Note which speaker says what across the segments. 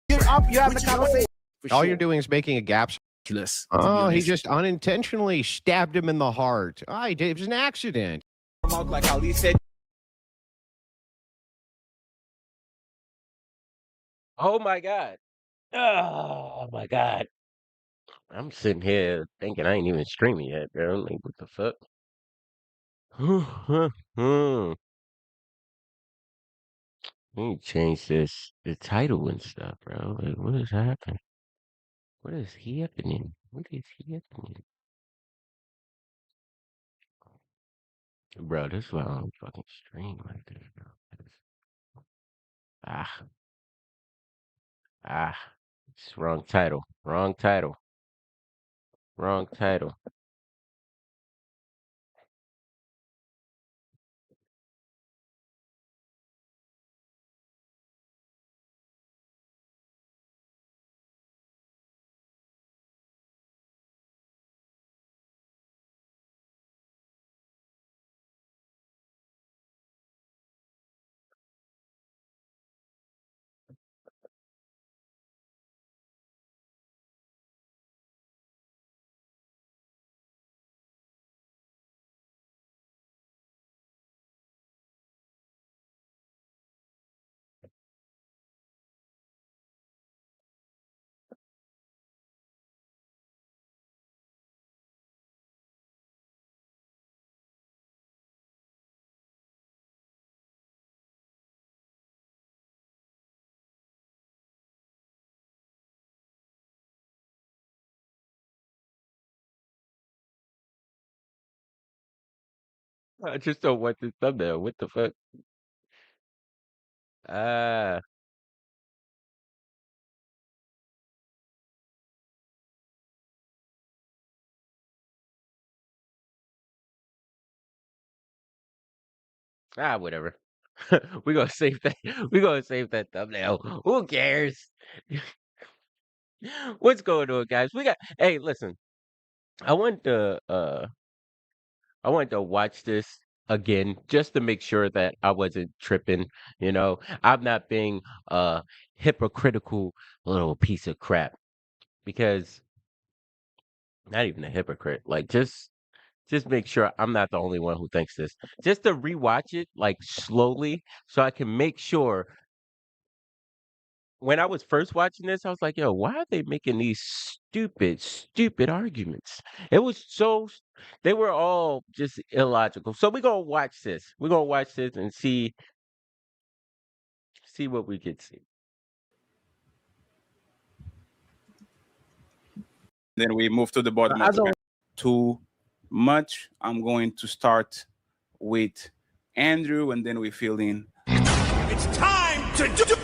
Speaker 1: Get up, you have the conversation.
Speaker 2: All you're doing is making a gap. Oh, he just unintentionally stabbed him in the heart. It was an accident.
Speaker 1: Like Ali said.
Speaker 3: Oh my God. Oh my God. I'm sitting here thinking I ain't even streaming yet, bro. I'm like, what the fuck? Let me change the title and stuff, bro. Like, what is happening? What is happening? What is happening? Bro, this is why I don't fucking stream like this, bro. Ah, it's wrong title. Wrong title. Wrong title. I just don't want this thumbnail. What the fuck? Ah, whatever. We're gonna save that. We're gonna save that thumbnail. Who cares? What's going on, guys? Hey, listen. I want to I wanted to watch this again just to make sure that I wasn't tripping, I'm not being a hypocritical little piece of crap because not even a hypocrite. Like just make sure I'm not the only one who thinks this. Just to rewatch it like slowly so I can make sure when I was first watching this, I was like, yo, why are they making these stupid, stupid arguments? It was they were all just illogical. So we're gonna watch this. We're gonna watch this and see what we could see.
Speaker 1: Then we move to the bottom of the too much. I'm going to start with Andrew, and then we fill in.
Speaker 4: It's time to do.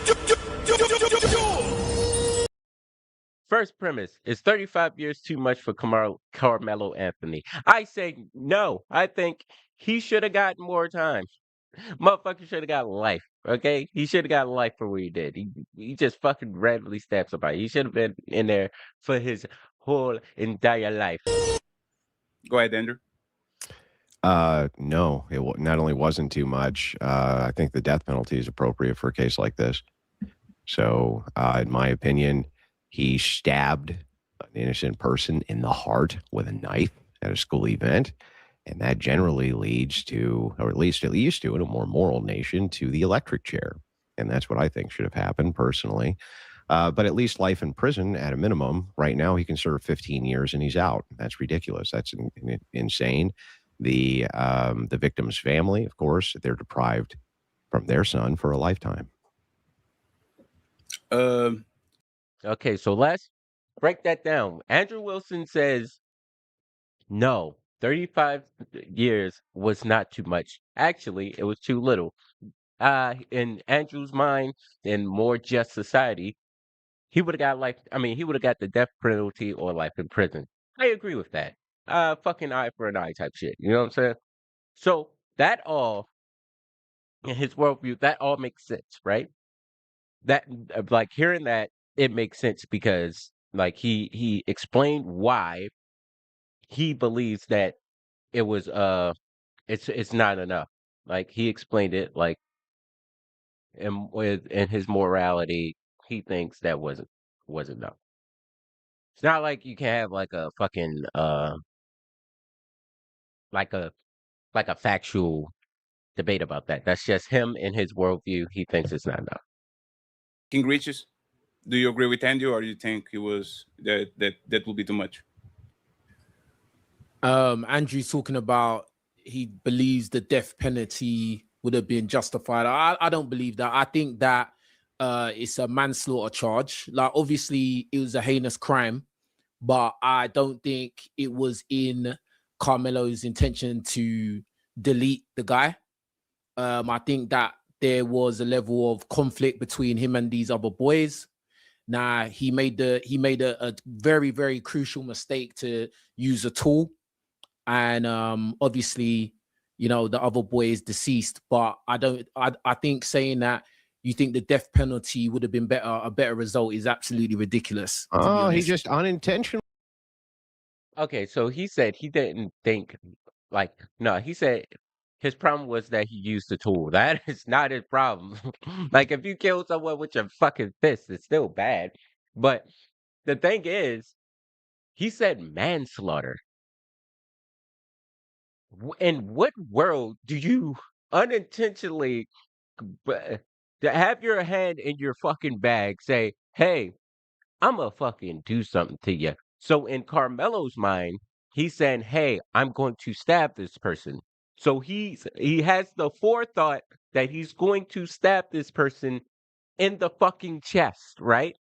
Speaker 3: First premise, is 35 years too much for Carmelo Anthony? I say no. I think he should have gotten more time. Motherfucker should have got life, okay? He should have got life for what he did. He just fucking randomly stabbed somebody. He should have been in there for his whole entire life.
Speaker 1: Go ahead, Andrew.
Speaker 2: No, not only wasn't too much. I think the death penalty is appropriate for a case like this. So, in my opinion, he stabbed an innocent person in the heart with a knife at a school event. And that generally leads to, or at least it used to, in a more moral nation, to the electric chair. And that's what I think should have happened personally. But at least life in prison at a minimum. Right now, he can serve 15 years and he's out. That's ridiculous. That's insane. The victim's family, of course, they're deprived from their son for a lifetime.
Speaker 3: Okay, so let's break that down. Andrew Wilson says, no, 35 years was not too much. Actually, it was too little. In Andrew's mind, in more just society, he would have got life. I mean, he would have got the death penalty or life in prison. I agree with that. Fucking eye for an eye type shit. You know what I'm saying? So that all, in his worldview, that all makes sense, right? That like hearing that, it makes sense because like he explained why he believes that it was it's not enough. Like he explained it, like in his morality, he thinks that wasn't enough. It's not like you can have like a fucking like a factual debate about that. That's just him and his worldview. He thinks it's not enough.
Speaker 1: King Riches, do you agree with Andrew, or do you think it was that will be too much?
Speaker 5: Andrew's talking about he believes the death penalty would have been justified. I don't believe that. I think that it's a manslaughter charge. Like, obviously, it was a heinous crime, but I don't think it was in Karmelo's intention to delete the guy. I think that there was a level of conflict between him and these other boys. Now, he made a very, very crucial mistake to use a tool. And obviously, you know, the other boy is deceased, but I think saying that you think the death penalty would have been a better result is absolutely ridiculous.
Speaker 2: Oh, he just unintentional.
Speaker 3: Okay, so he said he didn't think like no, he said his problem was that he used the tool. That is not his problem. Like if you kill someone with your fucking fist, it's still bad. But the thing is, he said manslaughter. In what world do you unintentionally to have your hand in your fucking bag say, hey, I'm gonna fucking do something to you? So in Carmelo's mind, he's saying, hey, I'm going to stab this person. So he has the forethought that he's going to stab this person in the fucking chest, right?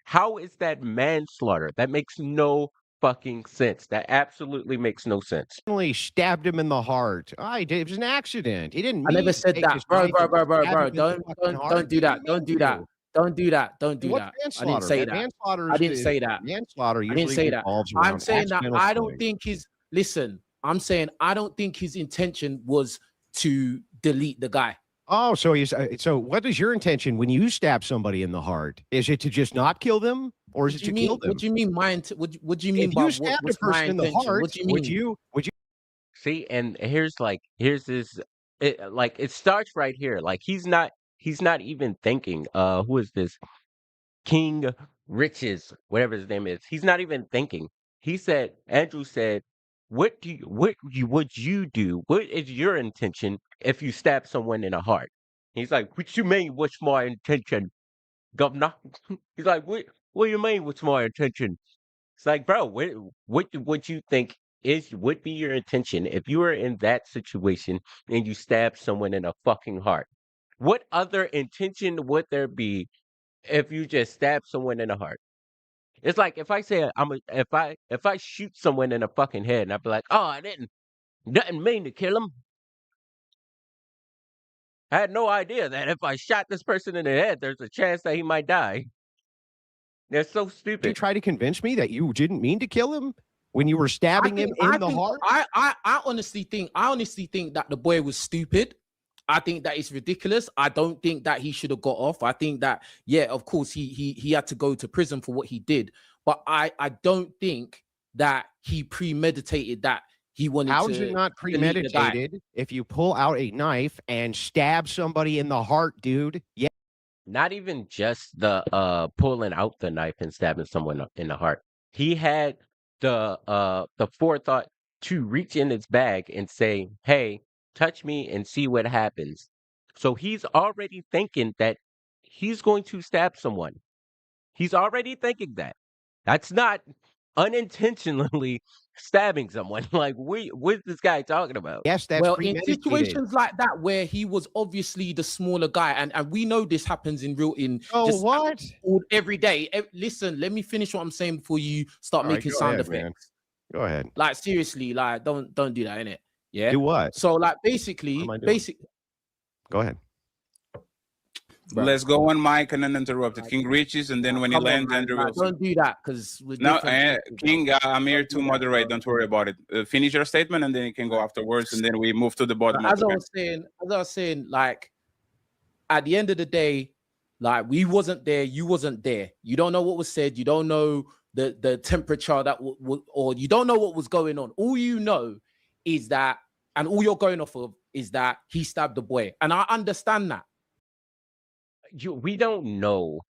Speaker 3: How is that manslaughter? That makes no fucking sense. That absolutely makes no sense.
Speaker 2: Stabbed him in the heart. It was an accident. He didn't.
Speaker 5: I never said that, bro. Don't do that. Don't do that. Don't do that. Don't do that. I didn't say that. I didn't say that.
Speaker 2: Manslaughter
Speaker 5: I didn't say that. I'm saying that I don't think his. Listen, I'm saying I don't think his intention was to delete the guy.
Speaker 2: Oh, so so what is your intention when you stab somebody in the heart? Is it to just not kill them, or is it to kill them?
Speaker 5: What do you mean what do you mean
Speaker 2: if
Speaker 5: by
Speaker 2: you stabbed a person in the heart?
Speaker 5: What do you mean?
Speaker 2: Would you
Speaker 3: See, and here's this it starts right here. Like he's not even thinking, who is this? King Riches, whatever his name is. He's not even thinking. Andrew said, what would you do? What is your intention if you stab someone in the heart? He's like, what you mean, what's my intention, governor? He's like, what do you mean, what's my intention? It's like, bro, what you think would be your intention if you were in that situation and you stabbed someone in the fucking heart? What other intention would there be if you just stab someone in the heart? It's like if I say if I shoot someone in the fucking head and I'd be like, oh, I didn't mean to kill him. I had no idea that if I shot this person in the head, there's a chance that he might die. They're so stupid.
Speaker 2: you try to convince me that you didn't mean to kill him when you were stabbing him in the heart?
Speaker 5: I honestly think that the boy was stupid. I think that it's ridiculous. I don't think that he should have got off. I think that, yeah, of course, he had to go to prison for what he did. But I don't think that he premeditated that he wanted to.
Speaker 2: How is it not premeditated if you pull out a knife and stab somebody in the heart, dude? Yeah.
Speaker 3: Not even just the pulling out the knife and stabbing someone in the heart. He had the forethought to reach in his bag and say, hey, touch me and see what happens. So he's already thinking that he's going to stab someone. He's already thinking that. That's not unintentionally stabbing someone. Like, what's this guy talking about?
Speaker 2: Yes, that's
Speaker 5: in situations like that where he was obviously the smaller guy, and we know this happens every day. Listen, let me finish what I'm saying before you start making sound effects. Man.
Speaker 2: Go ahead.
Speaker 5: Like, seriously, like don't do that, innit? Yeah.
Speaker 2: Do what?
Speaker 5: So like basically.
Speaker 2: Go ahead.
Speaker 1: Bro. Let's go on Mike and then interrupt it. King Riches, and then when he lands, Andrew Wilson.
Speaker 5: Don't do that, because
Speaker 1: King, I'm here to moderate. Don't worry about it. Finish your statement, and then you can go afterwards, and then we move to the bottom.
Speaker 5: As I was saying, like at the end of the day, like we wasn't there, you wasn't there. You don't know what was said. You don't know the temperature that or you don't know what was going on. All you know is that, and all you're going off of is that he stabbed the boy. And I understand that.
Speaker 3: We don't know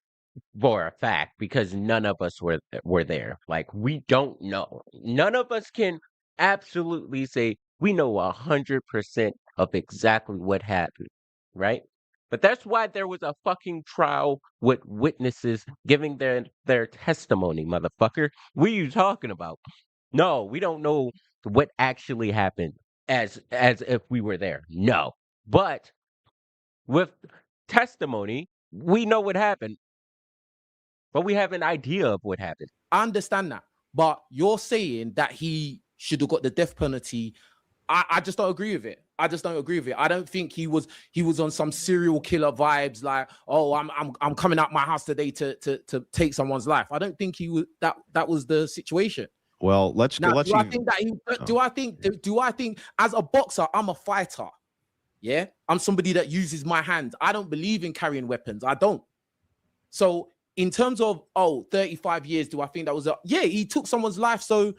Speaker 3: for a fact because none of us were there. Like, we don't know. None of us can absolutely say we know 100% of exactly what happened, right? But that's why there was a fucking trial with witnesses giving their testimony, motherfucker. What are you talking about? No, we don't know what actually happened as if we were there. No. But with testimony, we know what happened. But we have an idea of what happened.
Speaker 5: I understand that. But you're saying that he should have got the death penalty. I just don't agree with it. I just don't agree with it. I don't think he was on some serial killer vibes like, oh, I'm coming out my house today to take someone's life. I don't think he was that was the situation.
Speaker 2: Well, do
Speaker 5: I think as a boxer, I'm a fighter. Yeah, I'm somebody that uses my hands. I don't believe in carrying weapons. I don't. So in terms of 35 years, do I think that was he took someone's life. So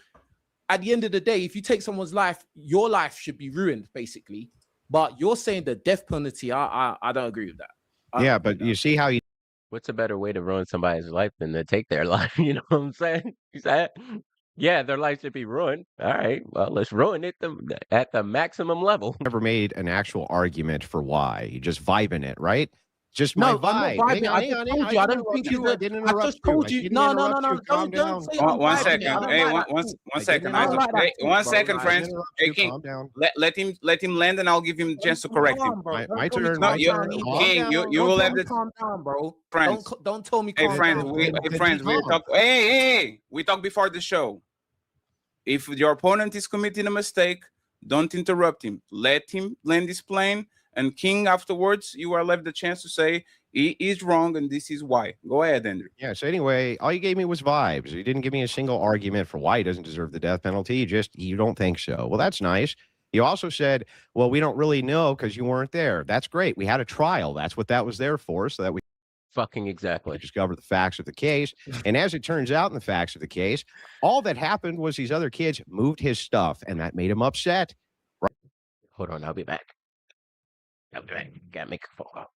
Speaker 5: at the end of the day, if you take someone's life, your life should be ruined, basically. But you're saying the death penalty, I don't agree with that.
Speaker 2: But you see how
Speaker 3: what's a better way to ruin somebody's life than to take their life? You know what I'm saying? You said, yeah, their life should be ruined. All right, well, let's ruin it at the maximum level.
Speaker 2: never made an actual argument for why. You just vibing it, right? Just
Speaker 5: No,
Speaker 2: my
Speaker 5: I'm
Speaker 2: vibe.
Speaker 5: not vibing. I just told you. I don't think you. I just told you. No. Don't say I'm
Speaker 1: One
Speaker 5: vibing
Speaker 1: second.
Speaker 5: it. I don't
Speaker 1: Hey,
Speaker 5: like
Speaker 1: one
Speaker 5: that.
Speaker 1: second.
Speaker 5: I don't like that
Speaker 1: Hey,
Speaker 5: talk,
Speaker 1: 1
Speaker 5: bro.
Speaker 1: second,
Speaker 5: Like,
Speaker 1: friends. Hey, King,
Speaker 2: Calm down.
Speaker 1: let him land, and I'll give him a chance to correct him.
Speaker 2: My turn.
Speaker 1: No,
Speaker 2: My turn.
Speaker 1: King, you will have the
Speaker 5: calm down, bro.
Speaker 1: friends.
Speaker 5: Don't tell me
Speaker 1: Hey,
Speaker 5: calm
Speaker 1: friends,
Speaker 5: down.
Speaker 1: we talk. Hey, we talked before the show. If your opponent is committing a mistake, don't interrupt him. Let him land his plane, and King, afterwards, you are left the chance to say he is wrong and this is why. Go ahead, Andrew.
Speaker 2: Yeah. So anyway, all you gave me was vibes. You didn't give me a single argument for why he doesn't deserve the death penalty. You don't think so. Well, that's nice. You also said, well, we don't really know because you weren't there. That's great. We had a trial. That's what that was there for, so that we
Speaker 3: Fucking exactly.
Speaker 2: discover the facts of the case. And as it turns out in the facts of the case, all that happened was these other kids moved his stuff, and that made him upset.
Speaker 3: Hold on, I'll be back. Gotta make a phone call.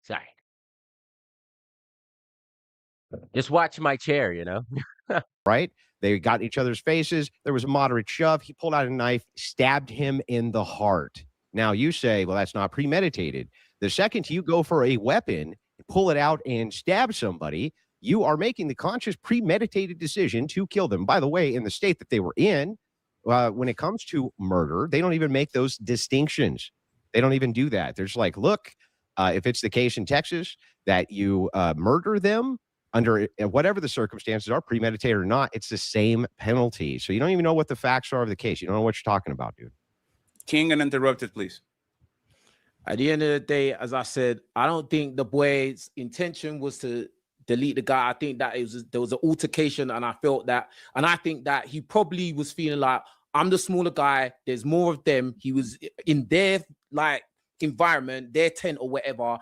Speaker 3: Sorry. Just watch my chair, you know?
Speaker 2: Right? They got in each other's faces. There was a moderate shove. He pulled out a knife, stabbed him in the heart. Now you say, well, that's not premeditated. The second you go for a weapon, pull it out and stab somebody, you are making the conscious premeditated decision to kill them. By the way, in the state that they were in, when it comes to murder, they don't even make those distinctions. They don't even do that. There's like, look, if it's the case in Texas that you murder them, under whatever the circumstances are, premeditated or not, it's the same penalty. So you don't even know what the facts are of the case. You don't know what you're talking about, dude.
Speaker 1: King, uninterrupted, please.
Speaker 5: At the end of the day, as I said, I don't think the boy's intention was to delete the guy. I think that there was an altercation, and I think that he probably was feeling like, I'm the smaller guy. There's more of them. He was in their environment, their tent or whatever.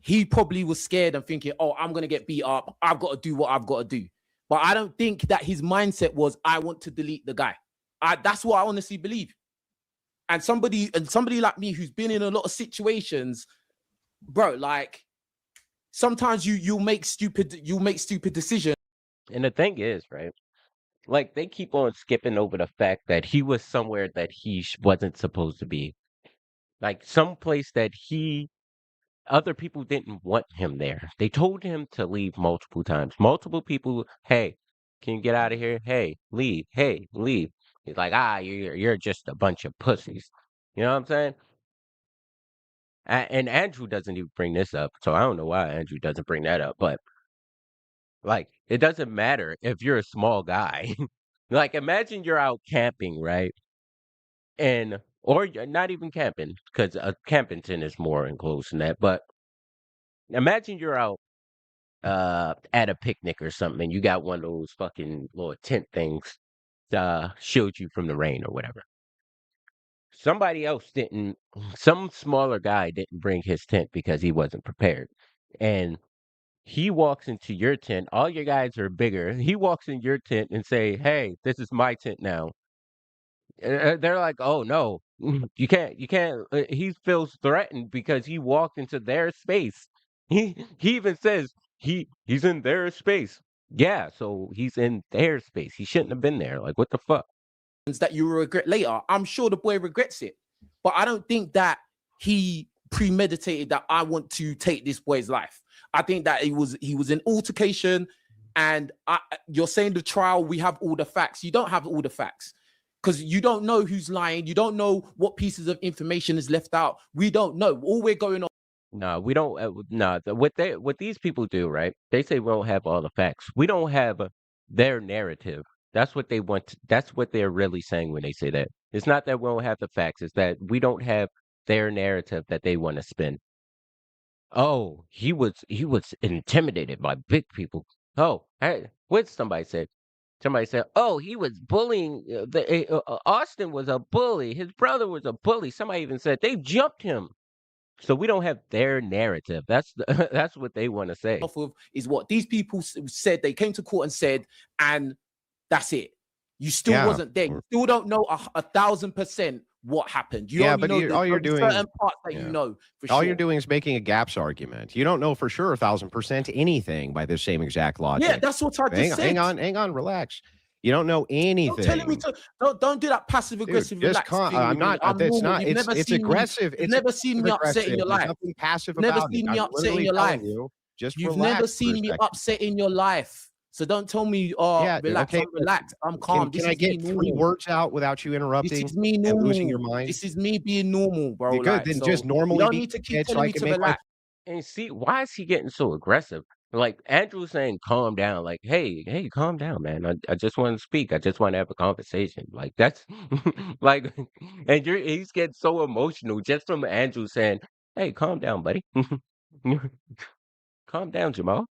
Speaker 5: He probably was scared and thinking, oh, I'm going to get beat up. I've got to do what I've got to do. But I don't think that his mindset was, I want to delete the guy. That's what I honestly believe. And somebody like me who's been in a lot of situations, bro, like sometimes you'll make stupid decisions.
Speaker 3: And the thing is, right? Like they keep on skipping over the fact that he was somewhere that he wasn't supposed to be. Like some place that other people didn't want him there. They told him to leave multiple times. Multiple people, hey, can you get out of here? Hey, leave. Hey, leave. He's like, you're just a bunch of pussies. You know what I'm saying? And Andrew doesn't even bring this up, so I don't know why Andrew doesn't bring that up. But like, it doesn't matter if you're a small guy. Like, imagine you're out camping, right? Or you're not even camping, because Campington is more enclosed than that. But imagine you're out at a picnic or something, and you got one of those fucking little tent things shield you from the rain or whatever. Somebody else didn't, some smaller guy didn't bring his tent because he wasn't prepared. And he walks into your tent, all your guys are bigger. He walks in your tent and say, "Hey, this is my tent now." They're like, "Oh no, you can't." He feels threatened because he walked into their space. He even says he's in their space. Yeah, so he's in their space. He shouldn't have been there. Like, what the fuck?
Speaker 5: That you will regret later. I'm sure the boy regrets it, but I don't think that he premeditated that I want to take this boy's life. I think that he was in altercation, and you're saying the trial, we have all the facts. You don't have all the facts because you don't know who's lying. You don't know what pieces of information is left out. We don't know. All we're going on.
Speaker 3: No, we don't. No, what these people do, right? They say we don't have all the facts. We don't have their narrative. That's what they want. That's what they're really saying when they say that. It's not that we don't have the facts. It's that we don't have their narrative that they want to spin. Oh, he was intimidated by big people. Oh, what somebody said? Somebody said, "Oh, he was bullying. Austin was a bully. His brother was a bully." Somebody even said they jumped him. So we don't have their narrative. That's that's what they want to say.
Speaker 5: Off of is what these people said. They came to court and said, and that's it. You still wasn't there. You still don't know 1,000% what happened. You
Speaker 2: but all you're doing
Speaker 5: certain parts that you know for
Speaker 2: all
Speaker 5: sure.
Speaker 2: you're doing is making a gaps argument. You don't know for sure 1,000% anything by the same exact logic.
Speaker 5: Yeah, that's what I just said.
Speaker 2: Hang on, relax. You don't know anything.
Speaker 5: Don't telling me to don't do that passive aggressive.
Speaker 2: Dude, just I'm not. It's not. It's aggressive.
Speaker 5: You've never seen me upset in your life.
Speaker 2: Nothing passive
Speaker 5: You've never
Speaker 2: about
Speaker 5: seen
Speaker 2: it.
Speaker 5: me
Speaker 2: I'm
Speaker 5: upset in your
Speaker 2: literally
Speaker 5: life.
Speaker 2: telling you, just
Speaker 5: You've
Speaker 2: relax
Speaker 5: never
Speaker 2: for a
Speaker 5: seen me
Speaker 2: second.
Speaker 5: upset in your life. So don't tell me, relax.
Speaker 2: Okay.
Speaker 5: I'm relaxed. I'm calm.
Speaker 2: Can I get 3 words out without you interrupting?
Speaker 5: This is me normal.
Speaker 2: And losing your mind?
Speaker 5: This is me being normal, bro.
Speaker 2: You're good. Then just normally
Speaker 5: you don't
Speaker 2: be
Speaker 5: need to keep
Speaker 2: quiet so
Speaker 5: telling
Speaker 2: I
Speaker 5: me
Speaker 2: can
Speaker 5: to
Speaker 2: make my
Speaker 5: relax.
Speaker 3: And see, why is he getting so aggressive? Like Andrew's saying, calm down. Like, hey, calm down, man. I just want to speak. I just want to have a conversation. Like that's like, and he's getting so emotional just from Andrew saying, "Hey, calm down, buddy. Calm down, Jamal.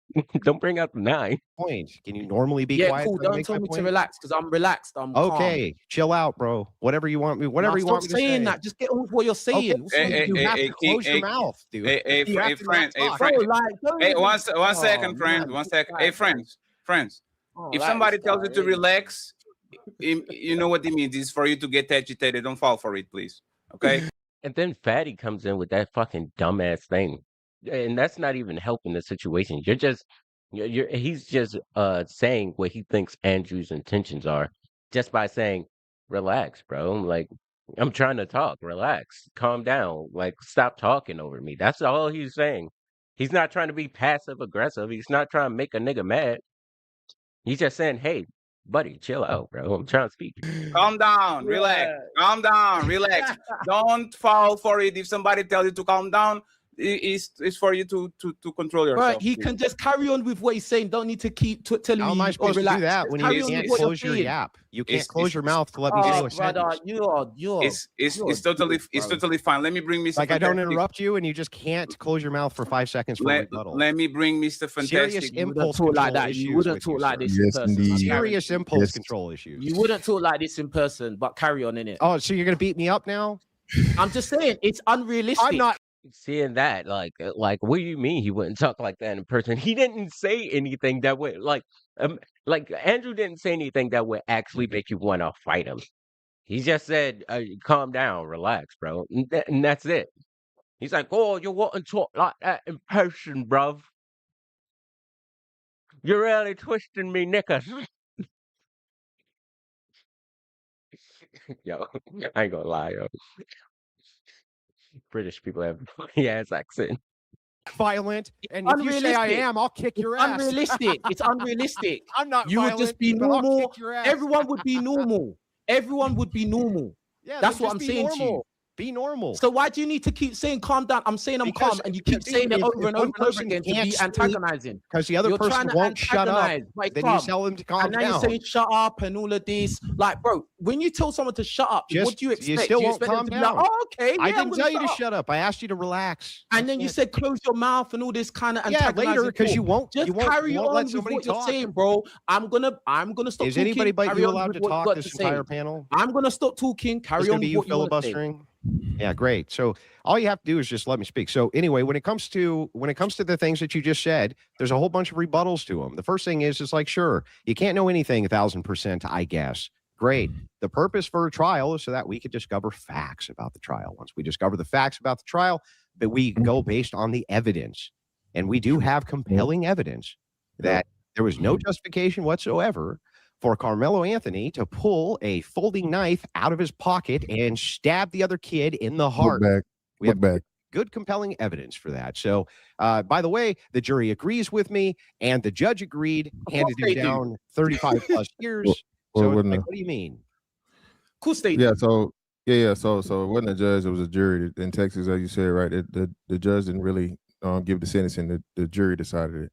Speaker 3: Don't bring out the 9."
Speaker 2: point. Can you normally be
Speaker 5: Yeah,
Speaker 2: quiet?
Speaker 5: cool.
Speaker 2: so I can
Speaker 5: Don't
Speaker 2: make
Speaker 5: tell
Speaker 2: my
Speaker 5: me to
Speaker 2: point?
Speaker 5: relax because I'm relaxed. I'm calm.
Speaker 2: Okay, chill out, bro. Whatever you want me. Whatever you want me to
Speaker 5: saying
Speaker 2: say.
Speaker 5: that. Just get on with what you're saying.
Speaker 2: Okay.
Speaker 5: What's wrong with
Speaker 2: You
Speaker 5: you?
Speaker 2: have to close your mouth, dude. You have to not
Speaker 1: friend,
Speaker 2: talk.
Speaker 1: friend.
Speaker 5: Bro, like, don't
Speaker 1: Hey,
Speaker 5: even-
Speaker 1: one
Speaker 5: Oh,
Speaker 1: second, friend.
Speaker 5: man,
Speaker 1: 1 second.
Speaker 5: this
Speaker 1: Hey,
Speaker 5: guy, man.
Speaker 1: friends.
Speaker 5: Oh,
Speaker 1: If
Speaker 5: like
Speaker 1: somebody
Speaker 5: this
Speaker 1: tells
Speaker 5: guy,
Speaker 1: you to
Speaker 5: really.
Speaker 1: relax, you know what it means. It's for you to get agitated. Don't fall for it, please. Okay.
Speaker 3: And then Fatty comes in with that fucking dumbass thing, and that's not even helping the situation. He's just saying what he thinks Andrew's intentions are, just by saying, "Relax, bro. Like I'm trying to talk. Relax, calm down. Like stop talking over me." That's all he's saying. He's not trying to be passive aggressive. He's not trying to make a nigga mad. He's just saying, "Hey, buddy, chill out, bro. I'm trying to speak."
Speaker 1: Calm down, relax. Calm down, relax. Don't fall for it. If somebody tells you to calm down, it's for you to control yourself.
Speaker 5: Right, he can just carry on with what he's saying. Don't need to keep telling me.
Speaker 2: How am I supposed to do that when you can't close your yap? You can't close your mouth to let me say a sentence.
Speaker 1: It's totally fine. Let me bring Mr.
Speaker 2: Like
Speaker 1: Fantastic.
Speaker 2: I don't interrupt you, and you just can't close your mouth for 5 seconds for rebuttal.
Speaker 1: Let me bring Mr. Fantastic.
Speaker 2: Serious impulse
Speaker 5: talk like
Speaker 2: control
Speaker 5: that.
Speaker 2: issues.
Speaker 5: You wouldn't
Speaker 2: with
Speaker 5: talk
Speaker 2: you,
Speaker 5: like
Speaker 2: sir.
Speaker 5: this in person.
Speaker 6: indeed.
Speaker 2: Serious impulse
Speaker 6: Yes.
Speaker 2: control issues.
Speaker 5: You wouldn't talk like this in person, but carry on in it.
Speaker 2: Oh, so you're gonna beat me up now?
Speaker 5: I'm just saying it's unrealistic.
Speaker 2: I'm not.
Speaker 3: Seeing that, like, what do you mean he wouldn't talk like that in person? He didn't say anything that would, like Andrew didn't say anything that would actually make you want to fight him. He just said, calm down, relax, bro. And that's it. He's like, oh, you wouldn't talk like that in person, bruv. You're really twisting me knickers. Yo, I ain't gonna lie, yo. British people have funny ass accent.
Speaker 2: Violent, and if you say I
Speaker 5: Unrealistic.
Speaker 2: am, I'll kick
Speaker 5: It's
Speaker 2: your ass.
Speaker 5: unrealistic. It's unrealistic.
Speaker 2: I'm not
Speaker 5: You would
Speaker 2: violent,
Speaker 5: just be
Speaker 2: but I'll
Speaker 5: normal.
Speaker 2: kick your ass.
Speaker 5: Everyone would be normal. Everyone would be normal.
Speaker 2: Yeah,
Speaker 5: That's
Speaker 2: then
Speaker 5: what
Speaker 2: just
Speaker 5: I'm
Speaker 2: be
Speaker 5: saying to you.
Speaker 2: normal. Be normal.
Speaker 5: So why do you need to keep saying calm down? I'm saying I'm
Speaker 2: Because-
Speaker 5: calm, and you keep
Speaker 2: dude,
Speaker 5: saying it
Speaker 2: if-
Speaker 5: over
Speaker 2: if
Speaker 5: and
Speaker 2: one
Speaker 5: over and over
Speaker 2: person
Speaker 5: again to
Speaker 2: can't
Speaker 5: be
Speaker 2: speak,
Speaker 5: antagonizing.
Speaker 2: because the other
Speaker 5: You're
Speaker 2: person
Speaker 5: trying to
Speaker 2: won't shut up,
Speaker 5: antagonize. Like,
Speaker 2: then you
Speaker 5: calm.
Speaker 2: tell them to calm
Speaker 5: And now
Speaker 2: down.
Speaker 5: you're saying shut up and all of this. Like, bro, when you tell someone to shut up, what
Speaker 2: Just-
Speaker 5: do you
Speaker 2: you
Speaker 5: expect?
Speaker 2: still
Speaker 5: Do you
Speaker 2: won't
Speaker 5: expect them
Speaker 2: calm
Speaker 5: to be
Speaker 2: down.
Speaker 5: like, oh, okay,
Speaker 2: I
Speaker 5: yeah, I'm
Speaker 2: didn't
Speaker 5: gonna
Speaker 2: tell you to
Speaker 5: shut up.
Speaker 2: shut up. I asked you to relax.
Speaker 5: And then you said close your mouth and all this kind of
Speaker 2: yeah,
Speaker 5: antagonizing
Speaker 2: later, because
Speaker 5: talk.
Speaker 2: you won't.
Speaker 5: Just
Speaker 2: you won't,
Speaker 5: carry
Speaker 2: you won't
Speaker 5: on
Speaker 2: let
Speaker 5: with
Speaker 2: somebody
Speaker 5: what you're
Speaker 2: talk.
Speaker 5: saying, bro. I'm gonna stop
Speaker 2: Is
Speaker 5: talking.
Speaker 2: anybody but
Speaker 5: carry
Speaker 2: you
Speaker 5: on
Speaker 2: allowed
Speaker 5: with
Speaker 2: to
Speaker 5: what you
Speaker 2: talk
Speaker 5: got
Speaker 2: this
Speaker 5: to say.
Speaker 2: entire panel?
Speaker 5: I'm gonna stop talking.
Speaker 2: It's
Speaker 5: Carry
Speaker 2: gonna
Speaker 5: on
Speaker 2: be
Speaker 5: with
Speaker 2: you
Speaker 5: what you want to say.
Speaker 2: filibustering. Yeah, great. So all you have to do is just let me speak. So anyway, when it comes to the things that you just said, there's a whole bunch of rebuttals to them. The first thing is like, sure, you can't know anything 1,000%, I guess. Great. The purpose for a trial is so that we could discover facts about the trial. Once we discover the facts about the trial, that we go based on the evidence. And we do have compelling evidence that there was no justification whatsoever for Karmelo Anthony to pull a folding knife out of his pocket and stab the other kid in the heart. We have good, compelling evidence for that. So, by the way, the jury agrees with me, and the judge agreed, handed him down 35 plus years. So, what do you mean?
Speaker 5: Cool state.
Speaker 6: Yeah. So it wasn't a judge; it was a jury in Texas, as you said, right? The judge didn't really give the sentencing; the jury decided it.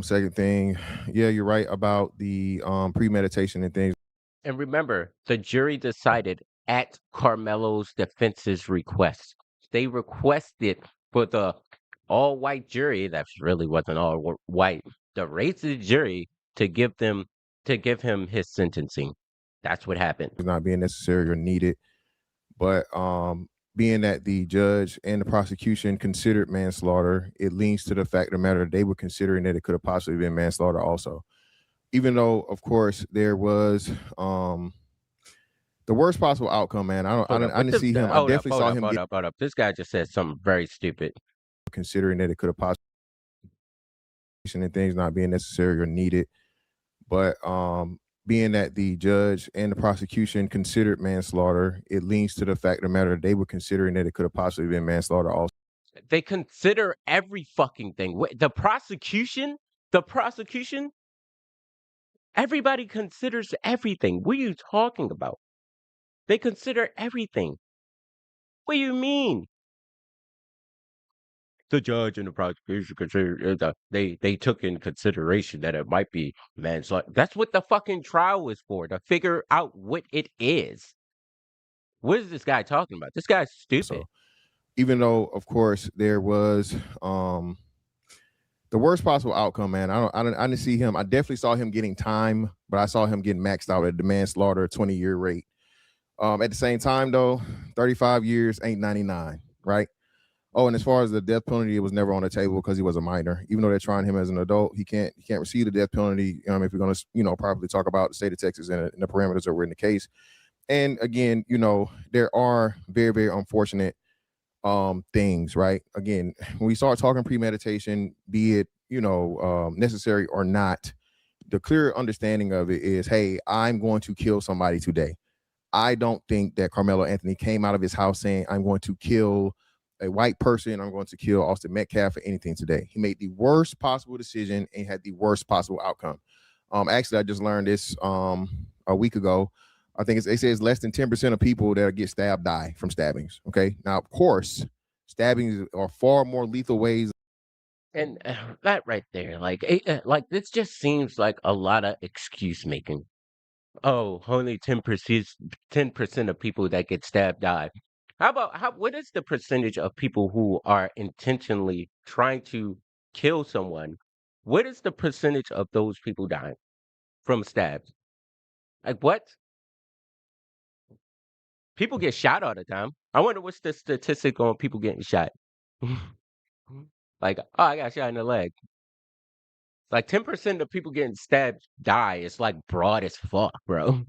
Speaker 6: Second thing, yeah, you're right about the premeditation and things.
Speaker 3: And remember, the jury decided at Carmelo's defense's request. They requested for the all-white jury, that really wasn't all white, the racist jury to give him his sentencing. That's what happened.
Speaker 6: Not being necessary or needed, but being that the judge and the prosecution considered manslaughter, it leans to the fact of the matter that they were considering that it could have possibly been manslaughter also. Even though, of course, there was the worst possible outcome, man. I didn't see him. I definitely saw him.
Speaker 3: Hold up. This guy just said something very stupid.
Speaker 6: Considering that it could have possibly and things not being necessary or needed, but being that the judge and the prosecution considered manslaughter, it leans to the fact of the matter that they were considering that it could have possibly been manslaughter also.
Speaker 3: They consider every fucking thing. The prosecution, everybody considers everything. What are you talking about? They consider everything. What do you mean? The judge and the prosecution consider they took in consideration that it might be manslaughter. That's what the fucking trial is for, to figure out what it is. What is this guy talking about? This guy's stupid.
Speaker 6: So, even though, of course, there was the worst possible outcome, man. I didn't see him. I definitely saw him getting time, but I saw him getting maxed out at the manslaughter 20-year rate. At the same time, though, 35 years ain't 99, right? Oh, and as far as the death penalty, it was never on the table because he was a minor. Even though they're trying him as an adult, he can't receive the death penalty. If you're going to, properly talk about the state of Texas and the parameters that were in the case. And again, there are very, very unfortunate things, right? Again, when we start talking premeditation, be it, necessary or not, the clear understanding of it is, hey, I'm going to kill somebody today. I don't think that Karmelo Anthony came out of his house saying, I'm going to kill a white person, I'm going to kill Austin Metcalf or anything today. He made the worst possible decision and had the worst possible outcome. Actually, I just learned this a week ago. I think it says less than 10% of people that get stabbed die from stabbings. Okay. Now, of course, stabbings are far more lethal ways.
Speaker 3: And that right there, like this just seems like a lot of excuse making. Oh, only 10% of people that get stabbed die. What is the percentage of people who are intentionally trying to kill someone? What is the percentage of those people dying from stabs? Like what? People get shot all the time. I wonder what's the statistic on people getting shot. Like, oh, I got shot in the leg. Like 10% of people getting stabbed die. It's like broad as fuck, bro.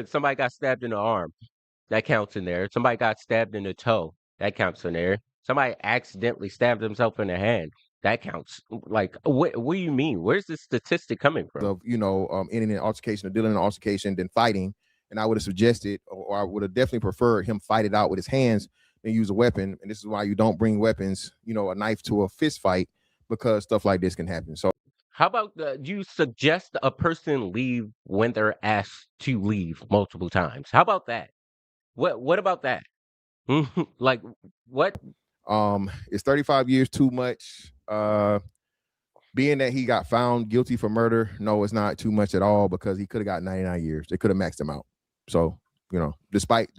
Speaker 3: Somebody got stabbed in the arm. That counts in there. Somebody got stabbed in the toe. That counts in there. Somebody accidentally stabbed himself in the hand. That counts. Like, what do you mean? Where's this statistic coming from?
Speaker 6: Of ending an altercation or dealing in an altercation than fighting. And I would have suggested, or I would have definitely preferred him fight it out with his hands than use a weapon. And this is why you don't bring weapons, a knife to a fist fight, because stuff like this can happen. So
Speaker 3: How about you suggest a person leave when they're asked to leave multiple times? How about that? What about that? Like, what?
Speaker 6: Is 35 years too much? Being that he got found guilty for murder, no, it's not too much at all, because he could have got 99 years. They could have maxed him out. So, despite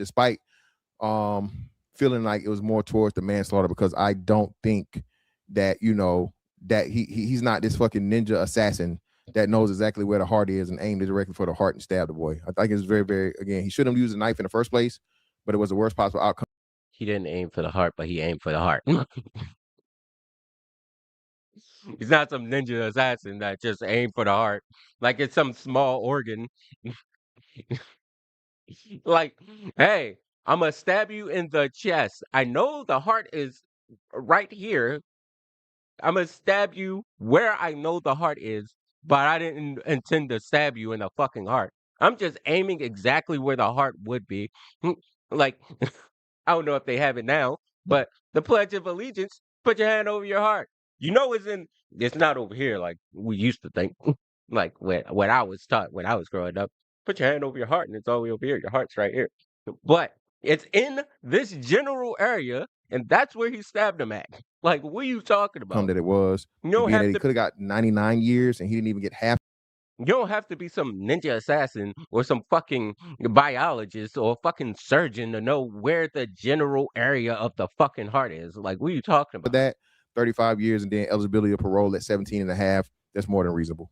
Speaker 6: feeling like it was more towards the manslaughter, because I don't think that, that he's not this fucking ninja assassin that knows exactly where the heart is and aimed it directly for the heart and stabbed the boy. I think it's very, very, again, he shouldn't have used a knife in the first place, but it was the worst possible outcome.
Speaker 3: He didn't aim for the heart, but he aimed for the heart. He's not some ninja assassin that just aimed for the heart, like it's some small organ. Like, hey, I'm gonna stab you in the chest. I know the heart is right here. I'm gonna stab you where I know the heart is, but I didn't intend to stab you in the fucking heart. I'm just aiming exactly where the heart would be. Like, I don't know if they have it now, but the Pledge of Allegiance, put your hand over your heart. It's not over here like we used to think. Like when I was taught when I was growing up, put your hand over your heart and it's all the way over here. Your heart's right here. But it's in this general area, and that's where he stabbed him at. Like, what are you talking about?
Speaker 6: That it was.
Speaker 3: You don't
Speaker 6: Being
Speaker 3: have
Speaker 6: that he
Speaker 3: to.
Speaker 6: could have got 99 years and he didn't even get half.
Speaker 3: You don't have to be some ninja assassin or some fucking biologist or fucking surgeon to know where the general area of the fucking heart is. Like, what are you talking
Speaker 6: For
Speaker 3: about?
Speaker 6: that, 35 years and then eligibility of parole at 17 and a half, that's more than reasonable.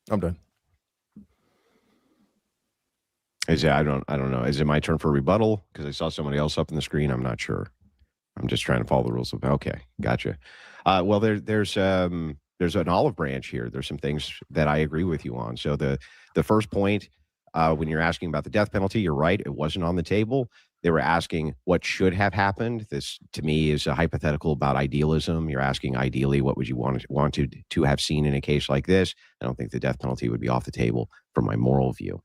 Speaker 6: I'm done.
Speaker 2: I don't know. Is it my turn for rebuttal? Because I saw somebody else up in the screen. I'm not sure. I'm just trying to follow the rules of. Okay, gotcha. Well, there's an olive branch here. There's some things that I agree with you on. So the first point, when you're asking about the death penalty, you're right. It wasn't on the table. They were asking what should have happened. This, to me, is a hypothetical about idealism. You're asking ideally what would you want to have seen in a case like this. I don't think the death penalty would be off the table from my moral view.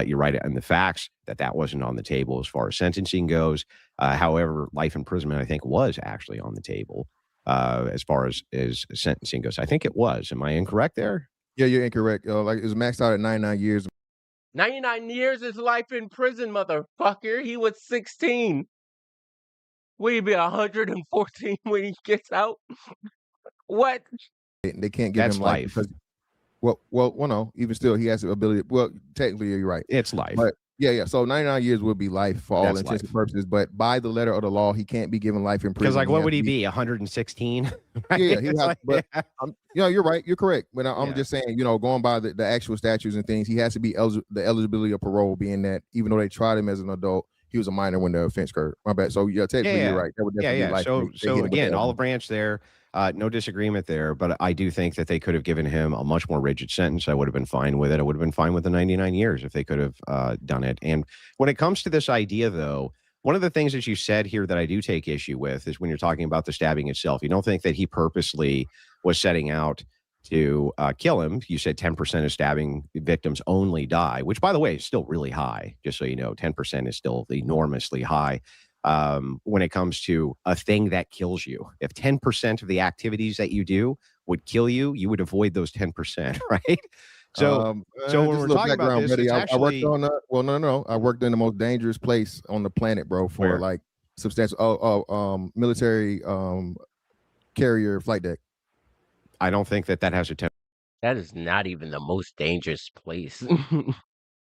Speaker 2: You're right in the facts that wasn't on the table as far as sentencing goes. However, life imprisonment, I think, was actually on the table as far as sentencing goes. I think it was. Am I incorrect there?
Speaker 6: Yeah, you're incorrect. Like, it was maxed out at 99 years.
Speaker 3: 99 years is life in prison, motherfucker. He was 16. Will he be 114 when he gets out? What?
Speaker 6: They can't give
Speaker 2: That's
Speaker 6: him life. Because, well, no. Even still, he has the ability. Well, technically, you're right.
Speaker 2: It's life.
Speaker 6: But yeah. So 99 years would be life for all
Speaker 2: That's
Speaker 6: intents and
Speaker 2: life.
Speaker 6: purposes. But by the letter of the law, he can't be given life in prison.
Speaker 2: Because, like, what would he be? 116? Right?
Speaker 6: Yeah, he has. But you're right. You're correct. But I'm
Speaker 2: Yeah.
Speaker 6: just saying, going by the actual statutes and things, he has to be the eligibility of parole, being that even though they tried him as an adult, he was a minor when the offense occurred. My bad. So technically, you're right. That would definitely be life.
Speaker 2: So again, olive branch there. No disagreement there, but I do think that they could have given him a much more rigid sentence. I would have been fine with it. I would have been fine with the 99 years if they could have done it. And when it comes to this idea, though, one of the things that you said here that I do take issue with is when you're talking about the stabbing itself. You don't think that he purposely was setting out to kill him. You said 10% of stabbing victims only die, which, by the way, is still really high. Just so you know, 10% is still enormously high. When it comes to a thing that kills you. If 10% of the activities that you do would kill you, you would avoid those 10%, right? So when we're talking about this,
Speaker 6: buddy,
Speaker 2: it's
Speaker 6: I worked on no. I worked in the most dangerous place on the planet, bro, for like substantial military carrier flight deck.
Speaker 2: I don't think that has a 10.
Speaker 3: That is not even the most dangerous place.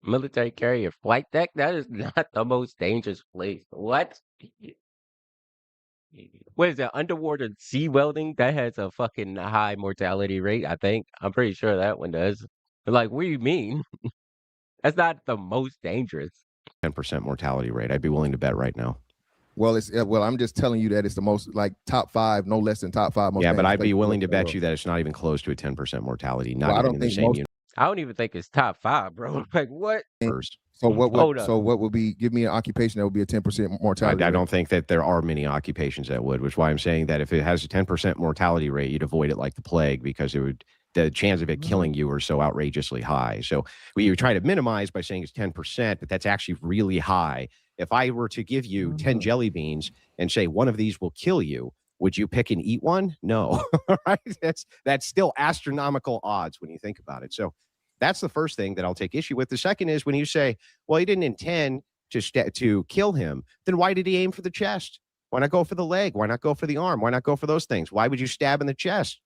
Speaker 3: Military carrier flight deck? That is not the most dangerous place. What? What is that? Underwater sea welding? That has a fucking high mortality rate, I think. I'm pretty sure that one does. Like, what do you mean? That's not the most dangerous.
Speaker 2: 10% mortality rate. I'd be willing to bet right now.
Speaker 6: Well, I'm just telling you that it's the most, like, top 5, no less than top 5.
Speaker 2: Yeah, but I'd be willing to bet you that it's not even close to a 10% mortality. Not even in the same unit.
Speaker 3: I don't even think it's top 5, bro. Like what?
Speaker 2: First.
Speaker 6: So what
Speaker 3: Hold
Speaker 6: would
Speaker 3: up.
Speaker 6: give me an occupation that would be a 10% mortality
Speaker 2: I
Speaker 6: rate?
Speaker 2: don't think that there are many occupations that would, which is why I'm saying that if it has a 10% mortality rate, you'd avoid it like the plague because the chance of it killing you are so outrageously high. So we try to minimize by saying it's 10%, but that's actually really high. If I were to give you 10 jelly beans and say one of these will kill you, would you pick and eat one? No. Right? That's still astronomical odds when you think about it. So that's the first thing that I'll take issue with. The second is when you say, well, he didn't intend to kill him, then why did he aim for the chest? Why not go for the leg? Why not go for the arm? Why not go for those things? Why would you stab in the chest?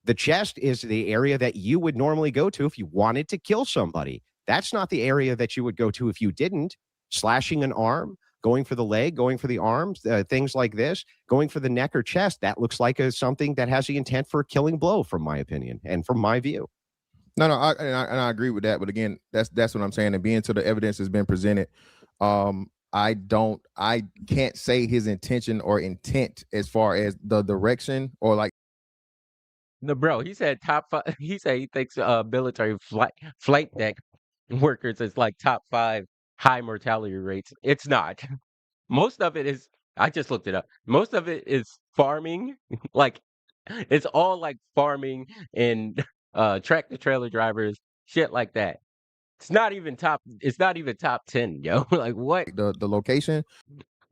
Speaker 2: The chest is the area that you would normally go to if you wanted to kill somebody. That's not the area that you would go to if you didn't. Slashing an arm, going for the leg, going for the arms, things like this, going for the neck or chest, that looks like something that has the intent for a killing blow, from my opinion and from my view.
Speaker 6: No, I agree with that. But again, that's what I'm saying. And being till the evidence has been presented, I can't say his intention or intent as far as the direction or like.
Speaker 3: No, bro, he said top 5. He said he thinks military flight deck workers is like top 5 high mortality rates. It's not. Most of it is, I just looked it up. Most of it is farming. Like it's all like farming and tractor trailer drivers, shit like that. It's not even top 10, yo. Like what?
Speaker 6: The location.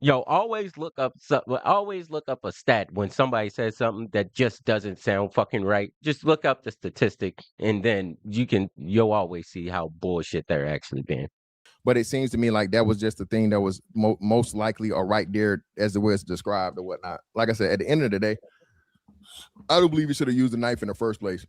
Speaker 3: Yo, always look up a stat when somebody says something that just doesn't sound fucking right. Just look up the statistic and then you'll always see how bullshit they're actually being.
Speaker 6: But it seems to me like that was just the thing that was most likely or right there as the way it's described or whatnot. Like I said, at the end of the day, I don't believe he should have used a knife in the first place.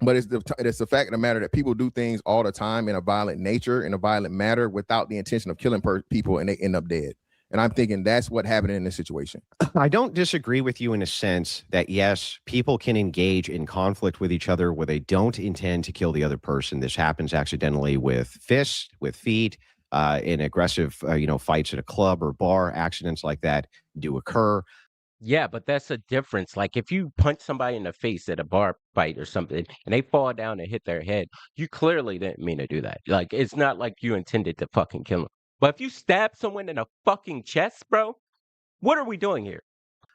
Speaker 6: But it's the fact of the matter that people do things all the time in a violent nature, in a violent manner, without the intention of killing people, and they end up dead. And I'm thinking that's what happened in this situation.
Speaker 2: I don't disagree with you in a sense that, yes, people can engage in conflict with each other where they don't intend to kill the other person. This happens accidentally with fists, with feet, in aggressive, fights at a club or bar. Accidents like that do occur.
Speaker 3: Yeah, but that's a difference. Like if you punch somebody in the face at a bar fight or something and they fall down and hit their head, you clearly didn't mean to do that. Like it's not like you intended to fucking kill them. But if you stab someone in the fucking chest, bro, what are we doing here?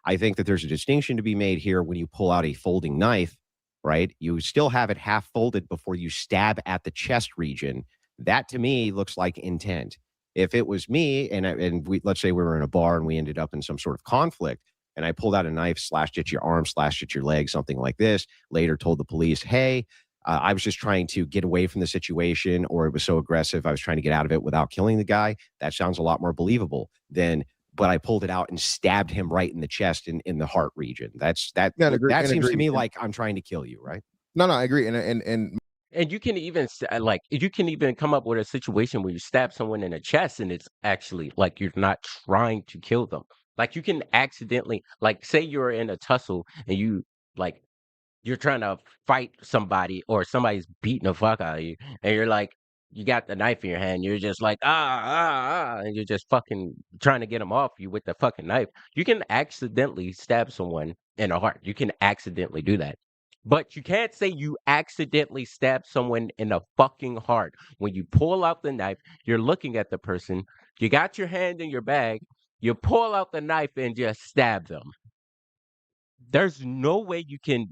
Speaker 2: I think that there's a distinction to be made here when you pull out a folding knife, right? You still have it half folded before you stab at the chest region. That to me looks like intent. If it was me and let's say we were in a bar and we ended up in some sort of conflict and I pulled out a knife, slashed at your arm, slashed at your leg, something like this, later told the police, hey, I was just trying to get away from the situation, or it was so aggressive, I was trying to get out of it without killing the guy. That sounds a lot more believable than, but I pulled it out and stabbed him right in the chest in the heart region. That seems to me like I'm trying to kill you, right?
Speaker 6: No, I agree. And
Speaker 3: you can even come up with a situation where you stab someone in the chest and it's actually like you're not trying to kill them. Like you can accidentally, like say you're in a tussle and you're trying to fight somebody or somebody's beating the fuck out of you and you're like, you got the knife in your hand, you're just like, and you're just fucking trying to get them off you with the fucking knife. You can accidentally stab someone in the heart. You can accidentally do that. But you can't say you accidentally stab someone in the fucking heart. When you pull out the knife, you're looking at the person, you got your hand in your bag, you pull out the knife and just stab them. There's no way you can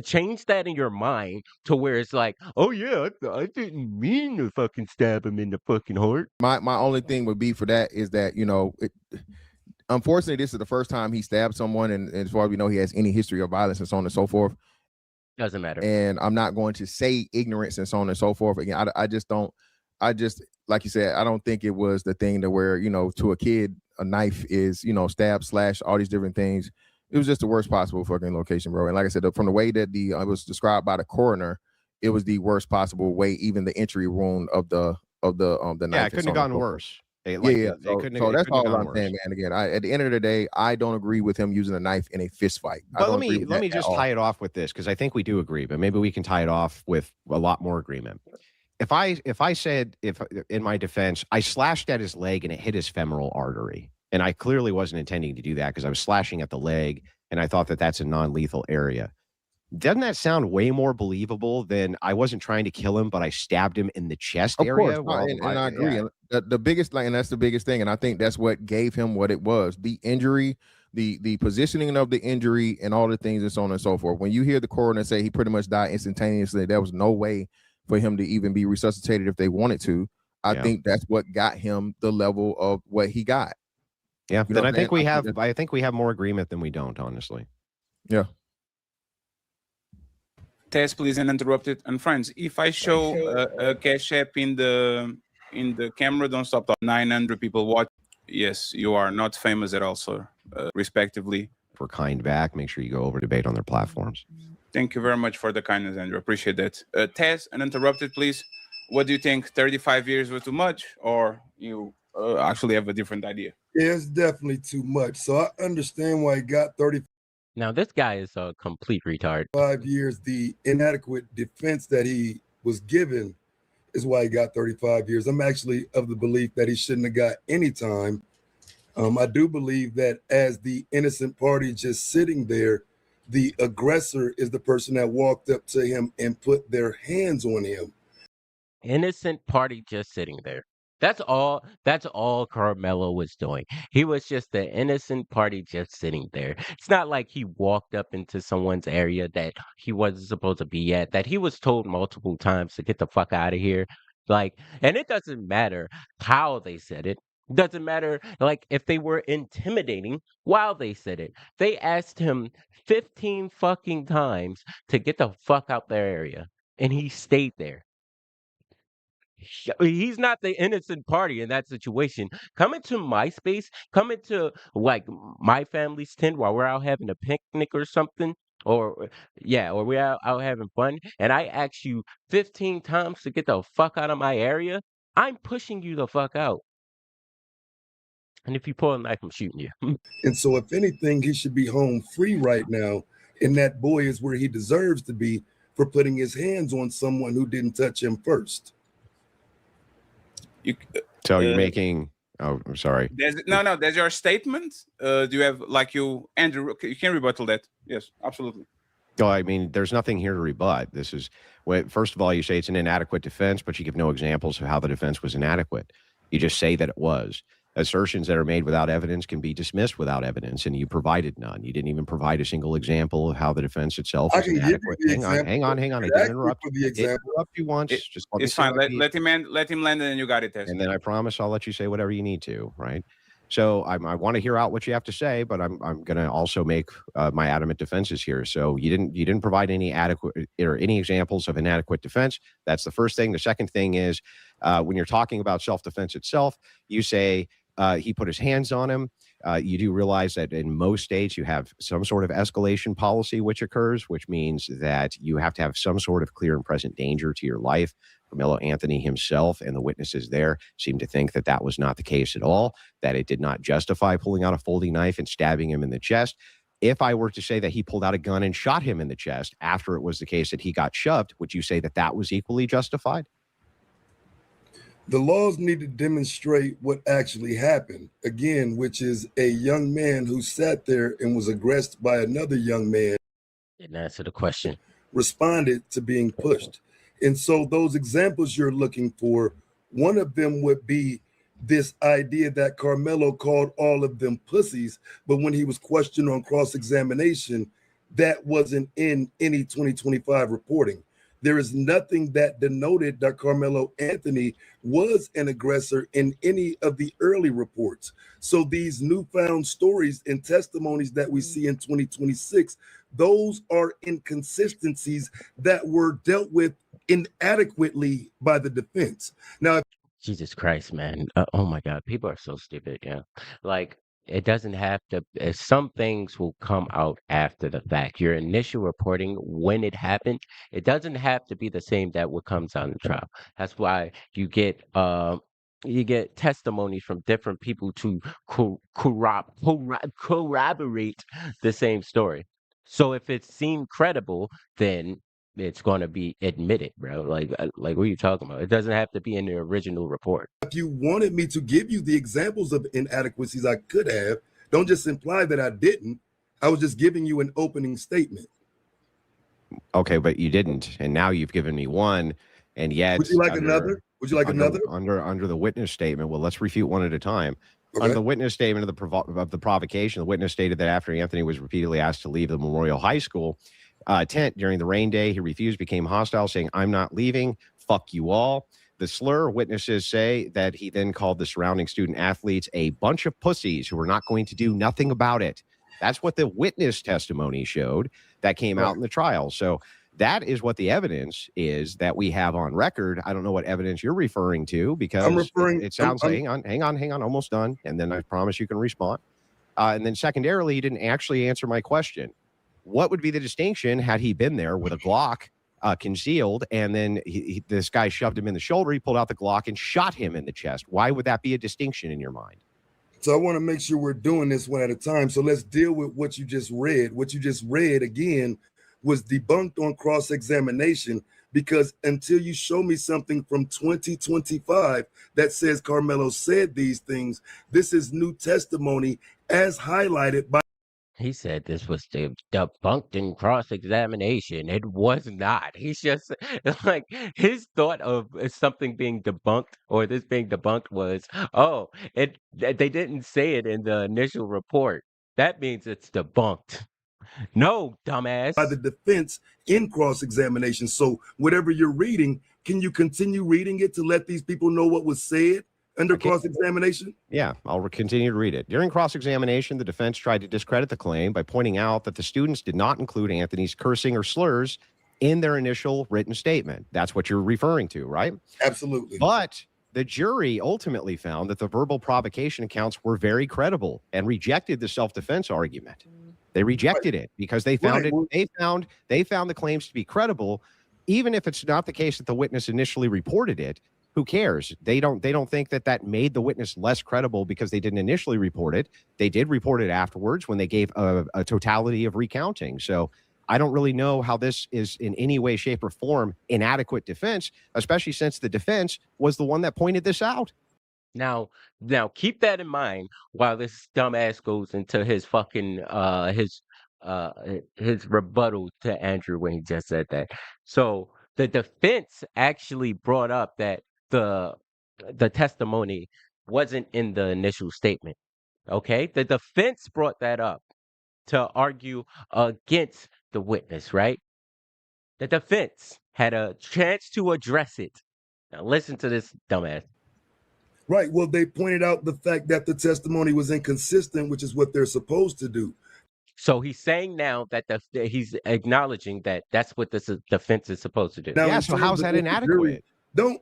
Speaker 3: change that in your mind to where it's like, oh yeah, I didn't mean to fucking stab him in the fucking heart.
Speaker 6: My only thing would be for that is that unfortunately this is the first time he stabbed someone, and as far as we know, he has any history of violence and so on and so forth.
Speaker 3: Doesn't matter.
Speaker 6: And I'm not going to say ignorance and so on and so forth. Again, I just don't. I just, like you said, I don't think it was the thing to where to a kid a knife is stab, slash, all these different things. It was just the worst possible fucking location, bro. And like I said, from the way that it was described by the coroner, it was the worst possible way. Even the entry wound of the knife.
Speaker 2: Yeah, it couldn't have gone worse.
Speaker 6: So that's all I'm saying, man. Again, at the end of the day, I don't agree with him using a knife in a fist fight.
Speaker 2: But let me just tie it off with this, because I think we do agree, but maybe we can tie it off with a lot more agreement. If I said in my defense, I slashed at his leg and it hit his femoral artery, and I clearly wasn't intending to do that because I was slashing at the leg, and I thought that that's a non-lethal area. Doesn't that sound way more believable than I wasn't trying to kill him, but I stabbed him in the chest
Speaker 6: Of
Speaker 2: area?
Speaker 6: course,
Speaker 2: while
Speaker 6: and
Speaker 2: my-
Speaker 6: I agree.
Speaker 2: yeah.
Speaker 6: And the biggest thing, and that's the biggest thing, and I think that's what gave him what it was: the injury, the positioning of the injury, and all the things and so on and so forth. When you hear the coroner say he pretty much died instantaneously, there was no way for him to even be resuscitated if they wanted to. I
Speaker 2: Yeah.
Speaker 6: think that's what got him the level of what he got.
Speaker 2: Yeah,
Speaker 6: You know
Speaker 2: then I
Speaker 6: what I'm
Speaker 2: think we
Speaker 6: saying?
Speaker 2: have. I think we have more agreement than we don't, honestly.
Speaker 6: Yeah.
Speaker 1: Test, please, and interrupted. And friends, if I show a cash app in the camera, don't stop. 900 people watch. Yes, you are not famous at all, sir. Respectively.
Speaker 2: For kind back, make sure you go over debate on their platforms.
Speaker 1: Thank you very much for the kindness, Andrew. Appreciate that. Tess, uninterrupted, please. What do you think? 35 years was too much, or you actually have a different idea?
Speaker 7: Yeah, it's definitely too much. So I understand why he got 35
Speaker 3: Now this guy is a complete retard.
Speaker 7: years. The inadequate defense that he was given is why he got 35 years. I'm actually of the belief that he shouldn't have got any time. I do believe that as the innocent party just sitting there, the aggressor is the person that walked up to him and put their hands on him.
Speaker 3: Innocent party just sitting there. That's all Karmelo was doing. He was just the innocent party just sitting there. It's not like he walked up into someone's area that he wasn't supposed to be at, that he was told multiple times to get the fuck out of here. Like, and it doesn't matter how they said it. Doesn't matter like if they were intimidating while they said it. They asked him 15 fucking times to get the fuck out their area, and he stayed there. He's not the innocent party in that situation. Come into my space, come into like my family's tent while we're out having a picnic or something, or yeah, or we're out having fun, and I ask you 15 times to get the fuck out of my area. I'm pushing you the fuck out. And if you pull a knife, I'm shooting you.
Speaker 7: And so, if anything, he should be home free right now. And that boy is where he deserves to be for putting his hands on someone who didn't touch him first.
Speaker 2: So you're making. Oh, I'm sorry.
Speaker 1: There's your statement. Do you have Andrew? You can rebuttal that. Yes, absolutely.
Speaker 2: No, I mean, there's nothing here to rebut. This is first of all, you say it's an inadequate defense, but you give no examples of how the defense was inadequate. You just say that it was. Assertions that are made without evidence can be dismissed without evidence, and you provided none. You didn't even provide a single example of how the defense itself was inadequate. Hang on. I didn't interrupt you. I didn't interrupt you once.
Speaker 1: It's fine. Let him land, and then you got it, Tess.
Speaker 2: And then I promise I'll let you say whatever you need to, right? So I want to hear out what you have to say, but I'm going to also make my adamant defenses here. So you didn't provide any adequate or any examples of inadequate defense. That's the first thing. The second thing is when you're talking about self-defense itself, you say he put his hands on him. You do realize that in most states you have some sort of escalation policy which occurs, which means that you have to have some sort of clear and present danger to your life. Karmelo Anthony himself and the witnesses there seem to think that that was not the case at all, that it did not justify pulling out a folding knife and stabbing him in the chest. If I were to say that he pulled out a gun and shot him in the chest after it was the case that he got shoved, would you say that that was equally justified?
Speaker 7: The laws need to demonstrate what actually happened, again, which is a young man who sat there and was aggressed by another young man.
Speaker 3: Didn't answer the question.
Speaker 7: Responded to being pushed. And so those examples you're looking for, one of them would be this idea that Karmelo called all of them pussies, but when he was questioned on cross-examination, that wasn't in any 2025 reporting. There is nothing that denoted that Karmelo Anthony was an aggressor in any of the early reports. So these newfound stories and testimonies that we see in 2026, those are inconsistencies that were dealt with inadequately by the defense. Now,
Speaker 3: Jesus Christ, man. Oh my God. People are so stupid. Yeah. Like, it doesn't have to, some things will come out after the fact. Your initial reporting when it happened, it doesn't have to be the same that what comes out in the trial. That's why you get testimonies from different people to corroborate the same story. So if it seemed credible, then it's going to be admitted, bro. Like what are you talking about? It doesn't have to be in the original report.
Speaker 7: if you wanted me to give you the examples of inadequacies, I could have. Don't just imply that I didn't. I was just giving you an opening statement.
Speaker 2: Okay, but you didn't, and now you've given me one, and yet
Speaker 7: Would you like another? Would you like another?
Speaker 2: Under the witness statement? Well, let's refute one at a time.
Speaker 7: Okay.
Speaker 2: Under the witness statement of the provocation, the witness stated that after Anthony was repeatedly asked to leave the Memorial High School tent during the rain day, he refused, became hostile, saying, "I'm not leaving. Fuck you all." The slur, witnesses say that he then called the surrounding student athletes a bunch of pussies who were not going to do nothing about it. That's what the witness testimony showed that came out in the trial. So that is what the evidence is that we have on record. I don't know what evidence you're referring to, because it sounds like, hang on, almost done. And then I promise you can respond. And then secondarily, he didn't actually answer my question. What would be the distinction had he been there with a Glock concealed, and then this guy shoved him in the shoulder, he pulled out the Glock and shot him in the chest? Why would that be a distinction in your mind?
Speaker 7: So I want to make sure we're doing this one at a time. So let's deal with what you just read. What you just read, again, was debunked on cross-examination, because until you show me something from 2025 that says Karmelo said these things, this is new testimony as highlighted by.
Speaker 3: He said this was debunked in cross-examination. It was not. He's just like, his thought of something being debunked or this being debunked was, oh, they didn't say it in the initial report. That means it's debunked. No, dumbass.
Speaker 7: By the defense in cross-examination. So whatever you're reading, can you continue reading it to let these people know what was said under cross-examination?
Speaker 2: Yeah, I'll continue to read it. During cross-examination, the defense tried to discredit the claim by pointing out that the students did not include Anthony's cursing or slurs in their initial written statement. That's what you're referring to, right?
Speaker 7: Absolutely.
Speaker 2: But the jury ultimately found that the verbal provocation accounts were very credible and rejected the self-defense argument. They rejected it because they found they found the claims to be credible, even if it's not the case that the witness initially reported it. Who cares? They don't think that made the witness less credible because they didn't initially report it. They did report it afterwards when they gave a totality of recounting. So I don't really know how this is in any way, shape, or form inadequate defense, especially since the defense was the one that pointed this out.
Speaker 3: Now keep that in mind while this dumbass goes into his fucking his rebuttal to Andrew when he just said that. So the defense actually brought up that the testimony wasn't in the initial statement. Okay? The defense brought that up to argue against the witness, right? The defense had a chance to address it. Now listen to this dumbass.
Speaker 7: Right. Well, they pointed out the fact that the testimony was inconsistent, which is what they're supposed to do.
Speaker 3: So he's saying now that he's acknowledging that that's what this defense is supposed to do.
Speaker 7: Now,
Speaker 2: yeah. So how's that inadequate?
Speaker 7: Don't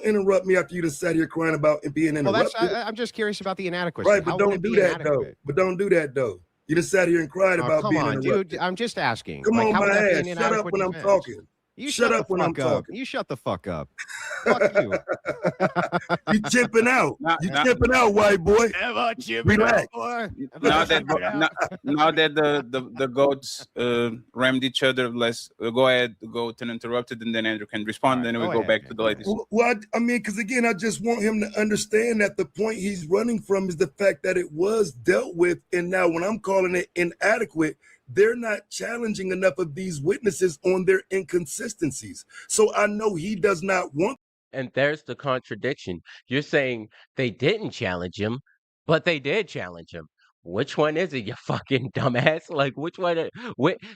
Speaker 7: interrupt me after you just sat here crying about it being interrupted.
Speaker 2: Well, I'm just curious about the inadequacy.
Speaker 7: Right, but don't do that though. But don't do that though. You just sat here and cried about being interrupted.
Speaker 2: Dude. I'm just asking.
Speaker 7: Come on, my ass. Shut up when I'm talking.
Speaker 2: You shut up when I'm talking. You shut the fuck up. Fuck you.
Speaker 7: You chipping out. You chipping out, white boy. Relax.
Speaker 1: Now that the goats rammed each other, let's go ahead, go to uninterrupted, and then Andrew can respond. Then we go back to the ladies.
Speaker 7: Well, I mean, because again, I just want him to understand that the point he's running from is the fact that it was dealt with, and now when I'm calling it inadequate, they're not challenging enough of these witnesses on their inconsistencies. So I know he does not want.
Speaker 3: And there's the contradiction. You're saying they didn't challenge him, but they did challenge him. Which one is it, you fucking dumbass? Like, which one?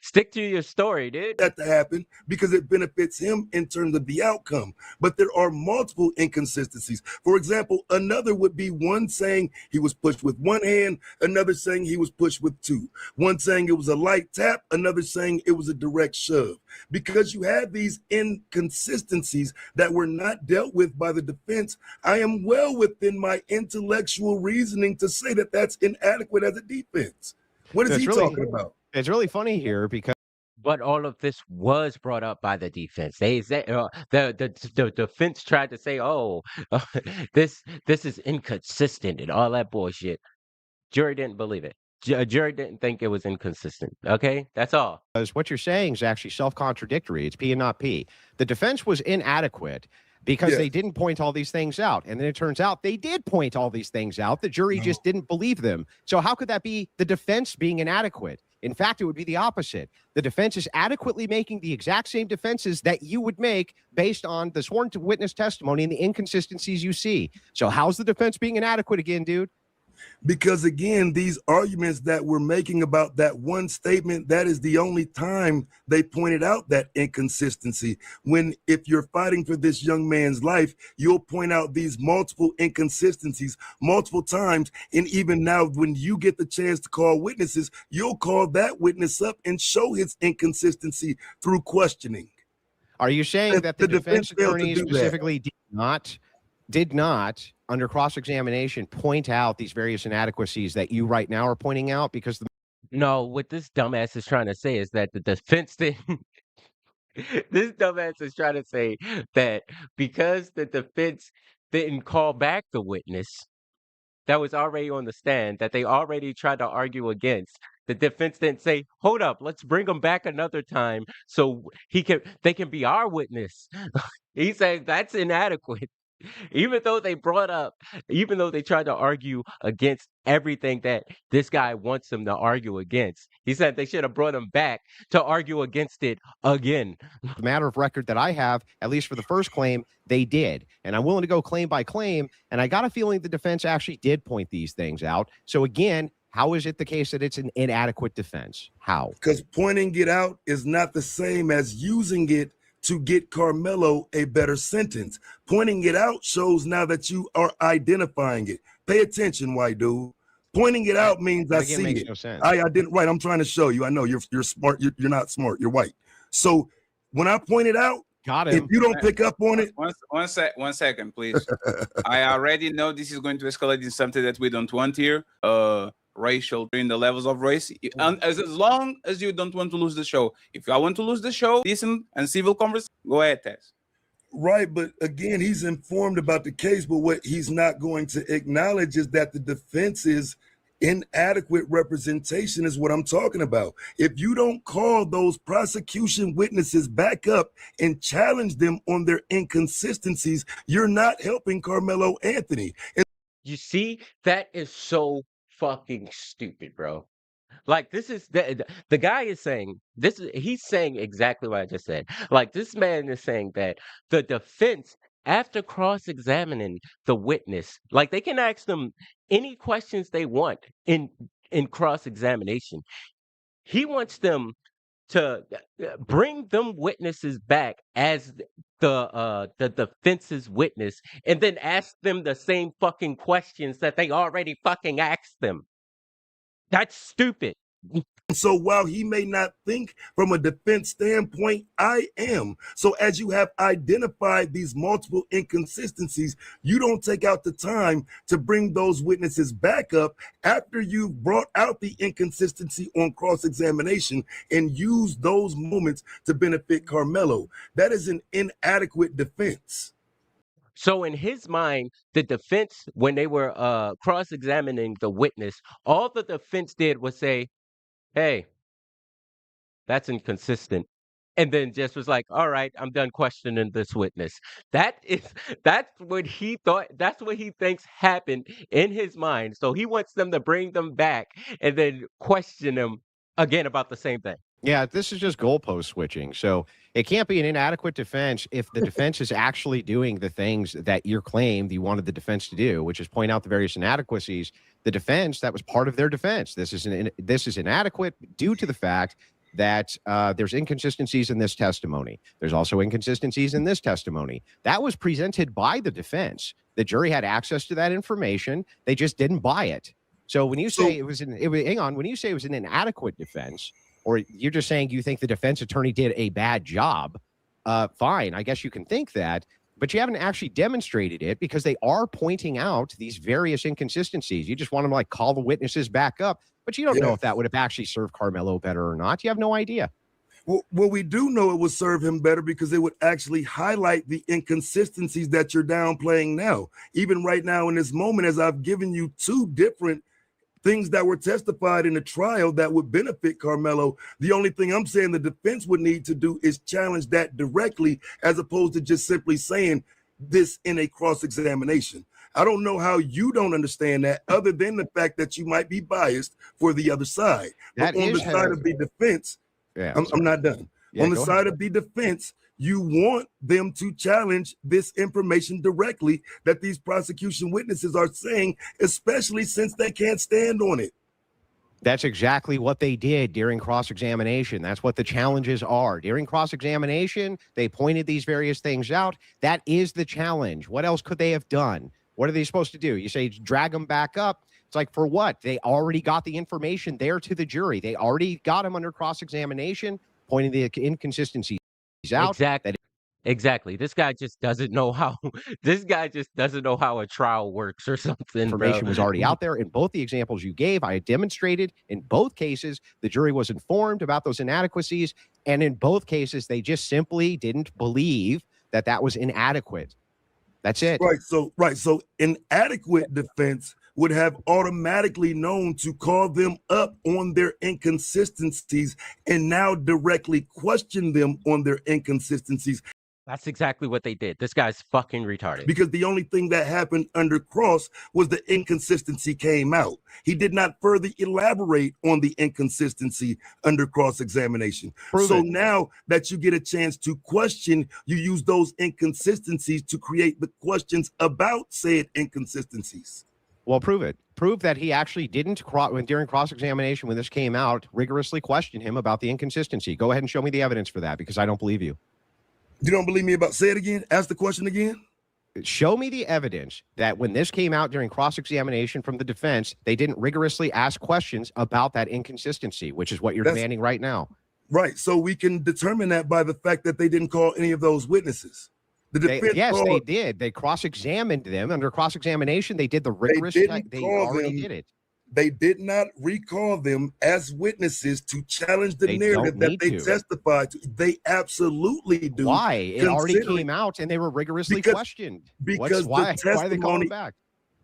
Speaker 3: Stick to your story, dude.
Speaker 7: That to happen because it benefits him in terms of the outcome. But there are multiple inconsistencies. For example, another would be one saying he was pushed with one hand, another saying he was pushed with two. One saying it was a light tap, another saying it was a direct shove. Because you have these inconsistencies that were not dealt with by the defense, I am well within my intellectual reasoning to say that that's inadequate as a defense. What is he talking about?
Speaker 2: It's really funny here because.
Speaker 3: But all of this was brought up by the defense. The defense tried to say, "Oh, this is inconsistent" and all that bullshit. Jury didn't believe it. Jury didn't think it was inconsistent. Okay, that's all.
Speaker 2: Because what you're saying is actually self-contradictory. It's P and not P. The defense was inadequate because they didn't point all these things out. And then it turns out they did point all these things out. The jury just didn't believe them. So how could that be the defense being inadequate? In fact, it would be the opposite. The defense is adequately making the exact same defenses that you would make based on the sworn witness testimony and the inconsistencies you see. So how's the defense being inadequate again, dude?
Speaker 7: Because again, these arguments that we're making about that one statement, that is the only time they pointed out that inconsistency. When if you're fighting for this young man's life, you'll point out these multiple inconsistencies multiple times. And even now, when you get the chance to call witnesses, you'll call that witness up and show his inconsistency through questioning.
Speaker 2: Are you saying that the defense attorney specifically did not, under cross-examination, point out these various inadequacies that you right now are pointing out? Because
Speaker 3: No, what this dumbass is trying to say is that the defense didn't. This dumbass is trying to say that because the defense didn't call back the witness that was already on the stand, that they already tried to argue against, the defense didn't say, "Hold up, let's bring him back another time so they can be our witness." He said that's inadequate. Even though they tried to argue against everything that this guy wants them to argue against, he said they should have brought him back to argue against it again.
Speaker 2: the matter of record that I have, at least for the first claim, they did. And I'm willing to go claim by claim. And I got a feeling the defense actually did point these things out. So again, how is it the case that it's an inadequate defense? How?
Speaker 7: Because pointing it out is not the same as using it to get Karmelo a better sentence. Pointing it out shows now that you are identifying it. Pay attention, white dude. Pointing it out means I see
Speaker 2: makes
Speaker 7: it.
Speaker 2: no sense.
Speaker 7: I didn't. Right. I'm trying to show you. I know you're smart. You're not smart. You're white. So when I point it out,
Speaker 2: Got
Speaker 7: if
Speaker 2: him.
Speaker 7: you don't pick up on it,
Speaker 1: One second, please. I already know this is going to escalate into something that we don't want here. Racial in the levels of race. And as long as you don't want to lose the show. If I want to lose the show, decent and civil conversation, go ahead, Tess.
Speaker 7: right. But again, he's informed about the case, but what he's not going to acknowledge is that the defense's inadequate representation is what I'm talking about. If you don't call those prosecution witnesses back up and challenge them on their inconsistencies, you're not helping Karmelo Anthony. And
Speaker 3: You see, that is so fucking stupid, bro. Like this is the guy is saying this is he's saying exactly what I just said. Like this man is saying that the defense, after cross-examining the witness, like they can ask them any questions they want in cross-examination. He wants them to bring them witnesses back as the defense's witness and then ask them the same fucking questions that they already fucking asked them. That's stupid.
Speaker 7: so while he may not think from a defense standpoint, I am. So as you have identified these multiple inconsistencies, you don't take out the time to bring those witnesses back up after you've brought out the inconsistency on cross-examination and use those moments to benefit Karmelo. That is an inadequate defense.
Speaker 3: So in his mind, the defense, when they were cross-examining the witness, all the defense did was say, "Hey, that's inconsistent." And then just was like, "All right, I'm done questioning this witness." That's what he thought, that's what he thinks happened in his mind. So he wants them to bring them back and then question them again about the same thing.
Speaker 2: Yeah, this is just goalpost switching. So it can't be an inadequate defense if the defense is actually doing the things that you claimed you wanted the defense to do, which is point out the various inadequacies. The defense, that was part of their defense. This is inadequate due to the fact that there's inconsistencies in this testimony. There's also inconsistencies in this testimony. That was presented by the defense. The jury had access to that information. They just didn't buy it. So when you say when you say it was an inadequate defense, or you're just saying you think the defense attorney did a bad job, fine, I guess you can think that, but you haven't actually demonstrated it because they are pointing out these various inconsistencies. You just want them to like call the witnesses back up, but you don't know if that would have actually served Karmelo better or not. You have no idea.
Speaker 7: Well, we do know it would serve him better because it would actually highlight the inconsistencies that you're downplaying now. Even right now in this moment, as I've given you two different things that were testified in the trial that would benefit Karmelo. The only thing I'm saying the defense would need to do is challenge that directly, as opposed to just simply saying this in a cross-examination. I don't know how you don't understand that, other than the fact that you might be biased for the other side.
Speaker 2: That
Speaker 7: But on the
Speaker 2: is
Speaker 7: side of the defense,
Speaker 2: Yeah,
Speaker 7: I'm not done.
Speaker 2: Yeah,
Speaker 7: On the
Speaker 2: go
Speaker 7: side
Speaker 2: ahead.
Speaker 7: of the defense, you want them to challenge this information directly that these prosecution witnesses are saying, especially since they can't stand on it.
Speaker 2: That's exactly what they did during cross-examination. That's what the challenges are. During cross-examination, they pointed these various things out. That is the challenge. What else could they have done? What are they supposed to do? You say drag them back up. It's like, for what? They already got the information there to the jury. They already got them under cross-examination, pointing the inconsistencies out.
Speaker 3: Exactly. Exactly. This guy just doesn't know how. This guy just doesn't know how a trial works or something, bro.
Speaker 2: Information was already out there. In both the examples you gave, I demonstrated in both cases the jury was informed about those inadequacies, and in both cases they just simply didn't believe that that was inadequate. That's it.
Speaker 7: Right. So inadequate defense would have automatically known to call them up on their inconsistencies and now directly question them on their inconsistencies.
Speaker 3: That's exactly what they did. This guy's fucking retarded.
Speaker 7: Because the only thing that happened under cross was the inconsistency came out. He did not further elaborate on the inconsistency under cross-examination. So now that you get a chance to question, you use those inconsistencies to create the questions about said inconsistencies.
Speaker 2: Well, prove it. Prove that he actually didn't, during cross-examination, when this came out, rigorously question him about the inconsistency. Go ahead and show me the evidence for that, because I don't believe you.
Speaker 7: You don't believe me about, say it again? Ask the question again?
Speaker 2: Show me the evidence that when this came out during cross-examination from the defense, they didn't rigorously ask questions about that inconsistency, which is what you're demanding right now.
Speaker 7: Right. So we can determine that by the fact that they didn't call any of those witnesses. The defense
Speaker 2: they did. They cross-examined them. Under cross-examination, they did the rigorous. They already did it.
Speaker 7: They did not recall them as witnesses to challenge the narrative that they testified to. They absolutely do.
Speaker 2: Why? It already came out and they were rigorously questioned.
Speaker 7: Because
Speaker 2: why are they calling back?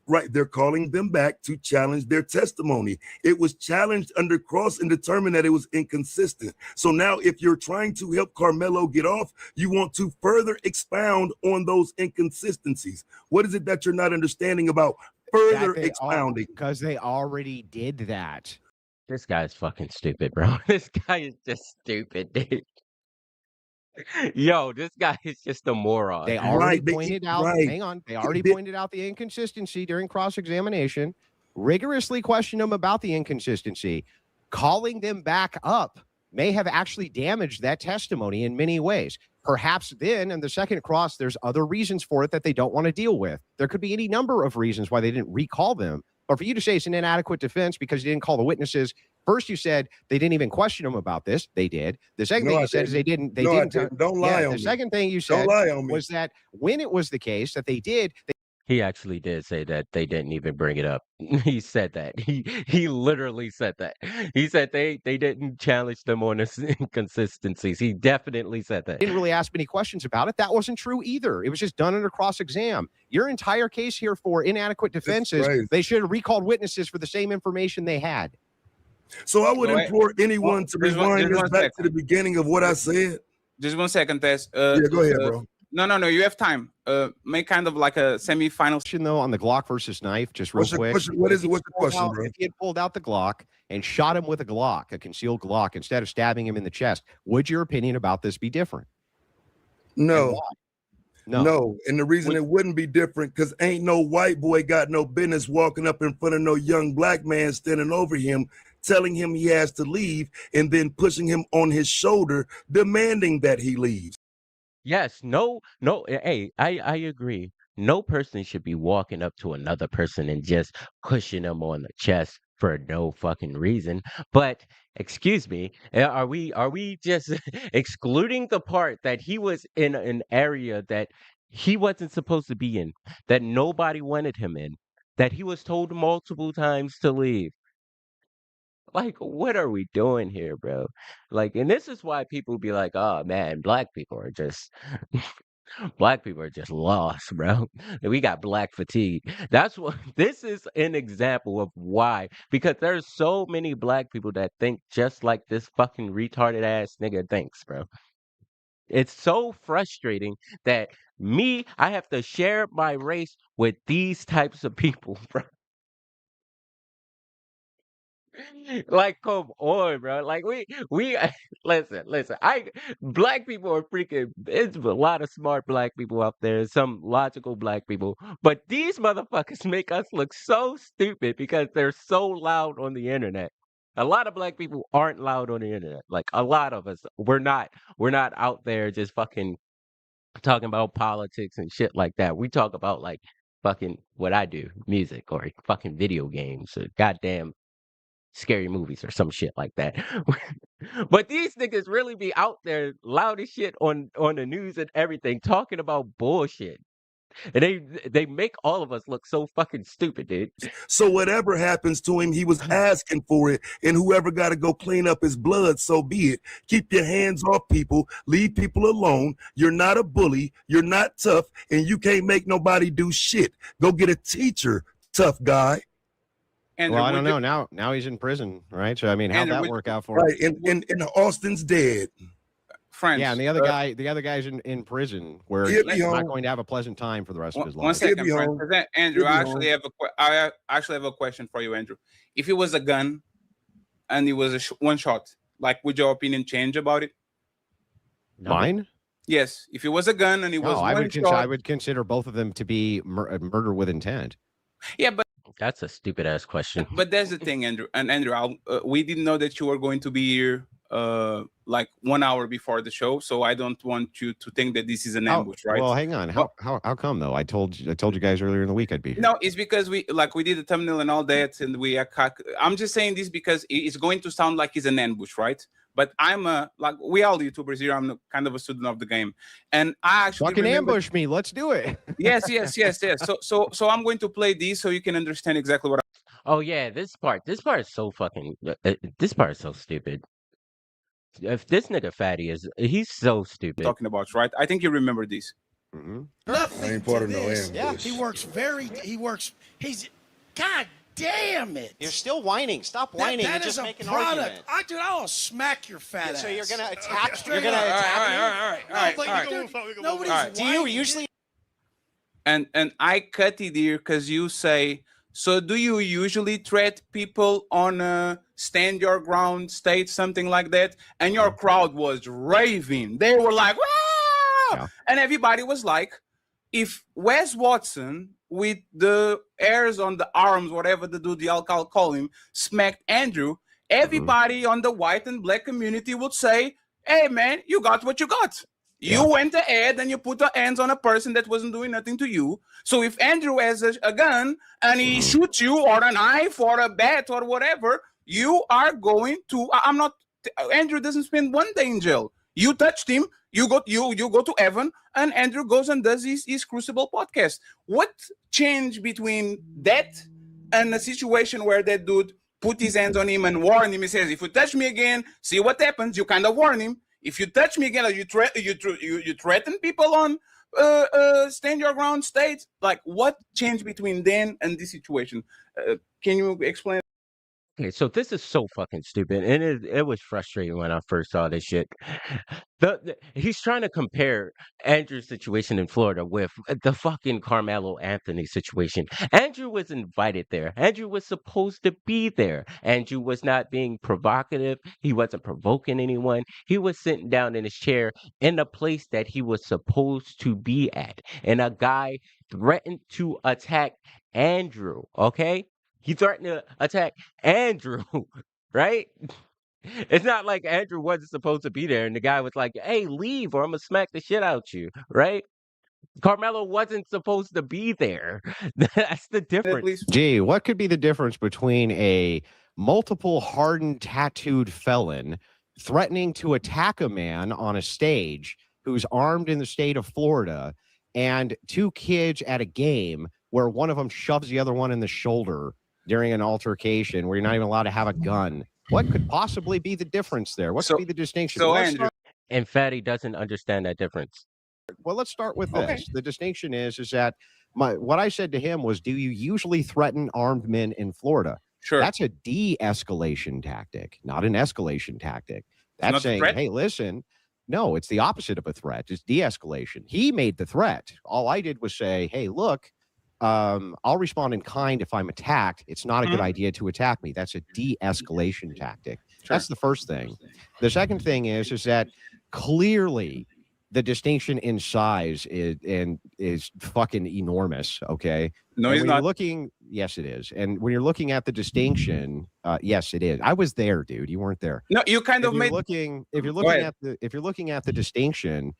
Speaker 7: Right, they're calling them back to challenge their testimony. It was challenged under cross and determined that it was inconsistent. So now if you're trying to help Karmelo get off, you want to further expound on those inconsistencies. What is it that you're not understanding about further expounding?
Speaker 2: Because they already did that.
Speaker 3: This guy's fucking stupid, bro. This guy is just stupid, dude. Yo, this guy is just a moron.
Speaker 2: They already pointed out, hang on, they already pointed out the inconsistency during cross-examination, rigorously questioned them about the inconsistency. Calling them back up may have actually damaged that testimony in many ways. Perhaps then in the second cross, there's other reasons for it that they don't want to deal with. There could be any number of reasons why they didn't recall them. But for you to say it's an inadequate defense because you didn't call the witnesses, first you said they didn't even question them about this. They did. The second thing you said is they didn't. They didn't.
Speaker 7: Don't lie on me.
Speaker 2: The second thing you said was that when it was the case that they did.
Speaker 3: He actually did say that they didn't even bring it up. He said that. He literally said that. He said they didn't challenge them on the inconsistencies. He definitely said that.
Speaker 2: Didn't really ask many questions about it. That wasn't true either. It was just done under cross-exam. Your entire case here for inadequate defenses, they should have recalled witnesses for the same information they had.
Speaker 7: So I would implore anyone to rewind this back to the beginning of what I said.
Speaker 1: Just 1 second, Tess.
Speaker 7: Yeah, go ahead, bro.
Speaker 1: No, you have time. Make kind of like a semi-final.
Speaker 2: Though on the Glock versus knife, just real quick.
Speaker 7: What is it? What's the question, bro?
Speaker 2: If he had pulled out the Glock and shot him with a Glock, a concealed Glock, instead of stabbing him in the chest, would your opinion about this be different?
Speaker 7: No. No. And the reason it wouldn't be different, because ain't no white boy got no business walking up in front of no young black man standing over him, telling him he has to leave, and then pushing him on his shoulder, demanding that he leaves.
Speaker 3: Yes, no, hey, I agree. No person should be walking up to another person and just pushing them on the chest for no fucking reason. But excuse me, are we just excluding the part that he was in an area that he wasn't supposed to be in, that nobody wanted him in, that he was told multiple times to leave? Like, what are we doing here, bro? Like, and this is why people be like, oh man, black people are just lost, bro. We got black fatigue. That's what this is an example of why. Because there's so many black people that think just like this fucking retarded ass nigga thinks, bro. It's so frustrating that I have to share my race with these types of people, bro. Like, come on, bro. Like, we listen. Black people are freaking. It's a lot of smart black people out there, some logical black people, but these motherfuckers make us look so stupid because they're so loud on the internet. A lot of black people aren't loud on the internet. Like a lot of us, we're not. We're not out there just fucking talking about politics and shit like that. We talk about like fucking what I do, music or fucking video games or goddamn scary movies or some shit like that. But these niggas really be out there loud as shit on the news and everything talking about bullshit. And they make all of us look so fucking stupid, dude.
Speaker 7: So whatever happens to him, he was asking for it, and whoever got to go clean up his blood, so be it. Keep your hands off people, leave people alone. You're not a bully, you're not tough, and you can't make nobody do shit. Go get a teacher, tough guy.
Speaker 1: Andrew,
Speaker 2: Well, I don't know. Now he's in prison, right? So I mean, how'd
Speaker 1: Andrew,
Speaker 2: that work out for him?
Speaker 7: Right, and Austin's dead.
Speaker 1: Friends.
Speaker 2: Yeah, and the other guy's in prison where
Speaker 7: He'll
Speaker 2: he's
Speaker 7: be
Speaker 2: not
Speaker 7: home.
Speaker 2: going to have a pleasant time for the rest of his life.
Speaker 1: One second,
Speaker 7: He'll be
Speaker 1: friends.
Speaker 7: home.
Speaker 1: 'Cause Andrew,
Speaker 7: He'll be
Speaker 1: I actually have a question for you, Andrew. If it was a gun and it was one shot, like, would your opinion change about it?
Speaker 2: Mine?
Speaker 1: Yes. If it was a gun and it was
Speaker 2: No,
Speaker 1: one shot,
Speaker 2: I would consider both of them to be murder with intent.
Speaker 1: yeah, but
Speaker 3: That's a stupid ass question.
Speaker 1: but there's the thing, Andrew. And Andrew, we didn't know that you were going to be here like 1 hour before the show, so I don't want you to think that this is an ambush, right?
Speaker 2: Well, hang on. How come though? I told you guys earlier in the week I'd be here.
Speaker 1: No, it's because we did the thumbnail and all that, and I'm just saying this because it's going to sound like it's an ambush, right? But I'm like we all YouTubers here. I'm kind of a student of the game, and I actually
Speaker 2: fucking ambush me. Let's do it.
Speaker 1: Yes. So I'm going to play this so you can understand exactly what
Speaker 3: Oh yeah, this part is so fucking. This part is so stupid. If this nigga fatty he's so
Speaker 1: I'm
Speaker 3: stupid.
Speaker 1: talking about, right? I think you remember this.
Speaker 2: Mhm.
Speaker 7: I ain't part of no ambush.
Speaker 4: Yeah, he's, God damn it.
Speaker 8: You're still whining. Stop whining
Speaker 4: That
Speaker 8: and
Speaker 4: is
Speaker 8: just
Speaker 4: a
Speaker 8: make an
Speaker 4: product.
Speaker 8: argument.
Speaker 4: I'll smack your fat ass.
Speaker 8: So you're gonna attack.
Speaker 4: Straight
Speaker 8: You're gonna
Speaker 4: up.
Speaker 8: attack me.
Speaker 1: All right.
Speaker 4: Nobody's
Speaker 8: Do you
Speaker 4: whining.
Speaker 8: usually?
Speaker 1: And I cut it here because you say, so do you usually threat people on a stand your ground state, something like that? And your crowd was raving. They were like, wow!
Speaker 2: Yeah.
Speaker 1: And everybody was like, if Wes Watson with the hairs on the arms, whatever the dude the alcohol call him, smacked Andrew, everybody on the white and black community would say, hey man, you got what you got. You went ahead and you put your hands on a person that wasn't doing nothing to you. So if Andrew has a gun and he shoots you or a knife or a bat or whatever, you are going to. Andrew doesn't spend 1 day in jail. You touched him, you go to heaven, and Andrew goes and does his Crucible podcast. What changed between that and a situation where that dude put his hands on him and warned him? He says, if you touch me again, see what happens. You kind of warn him. If you touch me again, or you threaten people on stand your ground state. Like, what changed between then and this situation? Can you explain?
Speaker 3: Okay, so this is so fucking stupid, and it was frustrating when I first saw this shit. He's trying to compare Andrew's situation in Florida with the fucking Carmelo Anthony situation. Andrew was invited there. Andrew was supposed to be there. Andrew was not being provocative. He wasn't provoking anyone. He was sitting down in his chair in the place that he was supposed to be at, and a guy threatened to attack Andrew. Okay. He threatened to attack Andrew, right? It's not like Andrew wasn't supposed to be there and the guy was like, hey, leave or I'm going to smack the shit out you, right? Carmelo wasn't supposed to be there. That's the difference.
Speaker 2: Gee, what could be the difference between a multiple hardened tattooed felon threatening to attack a man on a stage who's armed in the state of Florida and two kids at a game where one of them shoves the other one in the shoulder during an altercation where you're not even allowed to have a gun? What could possibly be the difference there? What could be the distinction?
Speaker 1: So, Andrew,
Speaker 3: and Fatty doesn't understand that difference.
Speaker 2: Well, let's start with this. The distinction is that what I said to him was, do you usually threaten armed men in Florida?
Speaker 1: Sure.
Speaker 2: That's a de-escalation tactic, not an escalation tactic. That's saying, hey, listen, No, it's the opposite of a threat. It's de-escalation. He made the threat. All I did was say, hey, look, I'll respond in kind if I'm attacked. It's not a good idea to attack me. That's a de-escalation tactic.
Speaker 1: Sure.
Speaker 2: That's the first thing. The second thing is that clearly the distinction in size is fucking enormous. Okay.
Speaker 1: No,
Speaker 2: And
Speaker 1: it's
Speaker 2: when
Speaker 1: not.
Speaker 2: you're looking, yes, it is. And when you're looking at the distinction, yes, it is. I was there, dude. You weren't there.
Speaker 1: No, you kind
Speaker 2: If
Speaker 1: of
Speaker 2: you're
Speaker 1: made.
Speaker 2: looking, if you're
Speaker 1: Go
Speaker 2: looking
Speaker 1: ahead.
Speaker 2: at the distinction,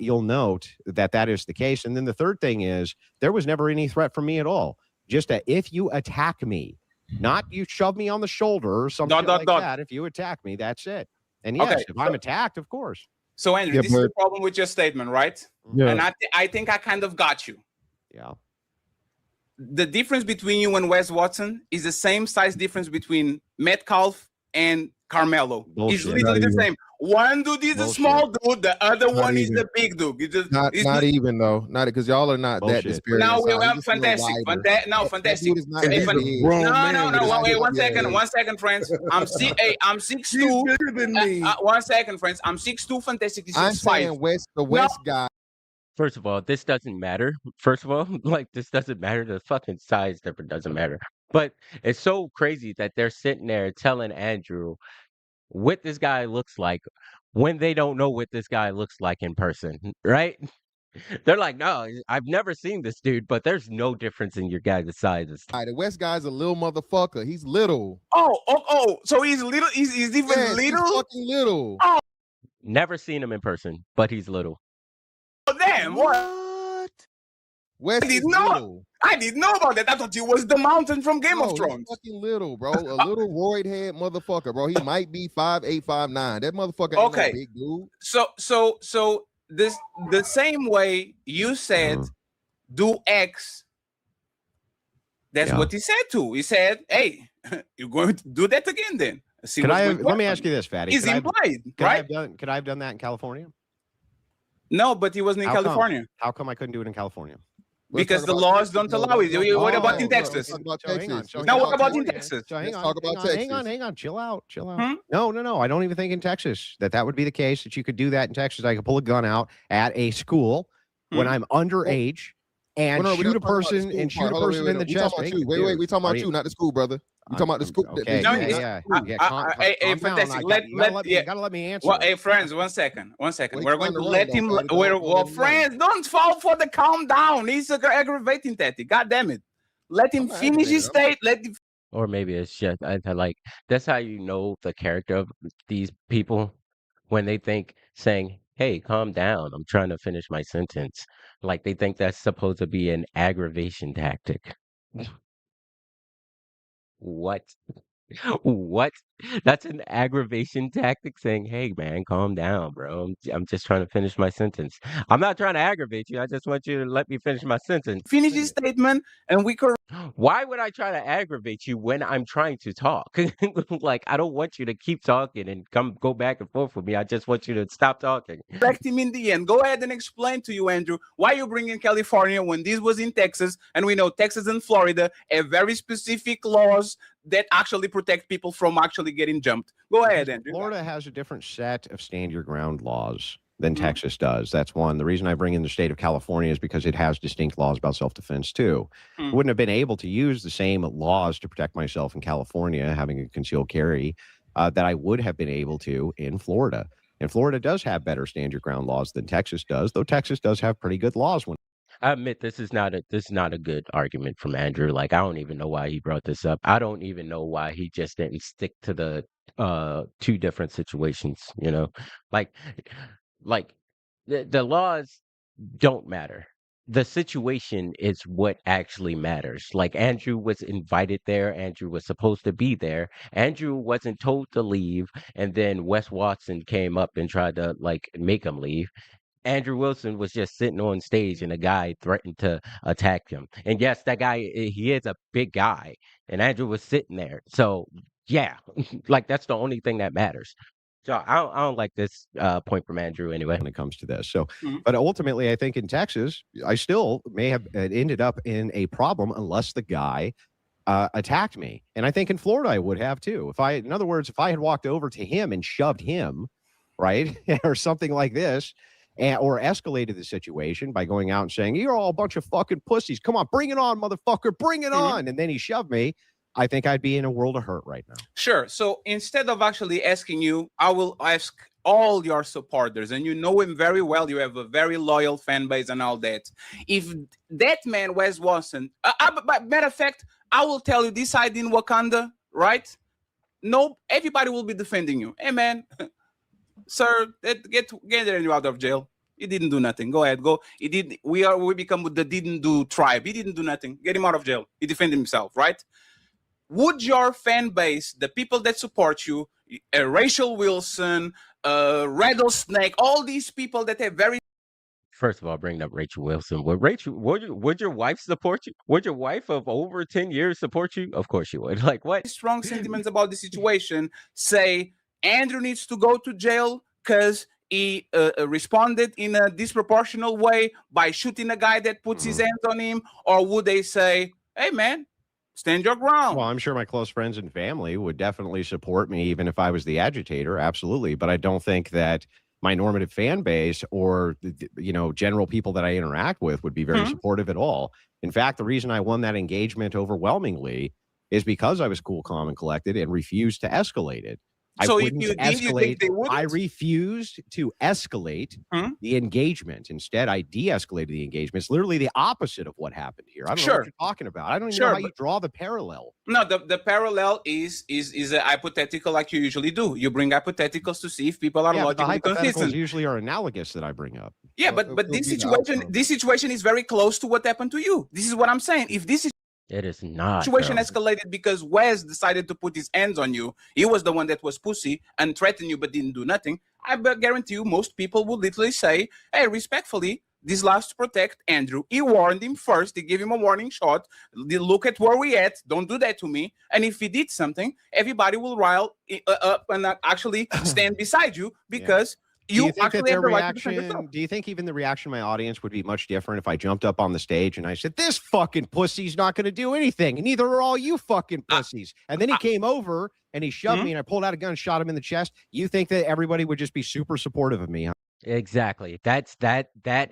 Speaker 2: you'll note that is the case. And then the third thing is there was never any threat from me at all. Just that if you attack me, not you shove me on the shoulder or something like that. If you attack me, that's it. And yes,
Speaker 1: Okay,
Speaker 2: if I'm attacked, of course.
Speaker 1: So Andrew,
Speaker 6: Yeah,
Speaker 1: this is the
Speaker 6: but-
Speaker 1: problem with your statement, right?
Speaker 6: Yeah.
Speaker 1: And I think I kind of got you.
Speaker 2: Yeah.
Speaker 1: The difference between you and Wes Watson is the same size difference between Metcalf and Karmelo. It's
Speaker 2: Bullshit.
Speaker 1: literally the
Speaker 6: Not
Speaker 1: same. One dude is a
Speaker 2: Bullshit.
Speaker 1: small dude, the other one is
Speaker 6: even.
Speaker 1: the big dude. It's just,
Speaker 6: Not
Speaker 1: it's
Speaker 6: not even though. Not because y'all are not
Speaker 2: Bullshit.
Speaker 6: that disparate.
Speaker 1: now
Speaker 6: in
Speaker 1: we
Speaker 6: size.
Speaker 1: are
Speaker 6: He's just a little
Speaker 1: fantastic.
Speaker 6: lighter. That
Speaker 1: Fantastic.
Speaker 6: dude is not
Speaker 1: Hey,
Speaker 6: that
Speaker 1: fan-
Speaker 6: big.
Speaker 7: Grown
Speaker 1: No,
Speaker 7: man
Speaker 1: no,
Speaker 7: with
Speaker 1: no.
Speaker 7: his
Speaker 1: Wait,
Speaker 7: big
Speaker 1: one second.
Speaker 7: ass.
Speaker 1: 1 second, friends. I'm 6'2".
Speaker 7: He's bigger than me.
Speaker 1: 1 second, friends. I'm 6'2", fantastic. Is
Speaker 6: I'm
Speaker 1: 6'5".
Speaker 6: saying the West guy.
Speaker 3: First of all, this doesn't matter. First of all, like this doesn't matter. The fucking size difference doesn't matter. But it's so crazy that they're sitting there telling Andrew what this guy looks like when they don't know what this guy looks like in person, right? They're like, no, I've never seen this dude, but there's no difference in your guys' sizes.
Speaker 6: The West guy's a little motherfucker. He's little.
Speaker 1: Oh. So he's little. He's even
Speaker 6: Yes, he's
Speaker 1: little.
Speaker 6: fucking little.
Speaker 3: Never seen him in person, but he's little.
Speaker 1: Oh, damn! What?
Speaker 6: West
Speaker 1: I
Speaker 6: is
Speaker 1: didn't know.
Speaker 6: little.
Speaker 1: I didn't know about that. I thought he was the mountain from Game
Speaker 6: No,
Speaker 1: of
Speaker 6: he's
Speaker 1: Thrones.
Speaker 6: fucking little, bro. A little roid head motherfucker, bro. He might be 5'8", 5'9". That motherfucker ain't
Speaker 1: Okay.
Speaker 6: no big dude.
Speaker 1: So this the same way you said, do X. That's
Speaker 2: Yeah.
Speaker 1: what he said too. He said, "Hey, you're going to do that again, then." See
Speaker 2: Let
Speaker 1: what's
Speaker 2: me
Speaker 1: going
Speaker 2: ask
Speaker 1: on.
Speaker 2: you this, Fatty.
Speaker 1: It's
Speaker 2: Could I have-
Speaker 1: implied,
Speaker 2: could I
Speaker 1: right?
Speaker 2: have done could I have done that in California?
Speaker 1: No, but he wasn't in
Speaker 2: How come?
Speaker 1: California
Speaker 2: How come I couldn't do it in California?
Speaker 6: Let's
Speaker 1: because
Speaker 6: talk
Speaker 1: the
Speaker 6: about
Speaker 1: laws
Speaker 6: Texas,
Speaker 1: don't
Speaker 6: though.
Speaker 1: allow it.
Speaker 6: No,
Speaker 1: What
Speaker 6: no,
Speaker 1: about in
Speaker 6: no,
Speaker 1: Texas?
Speaker 6: let's talk about
Speaker 2: So hang
Speaker 6: Texas.
Speaker 2: on.
Speaker 6: Let's
Speaker 2: So
Speaker 1: Now,
Speaker 6: talk
Speaker 1: what about in
Speaker 6: California.
Speaker 1: Texas?
Speaker 2: So hang
Speaker 6: Let's
Speaker 2: on,
Speaker 6: talk about
Speaker 2: hang on,
Speaker 6: Texas.
Speaker 2: hang on. Chill out.
Speaker 1: Hmm?
Speaker 2: No. I don't even think in Texas that would be the case, that you could do that in Texas. I could pull a gun out at a school when
Speaker 1: Hmm.
Speaker 2: I'm underage and
Speaker 6: Well, no, we're
Speaker 2: shoot
Speaker 6: not
Speaker 2: a
Speaker 6: talking about the
Speaker 2: person
Speaker 6: school
Speaker 2: and shoot
Speaker 6: part.
Speaker 2: a
Speaker 6: Hold on,
Speaker 2: person
Speaker 6: wait,
Speaker 2: in the
Speaker 6: we talking
Speaker 2: chest.
Speaker 6: about you. Wait, we talking about you, not the school, brother. We talking about the school.
Speaker 2: Okay,
Speaker 1: No,
Speaker 2: yeah,
Speaker 1: it's-
Speaker 2: yeah.
Speaker 1: hey,
Speaker 2: Calm down.
Speaker 1: fantastic.
Speaker 2: You gotta let me answer.
Speaker 1: Well, hey, friends, 1 second.
Speaker 6: Well,
Speaker 1: We're
Speaker 6: he's
Speaker 1: going to
Speaker 6: trying to
Speaker 1: let
Speaker 6: run,
Speaker 1: him.
Speaker 6: though, Fatty.
Speaker 1: Well,
Speaker 6: Don't let him run.
Speaker 1: friends, don't fall for the calm down. He's an aggravating tactic. God damn it. Let him
Speaker 6: I'm not
Speaker 1: finish his
Speaker 6: aggravated.
Speaker 1: state. Let him.
Speaker 3: Or maybe it's just I like that's how you know the character of these people when they think saying, "Hey, calm down. I'm trying to finish my sentence." Like they think that's supposed to be an aggravation tactic. What? What? That's an aggravation tactic saying, "Hey man, calm down, bro. I'm just trying to finish my sentence. I'm not trying to aggravate you. I just want you to let me finish my sentence."
Speaker 1: Finish his statement, and we correct.
Speaker 3: Why would I try to aggravate you when I'm trying to talk? Like I don't want you to keep talking and go back and forth with me. I just want you to stop talking.
Speaker 1: him in the end. Go ahead and explain to you, Andrew, why you bring in California when this was in Texas, and we know Texas and Florida have very specific laws that actually protect people from actually getting jumped. Go ahead, Andrew.
Speaker 2: Florida has a different set of stand your ground laws than
Speaker 1: Mhm.
Speaker 2: Texas does. That's one. The reason I bring in the state of California is because it has distinct laws about self-defense too.
Speaker 1: Mm.
Speaker 2: Wouldn't have been able to use the same laws to protect myself in California, having a concealed carry, that I would have been able to in Florida. And Florida does have better stand your ground laws than Texas does, though Texas does have pretty good laws when
Speaker 3: I admit this is not a good argument from Andrew. Like I don't even know why he brought this up. I don't even know why he just didn't stick to the two different situations, you know. Like the laws don't matter. The situation is what actually matters. Like Andrew was invited there, Andrew was supposed to be there. Andrew wasn't told to leave, and then Wes Watson came up and tried to like make him leave. Andrew Wilson was just sitting on stage and a guy threatened to attack him. And yes, that guy, he is a big guy. And Andrew was sitting there. So, yeah, like that's the only thing that matters. So I don't like this point from Andrew anyway.
Speaker 2: it comes to this. So,
Speaker 1: Mhm.
Speaker 2: but ultimately, I think in Texas, I still may have ended up in a problem unless the guy attacked me. And I think in Florida, I would have too. In other words, if I had walked over to him and shoved him, right? Or something like this, or escalated the situation by going out and saying, "You're all a bunch of fucking pussies. Come on, bring it on, motherfucker, bring it on." And then he shoved me. I think I'd be in a world of hurt right now.
Speaker 1: Sure. So instead of actually asking you, I will ask all your supporters, and you know him very well. You have a very loyal fan base and all that. If that man, Wes Watson, matter of fact, I will tell you this side in Wakanda, right? No, everybody will be defending you. Hey, man, sir, get you out of jail. He didn't do nothing. Go ahead, go. He did. We become the didn't do tribe. He didn't do nothing. Get him out of jail. He defended himself, right? Would your fan base, the people that support you, Rachel Wilson, Rattlesnake, all these people that have very
Speaker 3: First of all, bringing up Rachel Wilson. Would your wife support you? Would your wife of over 10 years support you? Of course she would. Like what?
Speaker 1: strong sentiments about the situation, say Andrew needs to go to jail because he responded in a disproportional way by shooting a guy that puts his hands on him? Or would they say, hey, man, stand your ground?
Speaker 2: Well, I'm sure my close friends and family would definitely support me, even if I was the agitator. Absolutely. But I don't think that my normative fan base or, general people that I interact with would be very supportive at all. In fact, the reason I won that engagement overwhelmingly is because I was cool, calm, and collected and refused to escalate it.
Speaker 1: So if you did, you think they wouldn't?
Speaker 2: I refused to escalate the engagement. Instead, I de-escalated the engagement. It's literally the opposite of what happened here. I don't know what you're talking about. I don't even know how you draw the parallel.
Speaker 1: No, the parallel is a hypothetical, like you usually do. You bring hypotheticals to see if people are logically consistent.
Speaker 2: Usually are analogous that I bring up.
Speaker 1: Yeah, but this situation is very close to what happened to you. This is what I'm saying. If this
Speaker 3: It is not.
Speaker 1: situation escalated because Wes decided to put his hands on you, he was the one that was pussy and threatened you but didn't do nothing, I guarantee you most people would literally say, hey, respectfully, this loves to protect Andrew. He warned him first. He gave him a warning shot. Look at where we at. Don't do that to me. And if he did something, everybody will rile up and actually stand beside you because you actually have the right to defend yourself.
Speaker 2: Do you think even the reaction of my audience would be much different if I jumped up on the stage and I said, this fucking pussy's not going to do anything, and neither are all you fucking pussies? And then he came over and he shoved me and I pulled out a gun and shot him in the chest. You think that everybody would just be super supportive of me, huh?
Speaker 3: Exactly. That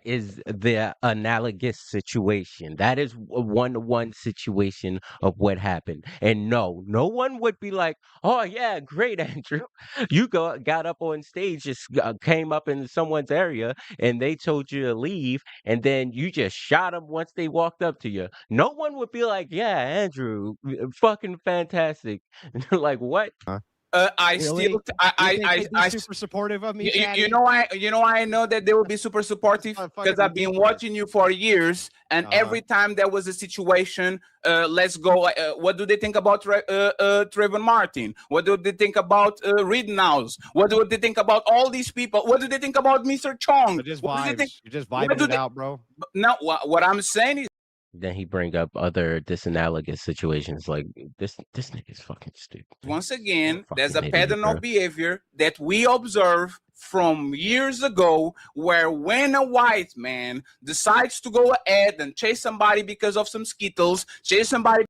Speaker 3: is the analogous situation. That is a one-to-one situation of what happened. And no one would be like, "Oh yeah, great, Andrew. You got up on stage, just came up in someone's area, and they told you to leave, and then you just shot them once they walked up to you." No one would be like, "Yeah, Andrew, fucking fantastic." Like what?
Speaker 1: I
Speaker 2: Really?
Speaker 1: I
Speaker 2: super supportive of me.
Speaker 1: You know I know that they will be super supportive because I've been watching you for years, and every time there was a situation, let's go. What do they think about Trayvon Martin? What do they think about Rittenhouse? What do they think about all these people? What do they think about Mr. Chong?
Speaker 2: Just vibes. You're just vibing it out, bro.
Speaker 1: No, what I'm saying is.
Speaker 3: Then he bring up other disanalogous situations like this nigga's fucking stupid.
Speaker 1: Once again,
Speaker 3: Fucking
Speaker 1: there's a
Speaker 3: idiot,
Speaker 1: pattern
Speaker 3: bro.
Speaker 1: of behavior that we observe from years ago where when a white man decides to go ahead and chase somebody because of some Skittles, chase somebody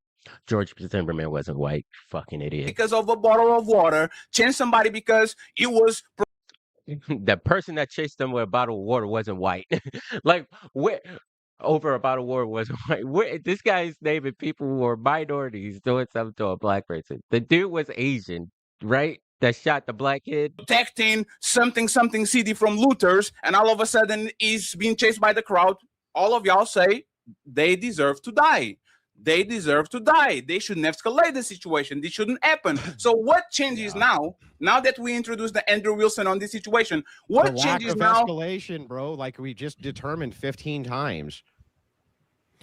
Speaker 3: George Zimmerman wasn't white, fucking idiot.
Speaker 1: because of a bottle of water, chase somebody because he was
Speaker 3: The person that chased them with a bottle of water wasn't white. Like where over a bottle of water wasn't white. This guy's naming people who are minorities doing something to a black person. The dude was Asian, right? That shot the black kid.
Speaker 1: protecting something city from looters, and all of a sudden he's being chased by the crowd. All of y'all say they deserve to die. They deserve to die. They shouldn't escalate the situation. This shouldn't happen. So what changes now? Now that we introduced the Andrew Wilson on this situation, what changes now?
Speaker 2: Escalation, bro. Like we just determined 15 times.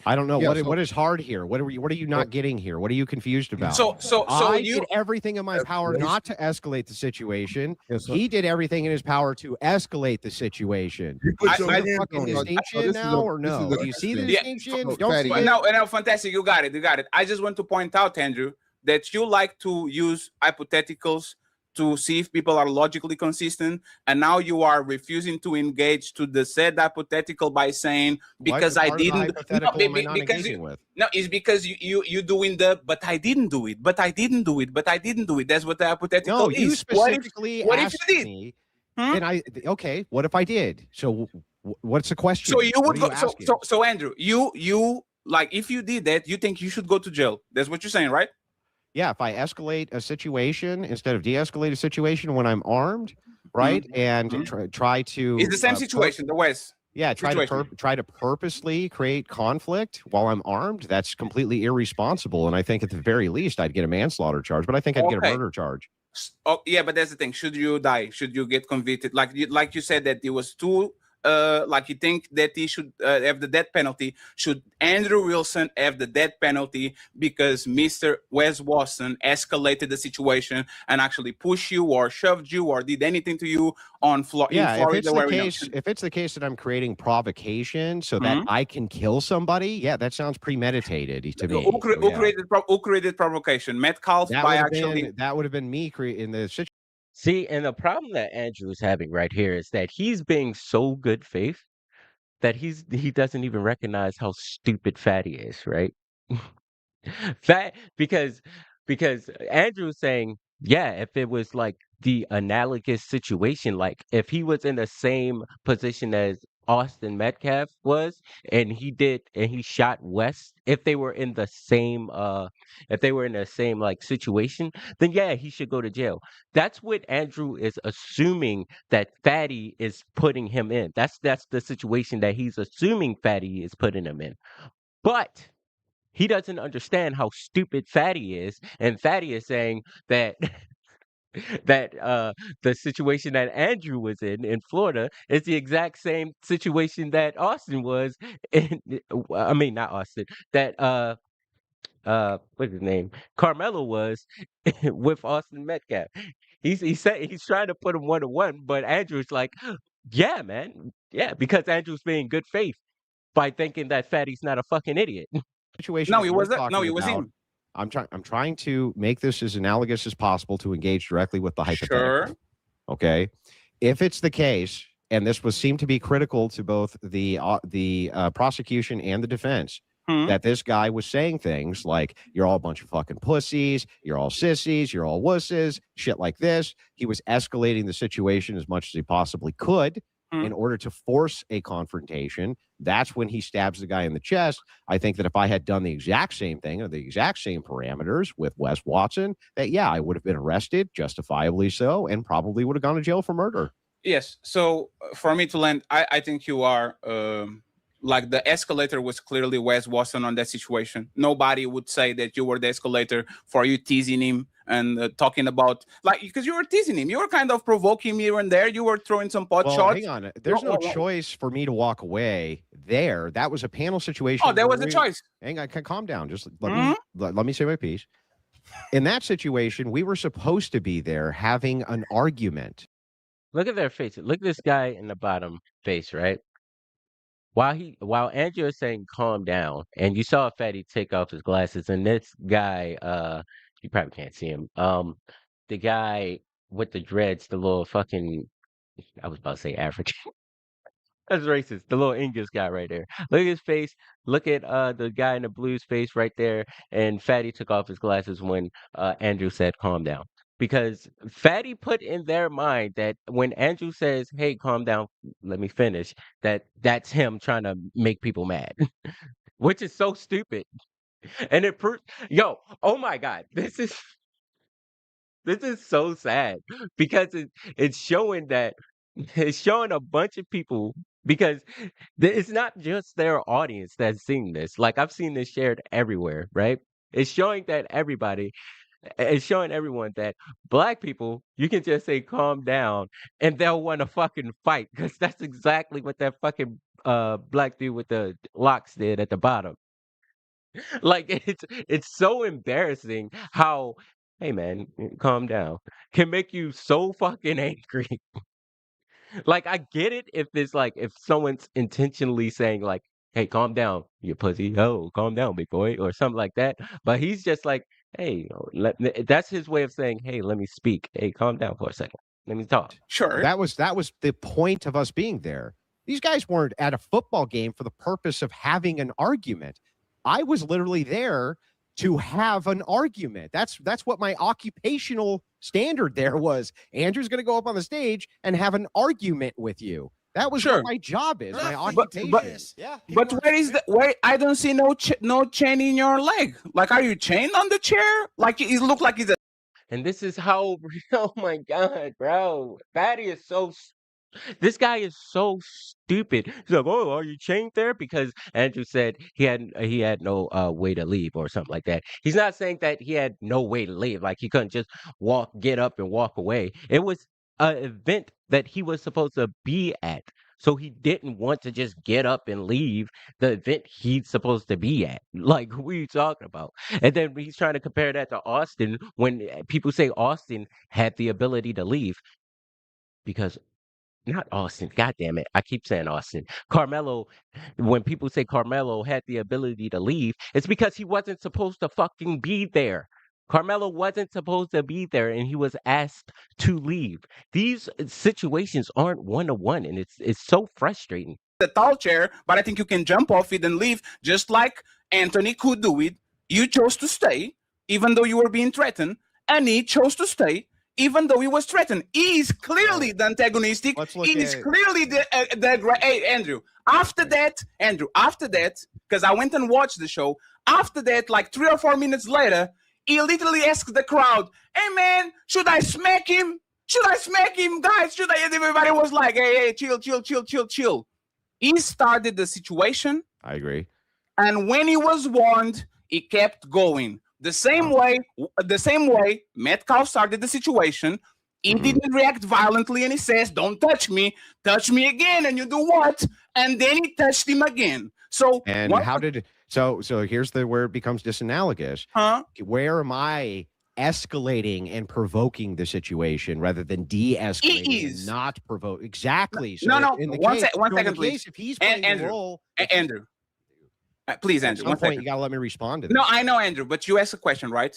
Speaker 2: I don't know what is hard here. What are you not getting here? What are you confused about?
Speaker 1: So
Speaker 2: I
Speaker 1: you
Speaker 2: did everything in my power not to escalate the situation.
Speaker 6: Yes, sir.
Speaker 2: He did everything in his power to escate the situation.
Speaker 7: You put your
Speaker 1: I-
Speaker 7: hands
Speaker 2: Fucking
Speaker 7: on the-
Speaker 2: distinction
Speaker 7: this is
Speaker 2: now
Speaker 7: a-
Speaker 2: or
Speaker 7: this
Speaker 2: no?
Speaker 7: is a
Speaker 2: Do you see the
Speaker 7: question.
Speaker 2: distinction?
Speaker 6: Oh,
Speaker 2: Don't
Speaker 6: Fatty,
Speaker 2: see it?
Speaker 1: No, fantastic. You got it. I just want to point out, Andrew, that you like to use hypotheticals to see if people are logically consistent, and now you are refusing to engage to the said hypothetical by saying because
Speaker 2: What
Speaker 1: I
Speaker 2: part of the
Speaker 1: didn't.
Speaker 2: hypothetical am I not
Speaker 1: because
Speaker 2: engaging with?
Speaker 1: no, it's because you doing the but I didn't do it, but I didn't do it, but I didn't do it. That's what the hypothetical
Speaker 2: No,
Speaker 1: is.
Speaker 2: you specifically
Speaker 1: what if
Speaker 2: asked
Speaker 1: you did?
Speaker 2: me. then okay, what if I did? So what's the question?
Speaker 1: So you
Speaker 2: What
Speaker 1: would
Speaker 2: are
Speaker 1: go.
Speaker 2: you
Speaker 1: So,
Speaker 2: asking?
Speaker 1: so Andrew, you like if you did that, you think you should go to jail? That's what you're saying, right?
Speaker 2: Yeah, if I escalate a situation instead of de-escalate a situation when I'm armed, right, and try to
Speaker 1: It's the same situation. The West.
Speaker 2: yeah,
Speaker 1: situation.
Speaker 2: try to purposely create conflict while I'm armed. That's completely irresponsible, and I think at the very least I'd get a manslaughter charge, but I think I'd get a
Speaker 1: Okay.
Speaker 2: murder charge.
Speaker 1: Oh yeah, but that's the thing. Should you die? Should you get convicted? Like you said that it was too. Like you think that he should have the death penalty. Should Andrew Wilson have the death penalty because Mr. Wes Watson escalated the situation and actually pushed you or shoved you or did anything to you in Florida?
Speaker 2: If it's the case that I'm creating provocation so that I can kill somebody, yeah, that sounds premeditated to me.
Speaker 1: Who created provocation? Metcalf
Speaker 2: that would have been me creating the situation.
Speaker 3: See, and the problem that Andrew is having right here is that he's being so good faith that he doesn't even recognize how stupid Fatty is, right? Because Andrew's saying, yeah, if it was like the analogous situation, like if he was in the same position as Austin Metcalf was, and he shot West, if they were in the same like situation, then yeah, he should go to jail. That's what Andrew is assuming that Fatty is putting him in. That's the situation that he's assuming Fatty is putting him in. But he doesn't understand how stupid Fatty is, and Fatty is saying that the situation that Andrew was in Florida is the exact same situation that Austin was in. I mean, not Austin. That what's his name? Karmelo was with Austin Metcalf. He said he's trying to put him 1-1, but Andrew's like, yeah, man, yeah, because Andrew's being good faith by thinking that Fatty's not a fucking idiot.
Speaker 2: Situation
Speaker 1: No, it was that. No, it was him.
Speaker 2: I'm trying to make this as analogous as possible to engage directly with the hypothetical.
Speaker 1: Sure.
Speaker 2: Okay. If it's the case, and this seemed to be critical to both the prosecution and the defense, that this guy was saying things like, you're all a bunch of fucking pussies, you're all sissies, you're all wusses, shit like this. He was escalating the situation as much as he possibly could in order to force a confrontation. That's when he stabs the guy in the chest. I think that if I had done the exact same thing or the exact same parameters with Wes Watson, that, yeah, I would have been arrested, justifiably so, and probably would have gone to jail for murder.
Speaker 1: Yes. So for me to land, I think you are like the escalator was clearly Wes Watson on that situation. Nobody would say that you were the escalator for you teasing him and talking about, like, because you were teasing him. You were kind of provoking him here and there. You were throwing some pot shots.
Speaker 2: Hang on. There's no choice for me to walk away there. That was a panel situation.
Speaker 1: Oh, there was a choice.
Speaker 2: Hang on. Calm down. Just let me say my piece. In that situation, we were supposed to be there having an argument.
Speaker 3: Look at their faces. Look at this guy in the bottom face, right? While Andrew is saying calm down, and you saw Fatty take off his glasses, and this guy, you probably can't see him. The guy with the dreads, the little fucking, I was about to say African. That's racist. The little English guy right there. Look at his face. Look at the guy in the blue's face right there. And Fatty took off his glasses when Andrew said calm down. Because Fatty put in their mind that when Andrew says, hey, calm down, let me finish, that's him trying to make people mad. Which is so stupid. And it proves, oh my God, this is so sad. Because it's showing that it's showing a bunch of people, because it's not just their audience that's seeing this. Like, I've seen this shared everywhere, right? It's showing everyone that black people, you can just say calm down and they'll want to fucking fight, because that's exactly what that fucking black dude with the locks did at the bottom. Like, it's so embarrassing how, hey man, calm down, can make you so fucking angry. Like, I get it if it's like, if someone's intentionally saying like, hey, calm down, you pussy. Oh, calm down, big boy, or something like that. But he's just like, hey, that's his way of saying, hey, let me speak. Hey, calm down for a second. Let me talk.
Speaker 1: Sure.
Speaker 2: That was the point of us being there. These guys weren't at a football game for the purpose of having an argument. I was literally there to have an argument. That's what my occupational standard there was Andrew's going to go up on the stage and have an argument with you. That was
Speaker 1: Sure.
Speaker 2: what my job is, my
Speaker 4: Nothing.
Speaker 2: occupation.
Speaker 1: But-
Speaker 8: Yeah.
Speaker 4: He
Speaker 1: But
Speaker 4: works
Speaker 1: where is the where? I don't see no chain in your leg. Like, are you chained on the chair? Like, it look like it's a
Speaker 3: And this is how, oh my God, bro. Fatty is so, this guy is so stupid. He's like, oh, are you chained there? Because Andrew said he had no way to leave or something like that. He's not saying that he had no way to leave. Like he couldn't just get up and walk away. It was an event that he was supposed to be at. So he didn't want to just get up and leave the event he's supposed to be at. Like, who are you talking about? And then he's trying to compare that to Austin when people say Austin had the ability to leave because not Austin, god damn it. I keep saying Austin. Karmelo, when people say Karmelo had the ability to leave, it's because he wasn't supposed to fucking be there. Karmelo wasn't supposed to be there and he was asked to leave. These situations aren't one-to-one and it's so frustrating.
Speaker 1: tall chair, but I think you can jump off it and leave, just like Anthony could do it. You chose to stay, even though you were being threatened, and he chose to stay, even though he was threatened. He is clearly the antagonistic.
Speaker 2: Let's look
Speaker 1: He is
Speaker 2: at-
Speaker 1: clearly hey, Andrew. After that, because I went and watched the show. After that, like 3 or 4 minutes later, he literally asked the crowd, "Hey man, should I smack him? Should I smack him, guys? Should I?" And everybody was like, "Hey, chill." He started the situation,
Speaker 2: I agree.
Speaker 1: and when he was warned, he kept going. The same way Metcalf started the situation. He didn't react violently, and he says, "Don't touch me again," and you do what? And then he touched him again. So
Speaker 2: And how did it? So here's where it becomes disanalogous.
Speaker 1: Huh?
Speaker 2: Where am I escalating and provoking the situation rather than de-escalating and
Speaker 1: is.
Speaker 2: not provoke? Exactly. So
Speaker 1: No,
Speaker 2: in the
Speaker 1: one
Speaker 2: case,
Speaker 1: sec- one
Speaker 2: so in the
Speaker 1: second, please.
Speaker 2: case, if he's
Speaker 1: And
Speaker 2: playing the
Speaker 1: Andrew,
Speaker 2: role,
Speaker 1: Andrew, please,
Speaker 2: at
Speaker 1: Andrew.
Speaker 2: some
Speaker 1: One
Speaker 2: point
Speaker 1: second.
Speaker 2: you gotta let me respond to this.
Speaker 1: No, I know, Andrew, but you asked a question, right?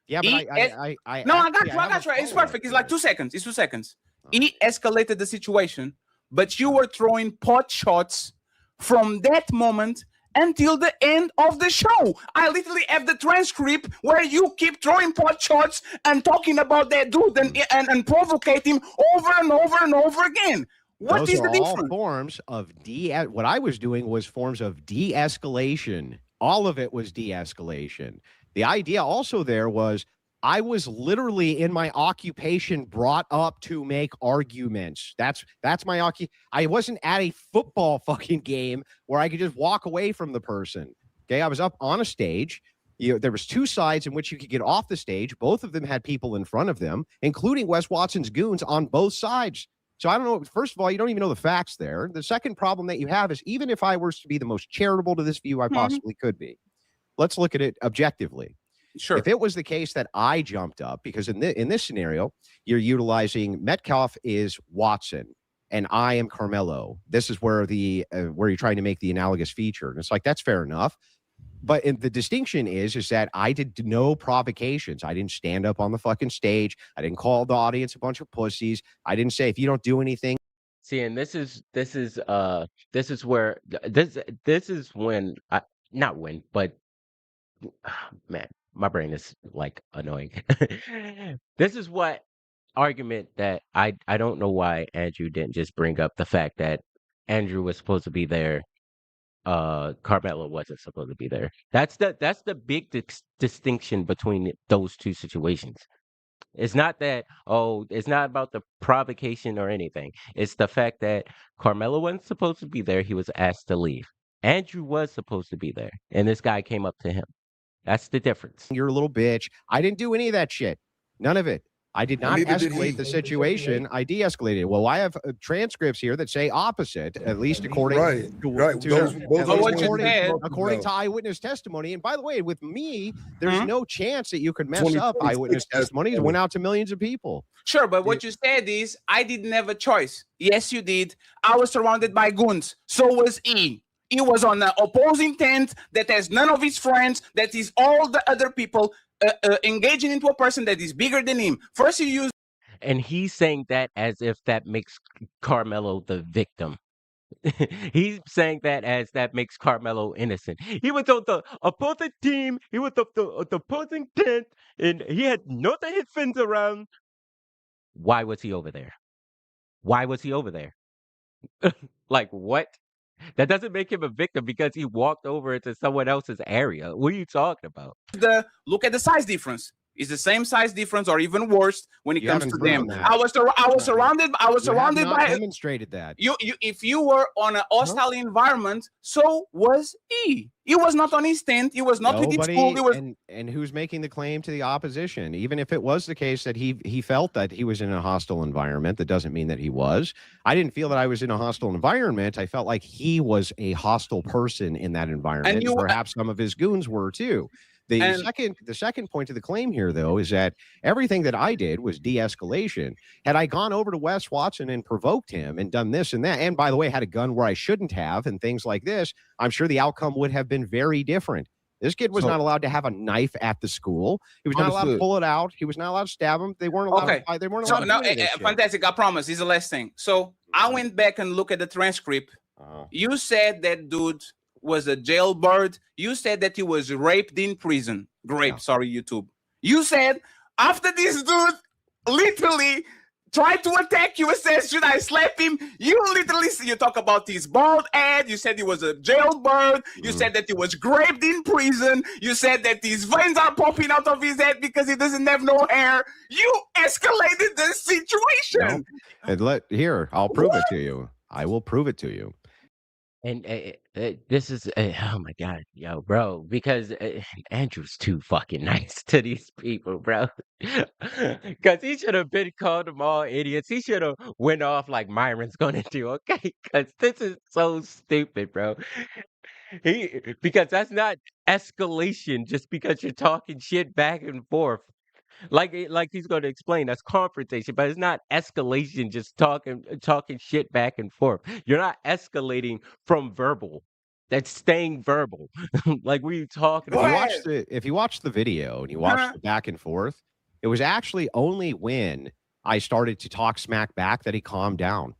Speaker 2: Yeah, but
Speaker 1: he-
Speaker 2: I
Speaker 1: No, I
Speaker 2: actually,
Speaker 1: got you.
Speaker 2: have a
Speaker 1: It's
Speaker 2: follow-up
Speaker 1: perfect. It's
Speaker 2: to
Speaker 1: like
Speaker 2: this.
Speaker 1: 2 seconds. It's 2 seconds. He escalated the situation, but you were throwing pot shots from that moment until the end of the show. I literally have the transcript where you keep throwing pot shots and talking about that dude and provocate him over and over and over again. What
Speaker 2: Those
Speaker 1: is
Speaker 2: are
Speaker 1: the
Speaker 2: all
Speaker 1: difference?
Speaker 2: forms of what I was doing was forms of de-escalation. All of it was de-escalation. The idea also there was I was literally in my occupation brought up to make arguments. That's my I wasn't at a football fucking game where I could just walk away from the person. Okay, I was up on a stage. There was 2 sides in which you could get off the stage. Both of them had people in front of them, including Wes Watson's goons on both sides. So I don't know. First of all, you don't even know the facts there. The second problem that you have is even if I were to be the most charitable to this view I possibly could be, let's look at it objectively.
Speaker 1: Sure.
Speaker 2: If it was the case that I jumped up, because in this scenario, you're utilizing Metcalf is Watson and I am Karmelo. This is where where you're trying to make the analogous feature. And it's like, that's fair enough. But the distinction is that I did no provocations. I didn't stand up on the fucking stage. I didn't call the audience a bunch of pussies. I didn't say, if you don't do anything.
Speaker 3: See, and this is where this is when not when, but man, my brain is like annoying. This is what argument that I don't know why Andrew didn't just bring up the fact that Andrew was supposed to be there. Carmelo wasn't supposed to be there. That's the big distinction between those two situations. It's not that, it's not about the provocation or anything. It's the fact that Carmelo wasn't supposed to be there. He was asked to leave. Andrew was supposed to be there, and this guy came up to him. That's the difference.
Speaker 2: You're a little bitch. I didn't do any of that shit. None of it. I did not
Speaker 7: Neither did he.
Speaker 2: escalate the situation. I de-escalated it. Well, I have transcripts here that say opposite, at least according
Speaker 7: Right,
Speaker 2: to,
Speaker 7: right.
Speaker 2: to-
Speaker 7: Those
Speaker 2: at
Speaker 7: are
Speaker 2: least
Speaker 7: the
Speaker 1: what you
Speaker 2: according,
Speaker 1: said.
Speaker 2: according
Speaker 7: about.
Speaker 2: to eyewitness testimony. And by the way, with me, there's
Speaker 1: Mhm.
Speaker 2: no chance that you could mess
Speaker 7: 2026
Speaker 2: up eyewitness testimonies. It
Speaker 7: testimony.
Speaker 2: went out to millions of people.
Speaker 1: Sure, but what you said is, I didn't have a choice. Yes, you did. I was surrounded by goons. So was he. He was on the opposing tent that has none of his friends, that is all the other people engaging into a person that is bigger than him. First, you use
Speaker 3: And he's saying that as if that makes Carmelo the victim. He's saying that as that makes Carmelo innocent. He was on the opposing team. He was on the opposing tent, and he had no defense around. Why was he over there? Why was he over there? Like, what? That doesn't make him a victim because he walked over into someone else's area. What are you talking about?
Speaker 1: Look at the size difference. It's the same size difference, or even worse when it
Speaker 2: You
Speaker 1: comes
Speaker 2: haven't
Speaker 1: to them.
Speaker 2: proven that.
Speaker 1: I was surrounded. I was
Speaker 2: You have
Speaker 1: surrounded
Speaker 2: not
Speaker 1: by
Speaker 2: demonstrated that.
Speaker 1: you. If you were on an hostile environment, so was he. He was not on his tent. He was not with his school. He was.
Speaker 2: And who's making the claim to the opposition? Even if it was the case that he felt that he was in a hostile environment, that doesn't mean that he was. I didn't feel that I was in a hostile environment. I felt like he was a hostile person in that environment. And perhaps some of his goons were too. The second point to the claim here, though, is that everything that I did was de-escalation. Had I gone over to Wes Watson and provoked him and done this and that, and by the way, had a gun where I shouldn't have and things like this, I'm sure the outcome would have been very different. This kid was not allowed to have a knife at the school. He was not allowed to pull it out. He was not allowed to stab him. They weren't allowed to fight. They weren't allowed to do this shit.
Speaker 1: Fantastic. I promise. This is the last thing. So I went back and looked at the transcript. You said that dude was a jailbird. You said that he was raped in prison. Sorry, YouTube. You said after this dude literally tried to attack you and says, should I slap him? You talk about his bald head. You said he was a jailbird. You said that he was raped in prison. You said that his veins are popping out of his head because he doesn't have no hair. You escalated the situation.
Speaker 2: No. And I'll prove it to you. I will prove it to you.
Speaker 3: And this is, oh my God, yo, bro, because Andrew's too fucking nice to these people, bro. Because he should have been called them all idiots. He should have went off like Myron's gonna do, okay? Because this is so stupid, bro. Because that's not escalation just because you're talking shit back and forth. Like he's going to explain, that's confrontation, but it's not escalation. Just talking shit back and forth. You're not escalating from verbal. That's staying verbal. Like, what are you talking about?
Speaker 2: If you watch the video and you watch the back and forth, it was actually only when I started to talk smack back that he calmed down.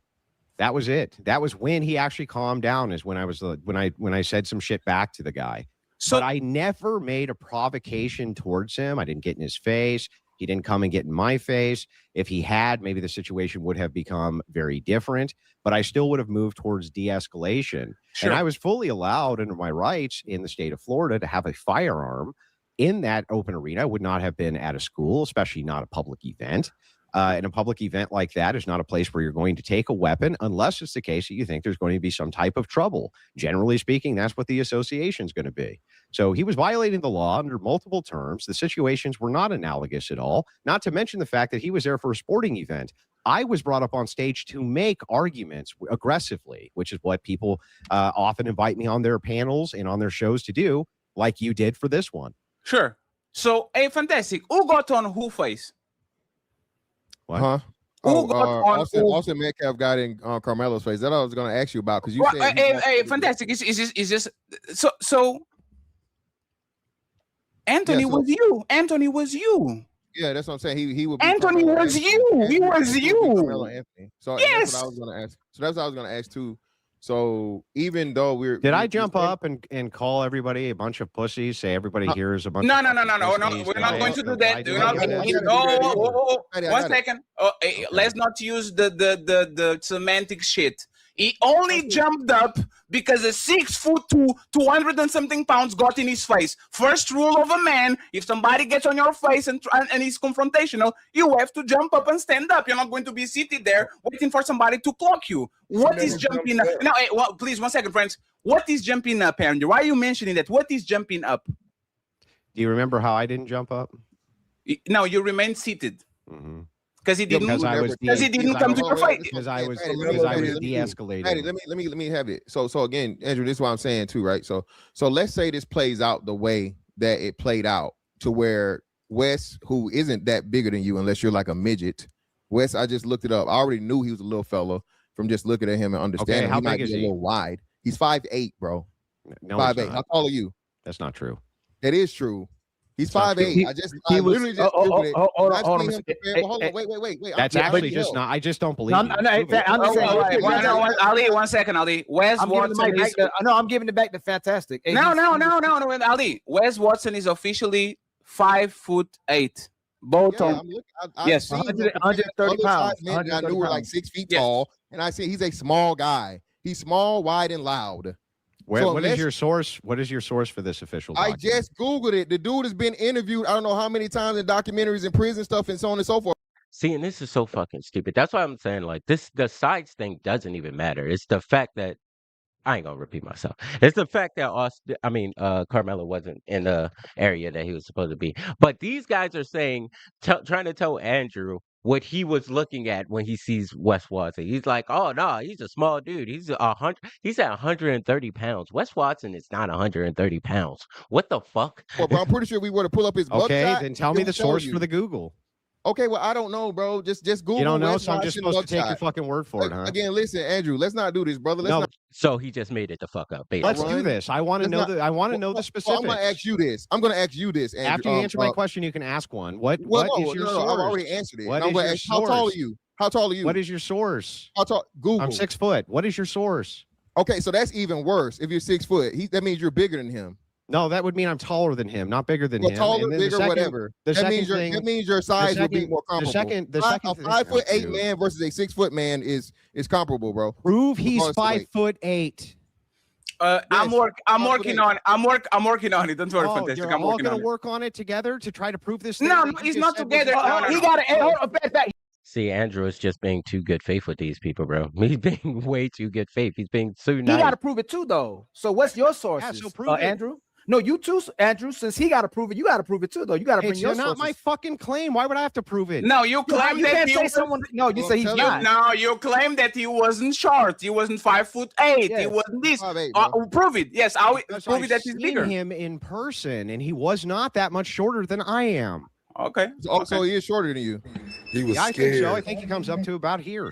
Speaker 2: That was it. That was when he actually calmed down. Is when I said some shit back to the guy. But I never made a provocation towards him. I didn't get in his face. He didn't come and get in my face. If he had, maybe the situation would have become very different, but I still would have moved towards de-escalation. Sure. And I was fully allowed under my rights in the state of Florida to have a firearm in that open arena. I would not have been at a school, especially not a public event. And a public event like that is not a place where you're going to take a weapon unless it's the case that you think there's going to be some type of trouble. Generally speaking, that's what the association is going to be. So he was violating the law under multiple terms. The situations were not analogous at all, not to mention the fact that he was there for a sporting event. I was brought up on stage to make arguments aggressively, which is what people often invite me on their panels and on their shows to do, like you did for this one.
Speaker 1: Sure. So, hey, fantastic. Who got on who face?
Speaker 2: What?
Speaker 6: Huh?
Speaker 7: Austin Metcalf got in Karmelo's face. That's what I was going to ask you about because you said.
Speaker 1: Hey, fantastic. Is just so. Anthony was you. Anthony was you.
Speaker 7: Yeah, that's what I'm saying. He would.
Speaker 1: Anthony was you. He was you.
Speaker 7: Anthony. So
Speaker 1: yes,
Speaker 7: that's what I was going to ask. So that's what I was going to ask too. So even though
Speaker 2: did I jump up and call everybody a bunch of pussies? Say everybody here is a bunch.
Speaker 1: No. We're not going to do that. We're not going to do that. 1 second. Let's not use the semantic shit. He only jumped up because a 6'2", 200 and something pounds got in his face. First rule of a man: if somebody gets on your face and is confrontational, you have to jump up and stand up. You're not going to be seated there waiting for somebody to clock you. What is jumping up? No, please, 1 second, friends. What is jumping up, Andrew? Why are you mentioning that? What is jumping up?
Speaker 2: Do you remember how I didn't jump up?
Speaker 1: No, you remained seated.
Speaker 2: Mm-hmm.
Speaker 1: Because he didn't. Because he didn't come to your fight.
Speaker 2: Because I was de-escalating.
Speaker 7: Patty, let me have it. So again, Andrew, this is what I'm saying too, right? So let's say this plays out the way that it played out, to where Wes, who isn't that bigger than you, unless you're like a midget. Wes, I just looked it up. I already knew he was a little fella from just looking at him and understanding.
Speaker 2: Okay, how
Speaker 7: he might
Speaker 2: big is
Speaker 7: be a
Speaker 2: he?
Speaker 7: little wide. He's 5'8", bro.
Speaker 2: No,
Speaker 7: 5'8". How tall are you?
Speaker 2: That's not true.
Speaker 7: That is true. He's 5'8". I literally just Googled it.
Speaker 9: Hold on.
Speaker 7: Wait.
Speaker 2: That's actually just not. I just don't believe.
Speaker 1: Ali, 1 second, Ali. Wes Watson is.
Speaker 9: I'm giving it back to Fantastic.
Speaker 1: No, Ali. Wes Watson is officially 5'8",
Speaker 10: Both
Speaker 6: Yeah,
Speaker 10: on
Speaker 6: I'm looking. I've
Speaker 1: Yes.
Speaker 6: seen him
Speaker 9: 100
Speaker 6: compared to
Speaker 9: 130
Speaker 6: other size
Speaker 9: pounds.
Speaker 6: men that I knew were like 6 feet
Speaker 1: Yes.
Speaker 6: tall, and I see he's a small guy. He's small, wide, and loud. So
Speaker 2: What is
Speaker 6: unless-
Speaker 2: your source? What is your source for this official
Speaker 6: I
Speaker 2: document?
Speaker 6: just Googled it. The dude has been interviewed, I don't know how many times in documentaries and prison stuff and so on and so forth.
Speaker 3: See, and this is so fucking stupid. That's why I'm saying, like, this, the size thing doesn't even matter. It's the fact that I ain't gonna repeat myself. It's the fact that Carmelo wasn't in the area that he was supposed to be. But these guys are saying, trying to tell Andrew what he was looking at when he sees Wes Watson. He's like, oh no, he's a small dude. He's at 130 pounds. Wes Watson is not 130 pounds. What the fuck?
Speaker 6: Well, bro, I'm pretty sure we were to pull up his
Speaker 2: Okay,
Speaker 6: mugshot,
Speaker 2: then tell
Speaker 6: it
Speaker 2: me
Speaker 6: would
Speaker 2: the
Speaker 6: show
Speaker 2: source
Speaker 6: you.
Speaker 2: for the Google.
Speaker 6: Okay, well, I don't know, bro. Just Google.
Speaker 2: You don't know,
Speaker 6: Wes
Speaker 2: so I'm just
Speaker 6: Watson
Speaker 2: supposed to take your
Speaker 6: mugshot.
Speaker 2: fucking word for it, huh?
Speaker 6: Again, listen, Andrew, let's not do this, brother. Let's
Speaker 2: No,
Speaker 6: not.
Speaker 3: So he just made it the fuck up.
Speaker 2: let's do
Speaker 6: run.
Speaker 2: this. I want to
Speaker 6: Let's
Speaker 2: know
Speaker 6: not-
Speaker 2: I want to know the
Speaker 6: Well,
Speaker 2: specifics.
Speaker 6: I'm gonna ask you this. I'm gonna ask you this, Andrew.
Speaker 2: After you answer my question, you can ask one. What is your source?
Speaker 6: I've already answered it.
Speaker 2: What
Speaker 6: And I'm
Speaker 2: is
Speaker 6: gonna
Speaker 2: your
Speaker 6: ask, how tall are
Speaker 2: source?
Speaker 6: you? How tall are you?
Speaker 2: What is your source?
Speaker 6: How tall? Google.
Speaker 2: I'm 6 foot. What is your source?
Speaker 6: Okay, so that's even worse. If you're 6 foot, that means you're bigger than him.
Speaker 2: No, that would mean I'm taller than him, not bigger than
Speaker 6: Well,
Speaker 2: him.
Speaker 6: taller,
Speaker 2: And then
Speaker 6: bigger, whatever.
Speaker 2: The
Speaker 6: That means
Speaker 2: second thing,
Speaker 6: that means your size would be more comparable.
Speaker 2: the second
Speaker 6: a
Speaker 2: thing-
Speaker 6: 5'8"
Speaker 2: dude.
Speaker 6: man versus a 6 foot man is comparable, bro.
Speaker 2: Prove he's
Speaker 6: Regardless of weight.
Speaker 2: 5'8".
Speaker 1: I'm working on it. I'm working on it. Don't worry,
Speaker 2: Oh,
Speaker 1: Fantastic.
Speaker 2: you're
Speaker 1: I'm
Speaker 2: all
Speaker 1: working
Speaker 2: gonna
Speaker 1: on it.
Speaker 2: work on it together to try to prove this.
Speaker 1: No,
Speaker 2: thing
Speaker 1: no,
Speaker 2: that you
Speaker 1: it's
Speaker 2: just
Speaker 1: not
Speaker 2: said was
Speaker 1: together.
Speaker 2: wrong?
Speaker 1: No,
Speaker 9: He got it. Hey, hold on, back.
Speaker 3: See, Andrew is just being too good faith with these people, bro. He's being way too good faith. He's being too
Speaker 9: He
Speaker 3: nice.
Speaker 9: got to prove it too, though. So what's your sources,
Speaker 2: so prove it.
Speaker 9: Andrew? No, you too, Andrew. Since he got to prove it, you got to prove it too, though. You got to bring
Speaker 2: It's
Speaker 9: your
Speaker 2: not
Speaker 9: sources.
Speaker 2: my fucking claim. Why would I have to prove it?
Speaker 1: No, you claim
Speaker 9: you
Speaker 1: that
Speaker 9: can't
Speaker 1: he
Speaker 9: say
Speaker 1: was,
Speaker 9: someone. No, you
Speaker 6: Well,
Speaker 9: say he's
Speaker 6: tell
Speaker 9: not.
Speaker 1: no, you claim that he wasn't short. He wasn't 5'8". He
Speaker 9: Yes.
Speaker 1: wasn't this.
Speaker 6: 5'8", bro.
Speaker 1: Prove it. Yes, I'll
Speaker 2: Because
Speaker 1: prove
Speaker 2: I've
Speaker 1: it that he's
Speaker 2: seen
Speaker 1: bigger.
Speaker 2: him in person, and he was not that much shorter than I am.
Speaker 1: Okay.
Speaker 6: So he is shorter than you.
Speaker 7: He was
Speaker 2: Yeah, I
Speaker 7: scared.
Speaker 2: think so. I think he comes up to about here.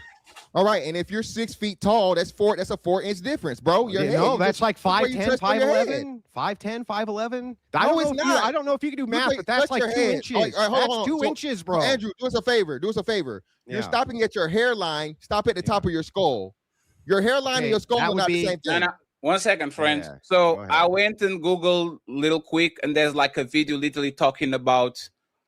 Speaker 6: All right, and if you're 6 feet tall, that's a 4-inch difference, bro. Your head,
Speaker 2: No,
Speaker 6: you
Speaker 2: that's
Speaker 6: just-
Speaker 2: like
Speaker 6: where you
Speaker 2: 5'10",
Speaker 6: touch your head.
Speaker 2: 5'11", 5'10", 5'11".
Speaker 6: No, it's not.
Speaker 2: I don't know if you can do math,
Speaker 6: like
Speaker 2: but that's
Speaker 6: touch
Speaker 2: like
Speaker 6: your
Speaker 2: 2
Speaker 6: head.
Speaker 2: inches.
Speaker 6: All right, hold
Speaker 2: That's
Speaker 6: on.
Speaker 2: 2
Speaker 6: So,
Speaker 2: inches, bro.
Speaker 6: Andrew, do us a favor. Do us a favor. You're
Speaker 2: Yeah.
Speaker 6: stopping at your hairline. Stop at the top of your skull. Your hairline
Speaker 2: Okay,
Speaker 6: and your skull
Speaker 2: that
Speaker 6: are
Speaker 2: would
Speaker 6: not
Speaker 2: be-
Speaker 6: the same
Speaker 1: No,
Speaker 6: thing.
Speaker 1: no. 1 second, friends.
Speaker 2: Yeah,
Speaker 1: So
Speaker 2: go ahead.
Speaker 1: I went and Googled little quick, and there's like a video literally talking about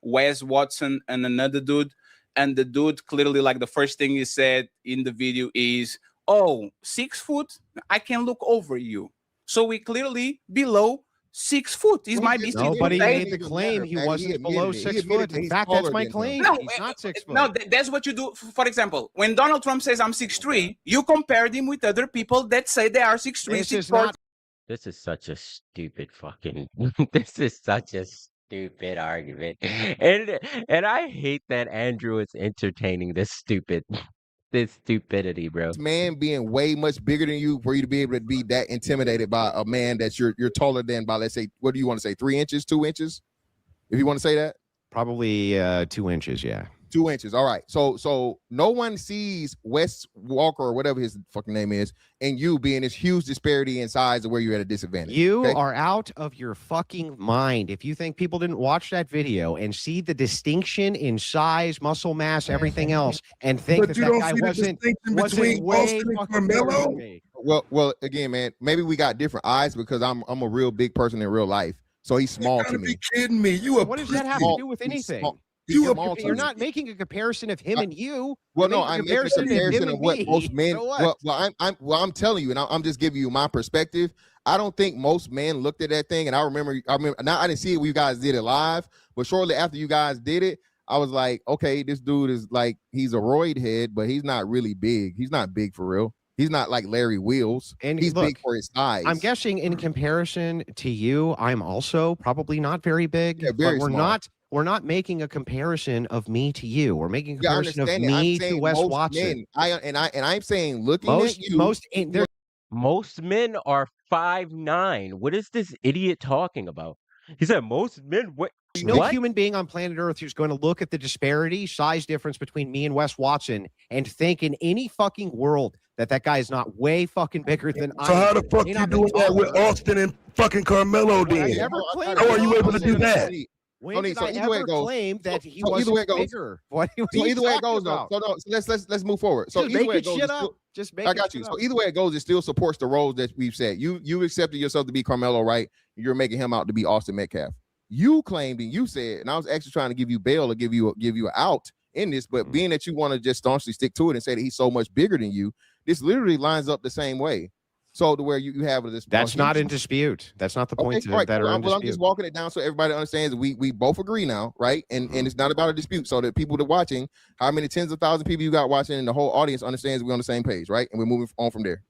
Speaker 1: Wes Watson and another dude. And the dude clearly, like the first thing he said in the video is, "Oh, 6 foot? I can look over you." So we clearly below 6 foot. He
Speaker 6: Well,
Speaker 1: might be
Speaker 6: he
Speaker 1: 6
Speaker 6: just-
Speaker 1: foot
Speaker 2: Nobody
Speaker 6: It
Speaker 1: eight.
Speaker 2: made the
Speaker 6: doesn't
Speaker 2: claim
Speaker 6: matter,
Speaker 2: he
Speaker 6: man. He
Speaker 2: wasn't
Speaker 6: admitted
Speaker 2: below
Speaker 6: it. He
Speaker 2: 6
Speaker 6: admitted
Speaker 2: foot.
Speaker 6: that
Speaker 2: In
Speaker 6: he's
Speaker 2: fact, that's
Speaker 6: taller
Speaker 2: my
Speaker 6: than him.
Speaker 2: claim.
Speaker 1: No,
Speaker 2: He's not 6 foot.
Speaker 1: No, that's what you do. For example, when Donald Trump says I'm 6'3", you compared him with other people that say they are 6'3",
Speaker 2: This is
Speaker 1: 6'4".
Speaker 2: not
Speaker 3: This is such a stupid fucking. This is such a stupid argument, and I hate that Andrew is entertaining this stupidity, bro.
Speaker 6: This man being way much bigger than you for you to be able to be that intimidated by a man that you're taller than by, let's say, what do you want to say, 3 inches, 2 inches? If you want to say that.
Speaker 2: probably 2 inches, yeah.
Speaker 6: 2 inches. All right. So no one sees Wes Walker or whatever his fucking name is, and you being this huge disparity in size of where you're at a disadvantage.
Speaker 2: You
Speaker 6: okay?
Speaker 2: are out of your fucking mind if you think people didn't watch that video and see the distinction in size, muscle mass, everything else, and think
Speaker 7: But
Speaker 2: that
Speaker 7: you
Speaker 2: that
Speaker 7: don't
Speaker 2: guy
Speaker 7: see the
Speaker 2: wasn't
Speaker 7: distinction between
Speaker 2: way
Speaker 7: Austin and
Speaker 2: fucking bigger than
Speaker 7: Karmelo?
Speaker 2: me.
Speaker 6: Well, again, man, maybe we got different eyes because I'm a real big person in real life. So he's small
Speaker 7: You
Speaker 6: to
Speaker 7: gotta
Speaker 6: me.
Speaker 7: be kidding me. You a
Speaker 2: What does that have
Speaker 6: Small-
Speaker 2: to do with
Speaker 6: he's
Speaker 2: anything?
Speaker 6: small-
Speaker 7: You
Speaker 6: he's
Speaker 7: a-
Speaker 6: small to
Speaker 2: You're
Speaker 6: me.
Speaker 2: not making a comparison of him and you.
Speaker 6: Well,
Speaker 2: You're
Speaker 6: no,
Speaker 2: making
Speaker 6: I'm making a comparison of what most men.
Speaker 2: So what?
Speaker 6: I'm telling you, and I'm just giving you my perspective. I don't think most men looked at that thing, and I remember. Now I didn't see it when you guys did it live, but shortly after you guys did it, I was like, okay, this dude is like he's a roid head, but he's not really big. He's not big for real. He's not like Larry Wheels,
Speaker 2: And
Speaker 6: he's
Speaker 2: look,
Speaker 6: big for his size.
Speaker 2: I'm guessing in comparison to you, I'm also probably not very big.
Speaker 6: Yeah, very
Speaker 2: but
Speaker 6: small.
Speaker 2: we're not making a comparison of me to you. We're making a
Speaker 6: Yeah, I
Speaker 2: comparison of
Speaker 6: understand it. I'm
Speaker 2: me to
Speaker 6: saying
Speaker 2: Wes
Speaker 6: most
Speaker 2: Watson.
Speaker 6: men, I'm saying looking at you.
Speaker 2: There's
Speaker 3: Most men are 5'9". What is this idiot talking about? He said most men. What?
Speaker 2: no
Speaker 3: What?
Speaker 2: human being on planet Earth who's going to look at the disparity, size difference between me and Wes Watson and think in any fucking world that guy is not way fucking bigger than I am.
Speaker 7: So how the fuck
Speaker 2: May
Speaker 7: you
Speaker 2: not be
Speaker 7: doing that
Speaker 2: taller.
Speaker 7: with Austin and fucking Carmelo
Speaker 2: Well, I
Speaker 7: then?
Speaker 2: never claimed
Speaker 7: How are you
Speaker 2: that.
Speaker 7: able to do that?
Speaker 2: When
Speaker 6: Tony,
Speaker 2: did
Speaker 6: so
Speaker 2: I
Speaker 6: either way
Speaker 2: ever
Speaker 6: it goes-
Speaker 2: claim that he
Speaker 6: so either
Speaker 2: wasn't
Speaker 6: way it goes-
Speaker 2: bigger? What are
Speaker 6: So
Speaker 2: you
Speaker 6: either way it
Speaker 2: talking
Speaker 6: goes, though.
Speaker 2: about?
Speaker 6: So no, so let's move forward. So
Speaker 2: Just
Speaker 6: either way
Speaker 2: making
Speaker 6: it goes,
Speaker 2: shit
Speaker 6: it's
Speaker 2: up.
Speaker 6: still-
Speaker 2: Just
Speaker 6: I
Speaker 2: making
Speaker 6: got you.
Speaker 2: shit
Speaker 6: So
Speaker 2: up.
Speaker 6: either way it goes, it still supports the roles that we've said. You accepted yourself to be Carmelo, right? You're making him out to be Austin Metcalf. You claimed and you said, and I was actually trying to give you bail or give you an out in this, but being that you want to just staunchly stick to it and say that he's so much bigger than you, this literally lines up the same way. So to where you have this.
Speaker 2: That's not in dispute. That's not the point
Speaker 6: right.
Speaker 2: that are in dispute.
Speaker 6: I'm just walking it down so everybody understands we both agree now, right? And it's not about a dispute. So that people that are watching, how many tens of thousands of people you got watching, and the whole audience understands we're on the same page, right? And we're moving on from there.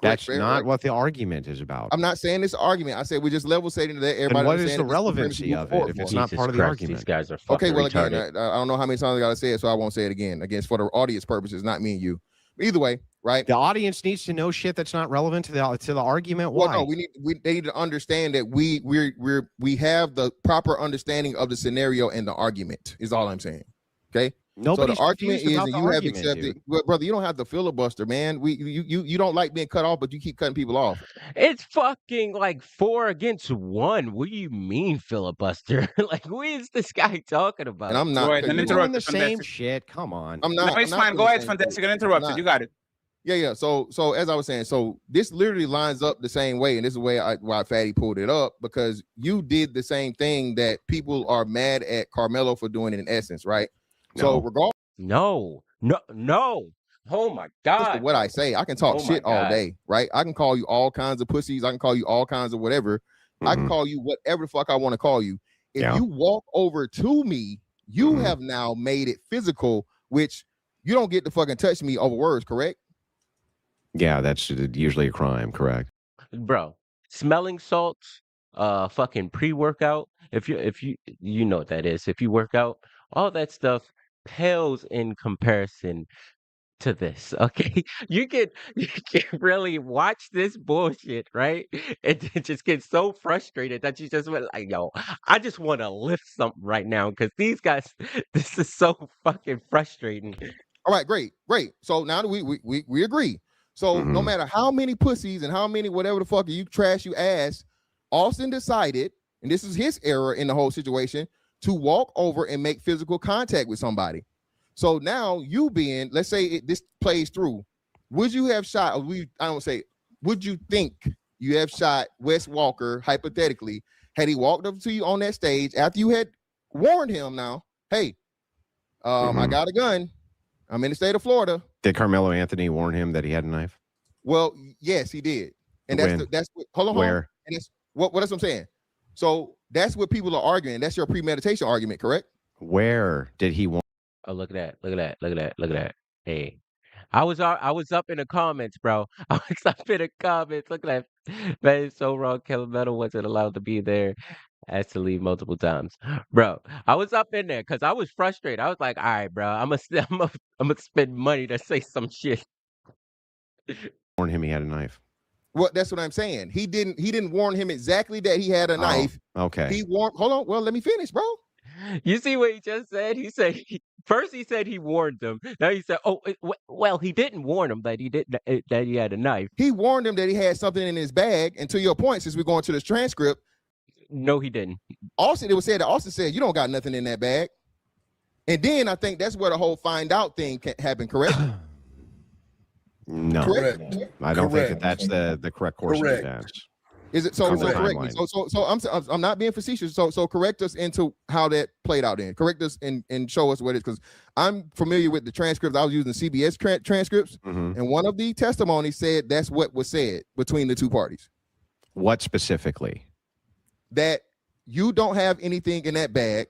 Speaker 2: That's not what the argument is about.
Speaker 6: I'm not saying this argument. I said we're just level setting that everybody.
Speaker 2: And what is the relevancy of it if it's not part of the argument?
Speaker 3: These guys are fucking
Speaker 6: okay. Well,
Speaker 3: retarded.
Speaker 6: again, I don't know how many times I gotta say it, so I won't say it again. Again, it's for the audience purposes, not me and you. But either way, right?
Speaker 2: The audience needs to know shit that's not relevant to the argument. Why?
Speaker 6: Well, no, they need to understand that we have the proper understanding of the scenario and the argument. Is all I'm saying. Okay.
Speaker 2: Nobody's
Speaker 6: so the argument is that you have
Speaker 2: accepted.
Speaker 6: Well, brother, you don't have to filibuster, man. You don't like being cut off, but you keep cutting people off.
Speaker 3: It's fucking like 4 against 1. What do you mean filibuster? Like, what is this guy talking about?
Speaker 6: And I'm not.
Speaker 1: Go ahead and
Speaker 2: You're
Speaker 1: interrupt
Speaker 2: doing the same
Speaker 1: Fantastic.
Speaker 2: shit. Come on.
Speaker 6: I'm not.
Speaker 1: No, it's
Speaker 6: I'm not
Speaker 1: fine.
Speaker 6: doing
Speaker 1: Go
Speaker 6: the
Speaker 1: ahead,
Speaker 6: same
Speaker 1: Fantastic.
Speaker 6: thing.
Speaker 1: Get interrupted. You got it.
Speaker 6: Yeah. So as I was saying, so this literally lines up the same way, and this is why Fatty pulled it up, because you did the same thing that people are mad at Karmelo for doing in essence, right?
Speaker 2: No.
Speaker 6: So regardless.
Speaker 3: No. Oh my God.
Speaker 6: What I say, I can talk shit all day, right? I can call you all kinds of pussies. I can call you all kinds of whatever. I can call you whatever the fuck I want to call you. If you walk over to me, you have now made it physical, which you don't get to fucking touch me over words, correct?
Speaker 2: Yeah, that's usually a crime, correct?
Speaker 3: Bro, smelling salts, fucking pre-workout. If you know what that is. If you work out, all that stuff pales in comparison to this. Okay, you can really watch this bullshit, right? And then just get so frustrated that you just went like, yo, I just want to lift something right now because these guys, this is so fucking frustrating.
Speaker 6: All right, great. So now that we agree. So no matter how many pussies and how many whatever the fuck you trash you ass, Austin decided, and this is his error in the whole situation, to walk over and make physical contact with somebody. So now you being, let's say this plays through, would you have shot, would you think you have shot Wes Walker, hypothetically, had he walked up to you on that stage after you had warned him now, hey, I got a gun. I'm in the state of Florida.
Speaker 2: Did Carmelo Anthony warn him that he had a knife?
Speaker 6: Well, yes, he did. And that's what, hold on.
Speaker 2: Where?
Speaker 6: And that's what I'm saying. So that's what people are arguing. That's your premeditation argument, correct?
Speaker 2: Where did he warn?
Speaker 3: Oh, look at that. Hey, I was up in the comments, bro. I was up in the comments. Look at that. Man, it's so wrong. Karmelo wasn't allowed to be there. Has to leave multiple times, bro. I was up in there because I was frustrated. I was like, all right, bro, I'm gonna spend money to say some shit.
Speaker 2: Warn him he had a knife.
Speaker 6: Well, that's what I'm saying. He didn't warn him exactly that he had a knife.
Speaker 2: Okay.
Speaker 6: He warned. Hold on. Well, let me finish, bro.
Speaker 3: You see what he just said? He said first he said he warned them. Now he said, oh, well, he didn't warn him that he had a knife.
Speaker 6: He warned him that he had something in his bag. And to your point, since we're going to this transcript,
Speaker 3: no, he didn't.
Speaker 6: Austin said you don't got nothing in that bag. And then I think that's where the whole find out thing happened, correct?
Speaker 2: No,
Speaker 7: Correct.
Speaker 2: I don't think that's the correct course of events.
Speaker 6: Is it so?
Speaker 2: So
Speaker 6: correct me. So I'm not being facetious. So correct us into how that played out. Then correct us and show us what it is, because I'm familiar with the transcripts. I was using CBS transcripts, and one of the testimonies said that's what was said between the two parties.
Speaker 2: What specifically?
Speaker 6: That you don't have anything in that bag,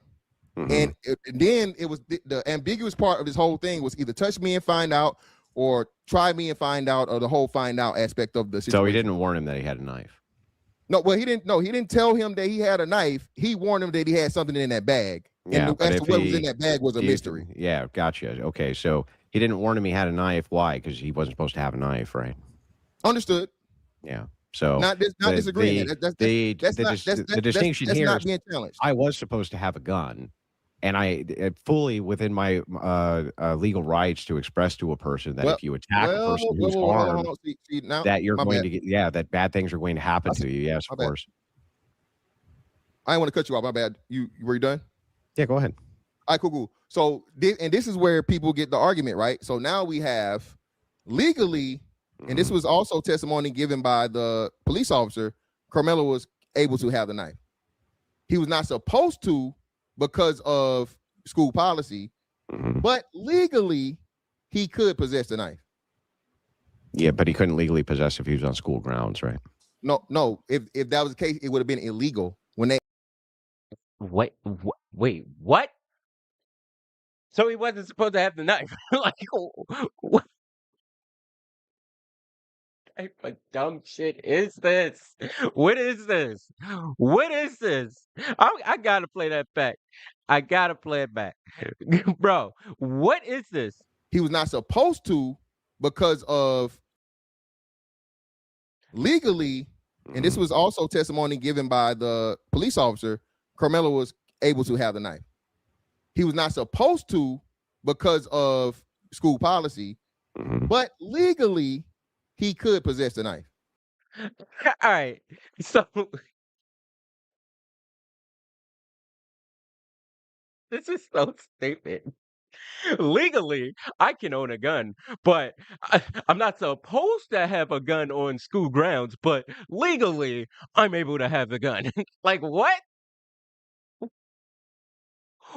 Speaker 6: and then it was the ambiguous part of this whole thing was either touch me and find out, or try me and find out, or the whole find out aspect of the situation.
Speaker 2: So he didn't warn him that he had a knife.
Speaker 6: No, well, he didn't. No, he didn't tell him that he had a knife. He warned him that he had something in that bag.
Speaker 2: Yeah,
Speaker 6: and as to what was in that bag was a mystery.
Speaker 2: Yeah, gotcha. Okay, so he didn't warn him he had a knife. Why? Because he wasn't supposed to have a knife, right?
Speaker 6: Understood.
Speaker 2: Yeah. So
Speaker 6: not disagreeing.
Speaker 2: The distinction
Speaker 6: that's
Speaker 2: here
Speaker 6: not
Speaker 2: is
Speaker 6: being challenged.
Speaker 2: I was supposed to have a gun, and I fully within my legal rights to express to a person that if you attack a person who's harmed, that you're going to get that bad things are going to happen to you. Yes, of course.
Speaker 6: I didn't want to cut you off. My bad. Were you done?
Speaker 2: Yeah, go ahead.
Speaker 6: All right, cool. So this is where people get the argument, right? So now we have legally, and this was also testimony given by the police officer, Karmelo was able to have the knife. He was not supposed to because of school policy, but legally he could possess the knife.
Speaker 2: Yeah, but he couldn't legally possess if he was on school grounds, right?
Speaker 6: No. If that was the case, it would have been illegal when they.
Speaker 3: Wait, what? So he wasn't supposed to have the knife. Like, what type of dumb shit is this? What is this? What is this? I gotta play that back. I gotta play it back. Bro, what is this?
Speaker 6: He was not supposed to because of legally, and this was also testimony given by the police officer. Karmelo was able to have the knife. He was not supposed to because of school policy, but legally he could possess the knife.
Speaker 3: All right. So this is so stupid. Legally, I can own a gun, but I'm not supposed to have a gun on school grounds, but legally, I'm able to have the gun. Like, what?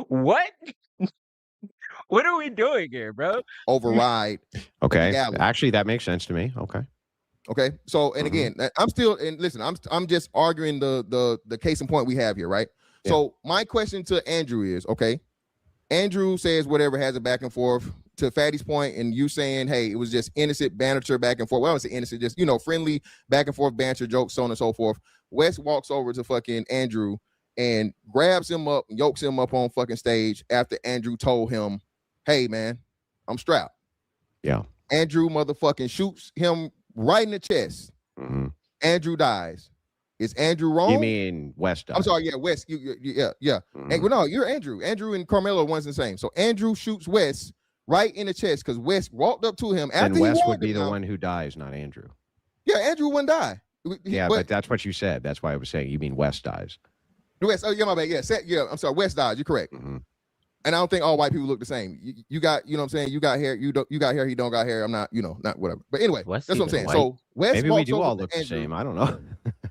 Speaker 3: What? What are we doing here, bro?
Speaker 6: Override.
Speaker 2: Okay.
Speaker 6: legality.
Speaker 2: Actually, that makes sense to me. Okay.
Speaker 6: Okay. So, and again, I'm still, and listen, I'm just arguing the case in point we have here, right?
Speaker 2: Yeah.
Speaker 6: So my question to Andrew is, okay, Andrew says whatever, has a back and forth to Fatty's point, and you saying, hey, it was just innocent banter back and forth. Well, I would say innocent, just, friendly back and forth banter jokes, so on and so forth. Wes walks over to fucking Andrew and grabs him up, yokes him up on fucking stage after Andrew told him, hey, man, I'm strapped.
Speaker 2: Yeah.
Speaker 6: Andrew motherfucking shoots him right in the chest. Andrew dies. Is Andrew wrong?
Speaker 2: You mean Wes died?
Speaker 6: I'm sorry, yeah, Wes. Yeah. And, well, no, you're Andrew. Andrew and Karmelo are one's the same. So Andrew shoots Wes right in the chest because Wes walked up to him after
Speaker 2: and Wes
Speaker 6: he
Speaker 2: would be the one who dies, not Andrew.
Speaker 6: Yeah, Andrew wouldn't die.
Speaker 2: Yeah, but that's what you said. That's why I was saying you mean Wes dies.
Speaker 6: Wes, oh yeah, my bad. Yeah, I'm sorry. Wes dies. You're correct. And I don't think all white people look the same. You got, you know what I'm saying? You got hair, you got hair, he don't got hair. I'm not, not whatever. But anyway, that's what I'm saying.
Speaker 3: White?
Speaker 6: So Wes
Speaker 2: Maybe
Speaker 6: walks
Speaker 2: we do
Speaker 6: over
Speaker 2: all
Speaker 6: to
Speaker 2: look the
Speaker 6: Andrew.
Speaker 2: same. I don't know.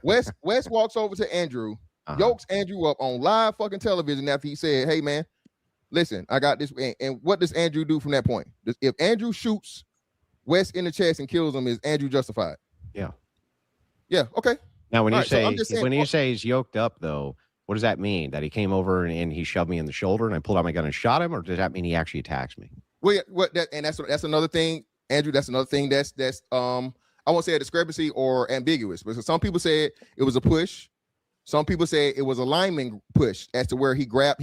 Speaker 6: Wes walks over to Andrew, yokes Andrew up on live fucking television after he said, hey man, listen, I got this. And what does Andrew do from that point? If Andrew shoots Wes in the chest and kills him, is Andrew justified?
Speaker 2: Yeah.
Speaker 6: Yeah, okay.
Speaker 2: Now when
Speaker 6: All
Speaker 2: you
Speaker 6: right, so
Speaker 2: say
Speaker 6: I'm just saying-
Speaker 2: when you say he's yoked up though, what does that mean? That he came over and he shoved me in the shoulder and I pulled out my gun and shot him, or does that mean he actually attacks me?
Speaker 6: Well, that's another thing, Andrew. That's another thing that's I won't say a discrepancy or ambiguous, because some people said it was a push. Some people say it was a lineman push as to where he grabbed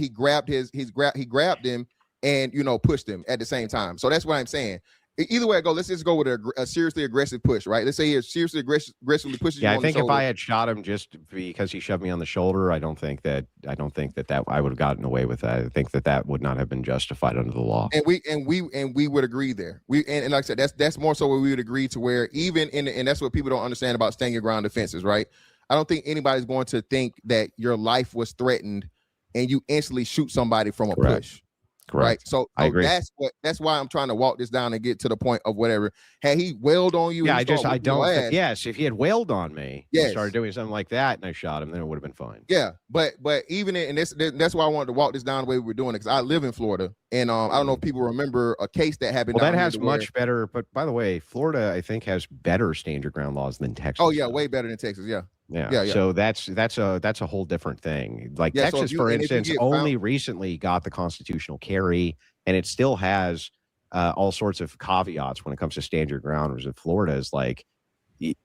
Speaker 6: him and pushed him at the same time. So that's what I'm saying. Either way I go, let's just go with a seriously aggressive push, right? Let's say he seriously aggressively pushes you
Speaker 2: Yeah, I
Speaker 6: on the
Speaker 2: think if
Speaker 6: shoulder.
Speaker 2: I had shot him just because he shoved me on the shoulder, I don't think that I would have gotten away with that. I think that would not have been justified under the law.
Speaker 6: And we would agree there. And like I said, that's more so where we would agree to where even and that's what people don't understand about stand your ground defenses, right? I don't think anybody's going to think that your life was threatened and you instantly shoot somebody from a push.
Speaker 2: Correct.
Speaker 6: Right. So
Speaker 2: I agree.
Speaker 6: that's why I'm trying to walk this down and get to the point of whatever. Had he wailed on you?
Speaker 2: Yeah,
Speaker 6: and
Speaker 2: I don't think, yes, if he had wailed on me and
Speaker 6: Yes.
Speaker 2: started doing something like that and I shot him, then it would have been fine.
Speaker 6: Yeah, but even and that's why I wanted to walk this down the way we were doing it, because I live in Florida, and I don't know if people remember a case that happened.
Speaker 2: Well, that
Speaker 6: down here
Speaker 2: has
Speaker 6: to where-
Speaker 2: much better, but by the way, Florida, I think, has better stand your ground laws than Texas.
Speaker 6: Oh yeah,
Speaker 2: does.
Speaker 6: way better than Texas. Yeah.
Speaker 2: Yeah. So that's a whole different thing. Like
Speaker 6: Yeah, so
Speaker 2: Texas,
Speaker 6: if you-
Speaker 2: for
Speaker 6: and if you
Speaker 2: instance,
Speaker 6: get
Speaker 2: only recently got the constitutional carry, and it still has all sorts of caveats when it comes to stand your ground. Whereas in Florida is like,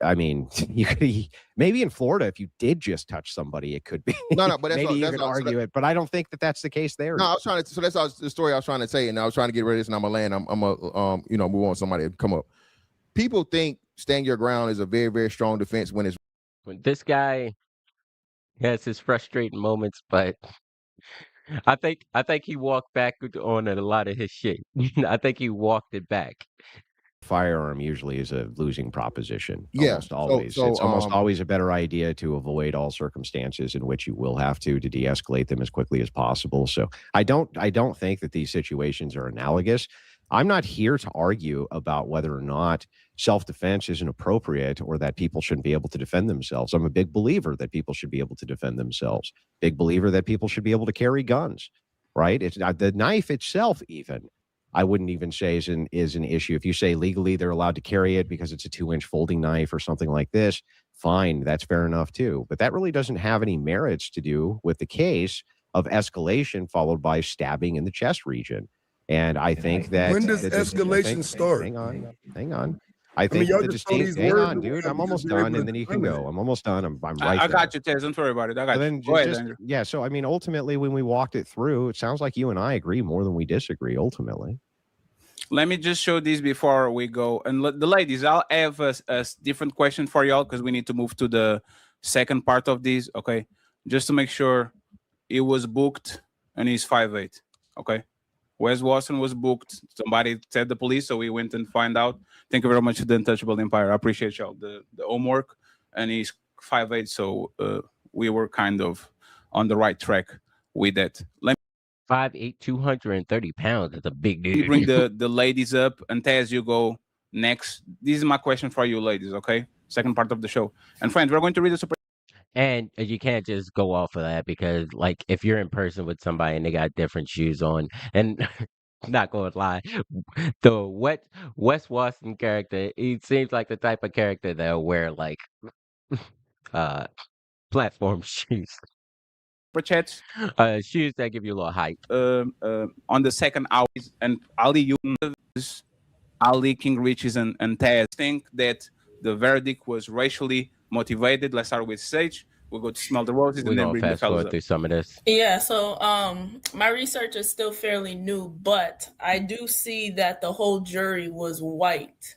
Speaker 2: I mean, you could maybe in Florida, if you did just touch somebody, it could be.
Speaker 6: No, but
Speaker 2: maybe you could argue it, but I don't think that's the case there.
Speaker 6: No, I was trying to. So that's the story I was trying to say, and I was trying to get rid of this, and I'm gonna land. I'm gonna move on. Somebody to come up. People think stand your ground is a very, very strong defense when
Speaker 3: This guy has his frustrating moments, but I think he walked back on a lot of his shit. I think he walked it back.
Speaker 2: Firearm usually is a losing proposition.
Speaker 6: Yeah,
Speaker 2: Almost always.
Speaker 6: so,
Speaker 2: it's almost always a better idea to avoid all circumstances in which you will have to de-escalate them as quickly as possible. So I don't think that these situations are analogous. I'm not here to argue about whether or not self-defense isn't appropriate or that people shouldn't be able to defend themselves. I'm a big believer that people should be able to defend themselves. Big believer that people should be able to carry guns, right? It's not the knife itself, even I wouldn't even say is an issue. If you say legally they're allowed to carry it because it's a 2-inch folding knife or something like this, fine, that's fair enough too. But that really doesn't have any merits to do with the case of escalation followed by stabbing in the chest region. And I think that
Speaker 7: when does escalation start?
Speaker 2: Hang on. I think
Speaker 7: y'all
Speaker 2: the
Speaker 7: just throw
Speaker 2: distinct.
Speaker 7: these
Speaker 2: Hang
Speaker 7: words
Speaker 2: on, dude.
Speaker 7: around
Speaker 2: I'm
Speaker 7: because
Speaker 2: almost
Speaker 7: you're
Speaker 2: done,
Speaker 7: able
Speaker 2: and
Speaker 7: to
Speaker 2: then you can
Speaker 7: defend
Speaker 2: go.
Speaker 7: it.
Speaker 2: I'm almost done. I'm right.
Speaker 1: I got you, Tez. Don't worry about it. I got
Speaker 2: So
Speaker 1: you.
Speaker 2: then
Speaker 1: Go ahead, Andrew.
Speaker 2: yeah. So I mean, ultimately, when we walked it through, it sounds like you and I agree more than we disagree. Ultimately,
Speaker 1: Let me just show this before we go. And the ladies, I'll have a different question for y'all because we need to move to the second part of this. Okay, just to make sure it was booked and he's 5'8". Okay. Wes Watson was booked. Somebody said the police, so we went and find out. Thank you very much to the Untouchable Empire. I appreciate y'all the homework. And he's 5'8", so we were kind of on the right track with that. Let
Speaker 3: 5'8", 230 pounds. That's a big
Speaker 1: me
Speaker 3: dude.
Speaker 1: bring the ladies up, and Taz, you go next. This is my question for you, ladies. Okay, second part of the show. And friends, we're going to read the super.
Speaker 3: And you can't just go off of that because, like, if you're in person with somebody and they got different shoes on, and not gonna lie, the Wes Watson character, he seems like the type of character that'll wear like uh platform shoes,
Speaker 1: Chats
Speaker 3: shoes that give you a little height.
Speaker 1: on the second hour. And Ali, you Ali, King Riches, and Taz think that the verdict was racially motivated. Let's start with Sage. We'll go to Smell the Roses
Speaker 3: We're
Speaker 1: and then
Speaker 3: gonna
Speaker 1: bring the
Speaker 3: fast
Speaker 1: fellas
Speaker 3: forward
Speaker 1: up.
Speaker 3: through some of this.
Speaker 10: Yeah, so my research is still fairly new, but I do see that the whole jury was white.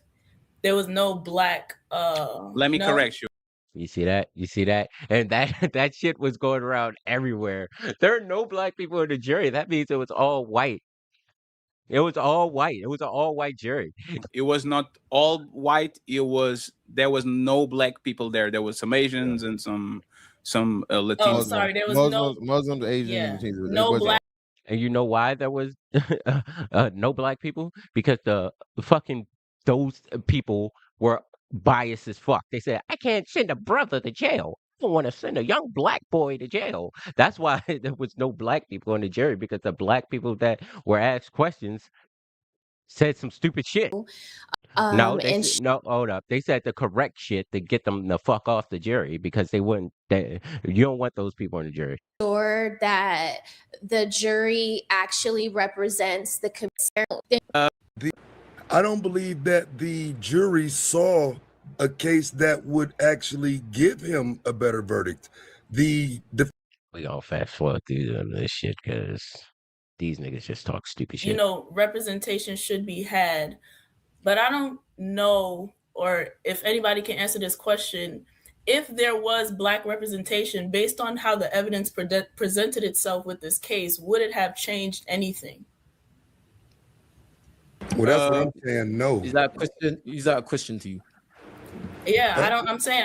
Speaker 10: There was no black
Speaker 1: Let me
Speaker 10: no?
Speaker 1: correct you.
Speaker 3: You see that? You see that? And that that shit was going around everywhere. There are no black people in the jury. That means it was all white. It was all white. It was an all white jury.
Speaker 1: It was not all white. There was no black people there. There was some Asians and some
Speaker 10: Oh,
Speaker 1: Latinos.
Speaker 10: sorry, there was no
Speaker 6: Muslims, Asians,
Speaker 10: yeah,
Speaker 6: and Latinos. It
Speaker 10: no
Speaker 6: wasn't
Speaker 10: black.
Speaker 3: And you know why there was no black people? Because the fucking those people were biased as fuck. They said, I can't send a brother to jail. I don't want to send a young black boy to jail. That's why there was no black people on the jury, because the black people that were asked questions said some stupid shit. No, they
Speaker 11: And
Speaker 3: said no. Hold up. They said the correct shit to get them the fuck off the jury because they wouldn't. You don't want those people on the jury.
Speaker 11: sure that the jury actually represents the community.
Speaker 7: I don't believe that the jury saw a case that would actually give him a better verdict.
Speaker 3: We gonna fast forward through this shit because these niggas just talk stupid shit.
Speaker 10: You know, representation should be had, but I don't know, or if anybody can answer this question, if there was black representation based on how the evidence presented itself with this case, would it have changed anything?
Speaker 7: Well, that's what I'm saying. No.
Speaker 5: Is that a question? Is that a question to you?
Speaker 10: Yeah, I'm saying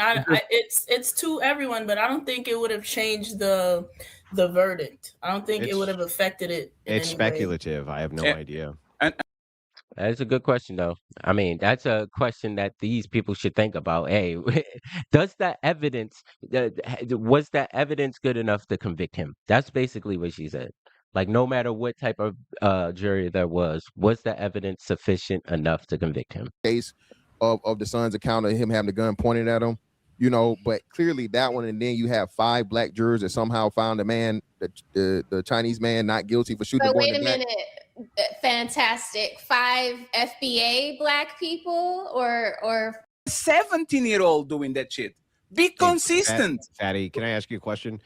Speaker 10: it's to everyone, but I don't think it would have changed the verdict. I don't think it would have affected it.
Speaker 2: It's speculative. I have no idea.
Speaker 3: That's a good question, though. I mean, that's a question that these people should think about. Hey, does that evidence, was that evidence good enough to convict him? That's basically what she said. Like, no matter what type of jury there was the evidence sufficient enough to convict him?
Speaker 6: Case of the son's account of him having the gun pointed at him, but clearly that one, and then you have 5 black jurors that somehow found the man, the Chinese man, not guilty for shooting.
Speaker 11: But wait a minute, fantastic. 5 FBA black people or
Speaker 1: 17-year-old doing that shit. Be consistent.
Speaker 2: Fatty, can I ask you a question?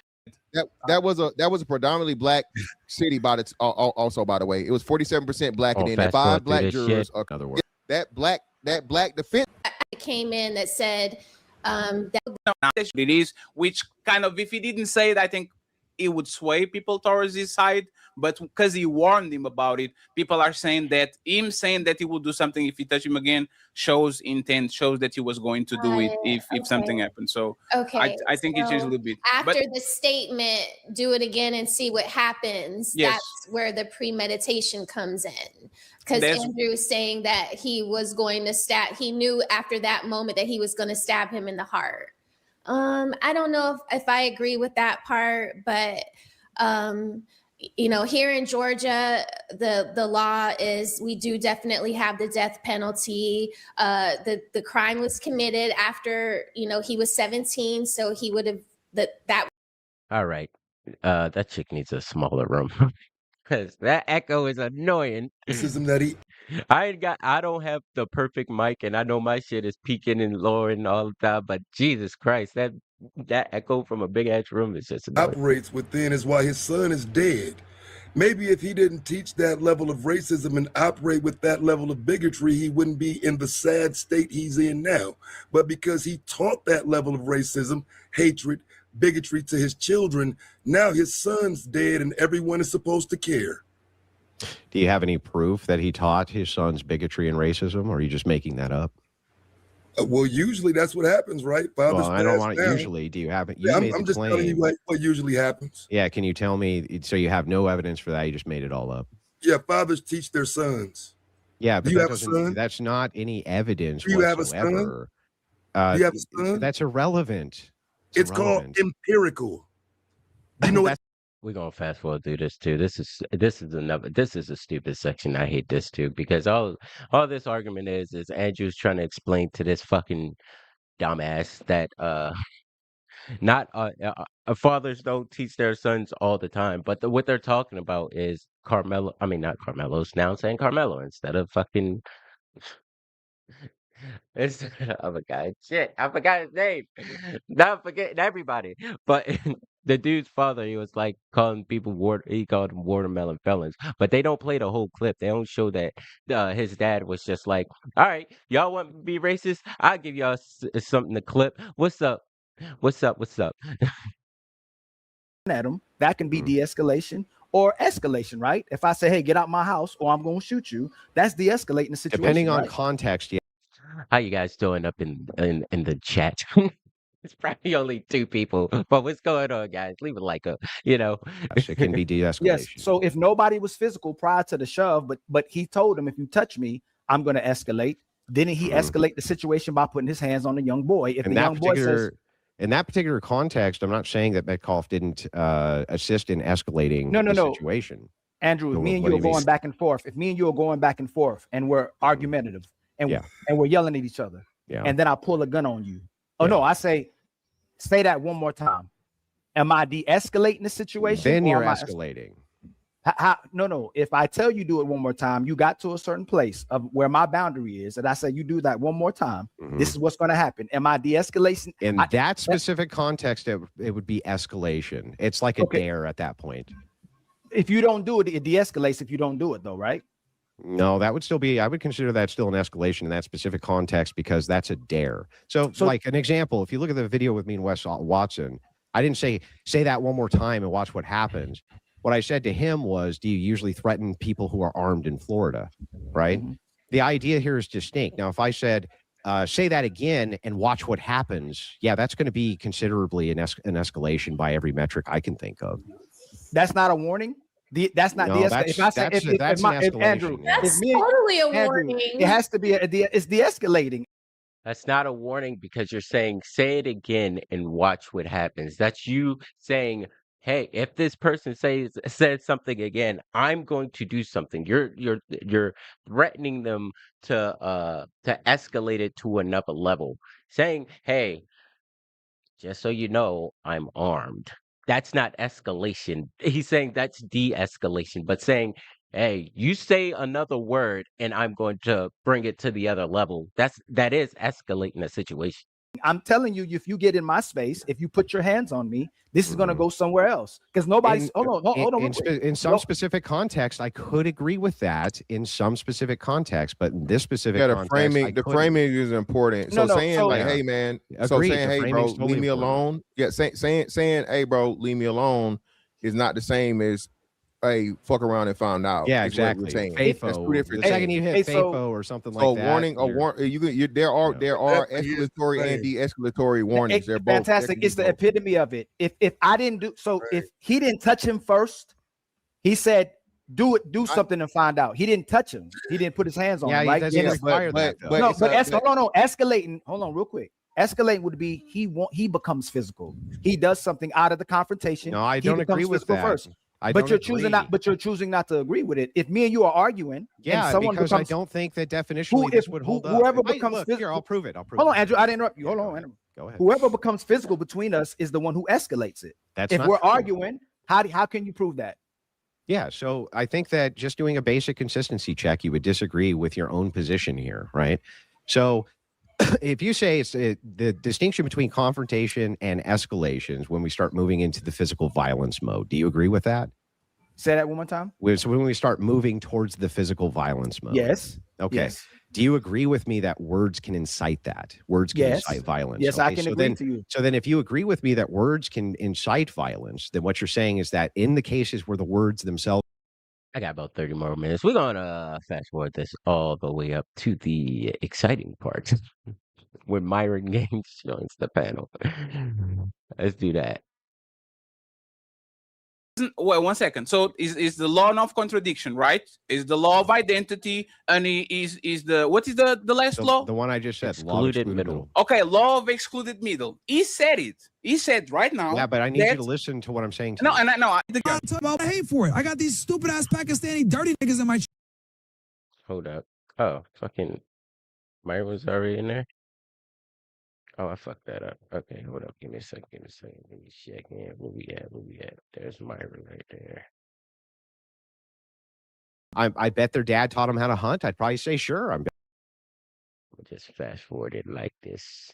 Speaker 6: That was a predominantly black city, also, by the way. It was 47% black, and then the 5 black jurors.
Speaker 2: In other words,
Speaker 6: that black defense
Speaker 11: came in that said
Speaker 1: it is, which kind of, if he didn't say it, I think it would sway people towards his side. But because he warned him about it, people are saying that him saying that he will do something if he touch him again shows intent, shows that he was going to do it if something happened. So
Speaker 11: okay,
Speaker 1: I think it changed a little bit.
Speaker 11: After the statement, do it again and see what happens.
Speaker 1: Yes.
Speaker 11: That's where the premeditation comes in. because
Speaker 1: That's-
Speaker 11: Andrew's saying that he was going to stab. He knew after that moment that he was going to stab him in the heart. I don't know if I agree with that part, but here in Georgia, the law is we do definitely have the death penalty. The crime was committed after he was 17, so he would have that.
Speaker 3: All right. That chick needs a smaller room because that echo is annoying.
Speaker 7: Racism that he
Speaker 3: I don't have the perfect mic, and I know my shit is peaking and lowering all the time. But Jesus Christ, that echo from a big ass room is just annoying.
Speaker 7: operates within is why his son is dead. Maybe if he didn't teach that level of racism and operate with that level of bigotry, he wouldn't be in the sad state he's in now. But because he taught that level of racism, hatred, bigotry to his children, now his son's dead and everyone is supposed to care.
Speaker 2: Do you have any proof that he taught his sons bigotry and racism, or are you just making that up?
Speaker 7: Well, usually that's what happens, right? Fathers
Speaker 2: Well, I don't
Speaker 7: pass
Speaker 2: want it
Speaker 7: down.
Speaker 2: usually. Do you have it? You
Speaker 7: Yeah,
Speaker 2: made
Speaker 7: I'm
Speaker 2: the
Speaker 7: just telling you
Speaker 2: claim.
Speaker 7: what usually happens.
Speaker 2: Yeah, can you tell me? So you have no evidence for that? You just made it all up.
Speaker 7: Yeah, fathers teach their sons.
Speaker 2: Yeah, but
Speaker 7: Do you
Speaker 2: that
Speaker 7: have a
Speaker 2: doesn't.
Speaker 7: son?
Speaker 2: That's not any evidence
Speaker 7: Do you have a son?
Speaker 2: whatsoever.
Speaker 7: Do you have a son?
Speaker 2: That's irrelevant.
Speaker 7: It's called empirical. You know what?
Speaker 3: We're gonna fast forward through this too. This is a stupid section. I hate this too because all this argument is Andrew's trying to explain to this fucking dumbass that not fathers don't teach their sons all the time, but what they're talking about is Karmelo. I mean, not Carmelo's now. I'm saying Karmelo instead of fucking. It's, I forgot shit. I forgot his name. Not forgetting everybody. But the dude's father, he was like calling people he called them watermelon felons. But they don't play the whole clip. They don't show that his dad was just like, all right, y'all want to be racist? I'll give y'all something to clip. What's up? What's up? What's up?
Speaker 9: At him, that can be de-escalation or escalation, right? If I say, hey, get out my house or I'm going to shoot you, that's de-escalating the situation.
Speaker 2: Depending on
Speaker 9: right?
Speaker 2: context, yeah.
Speaker 3: How you guys doing up in the chat? It's probably only 2 people, but what's going on, guys? Leave a like up,
Speaker 2: It can be de-escalation.
Speaker 9: Yes. So if nobody was physical prior to the shove, but he told him, if you touch me, I'm going to escalate. Didn't he escalate the situation by putting his hands on the young boy? If
Speaker 2: in
Speaker 9: the
Speaker 2: that
Speaker 9: young boy says,
Speaker 2: in that particular context, I'm not saying that Metcalf didn't assist in escalating
Speaker 9: No,
Speaker 2: the situation.
Speaker 9: Andrew, if me and you are going back and forth, if me and you are going back and forth and we're argumentative and we're yelling at each other, and then I pull a gun on you. Oh no, I say that one more time. Am I de-escalating the situation?
Speaker 2: Then you're escalating.
Speaker 9: No. If I tell you do it one more time, you got to a certain place of where my boundary is, and I say you do that one more time. This is what's going to happen. Am I de-escalating?
Speaker 2: In that specific context, it would be escalation. It's like a dare at that point.
Speaker 9: If you don't do it, it de-escalates. If you don't do it, though, right?
Speaker 2: No, that would still be. I would consider that still an escalation in that specific context because that's a dare. So like an example, if you look at the video with me and Wes Watson, I didn't say that one more time and watch what happens. What I said to him was, do you usually threaten people who are armed in Florida? Right. The idea here is distinct. Now, if I said, say that again and watch what happens, yeah, that's going to be considerably an escalation by every metric I can think of.
Speaker 9: That's not a warning. That's not de-escalation. If I say, if Andrew,
Speaker 11: that's totally a warning.
Speaker 9: It has to be it's de-escalating.
Speaker 3: That's not a warning because you're saying, say it again and watch what happens. That's you saying, hey, if this person says something again, I'm going to do something. You're threatening them to escalate it to another level. Saying, hey, just so you know, I'm armed. That's not escalation. He's saying that's de-escalation, but saying, hey, you say another word and I'm going to bring it to the other level. That is escalating a situation.
Speaker 9: I'm telling you, if you get in my space, if you put your hands on me, this is going to go somewhere else because nobody's. Hold on.
Speaker 2: In some specific context, I could agree with that in some specific context, but in this specific context,
Speaker 6: the framing is important. So hey man, hey bro, leave me alone. Yeah, saying hey bro, leave me alone is not the same as hey, fuck around and found out.
Speaker 2: Yeah, exactly.
Speaker 6: That's two different
Speaker 2: things. The second you hit FAFO or something like that. There are escalatory and de-escalatory warnings. They're both
Speaker 9: fantastic. It's the epitome of it. If I didn't do so, if he didn't touch him first, he said, do something and find out. He didn't touch him. He didn't put his hands on him,
Speaker 2: He
Speaker 9: right?
Speaker 2: doesn't require that. Though.
Speaker 9: Hold on. Escalating. Hold on, real quick. Escalating would be he becomes physical. He does something out of the confrontation.
Speaker 2: No, I don't agree with that.
Speaker 9: First. But you're choosing not to agree with it. If me and you are arguing,
Speaker 2: yeah,
Speaker 9: someone
Speaker 2: because I don't think that definitionally this would hold up.
Speaker 9: Whoever becomes physical,
Speaker 2: here, I'll prove it.
Speaker 9: Hold on, Andrew. I didn't interrupt you. Hold on, Andrew.
Speaker 2: Go ahead.
Speaker 9: Whoever becomes physical between us is the one who escalates it. If we're arguing, how can you prove that?
Speaker 2: Yeah, so I think that just doing a basic consistency check, you would disagree with your own position here, right? So if you say it's the distinction between confrontation and escalations when we start moving into the physical violence mode, do you agree with that?
Speaker 9: Say that one more time.
Speaker 2: So when we start moving towards the physical violence mode.
Speaker 9: Yes.
Speaker 2: Okay.
Speaker 9: Yes.
Speaker 2: Do you agree with me that words can incite that? Words can incite violence.
Speaker 9: Yes,
Speaker 2: okay,
Speaker 9: I can agree to you.
Speaker 2: So then if you agree with me that words can incite violence, then what you're saying is that in the cases where the words themselves.
Speaker 3: I got about 30 more minutes. We're going to fast forward this all the way up to the exciting part when Myron Gaines joins the panel. Let's do that.
Speaker 1: Well, 1 second. So is the law of contradiction, right? Is the law of identity, and is the what is the last law?
Speaker 2: The one I just said,
Speaker 3: excluded middle.
Speaker 1: Okay, law of excluded middle. He said it. He said right now.
Speaker 2: Yeah, but I need you to listen to what I'm saying.
Speaker 1: No, and I know.
Speaker 12: I hate for it. I got these stupid ass Pakistani dirty niggas in my.
Speaker 3: Hold up. Oh, fucking Myron was already in there. Oh, I fucked that up. Okay, hold up. Give me a second. Let me check in. Where we at? There's Myron right there.
Speaker 2: I bet their dad taught them how to hunt. I'd probably say sure. I'm
Speaker 3: just fast forward it like this.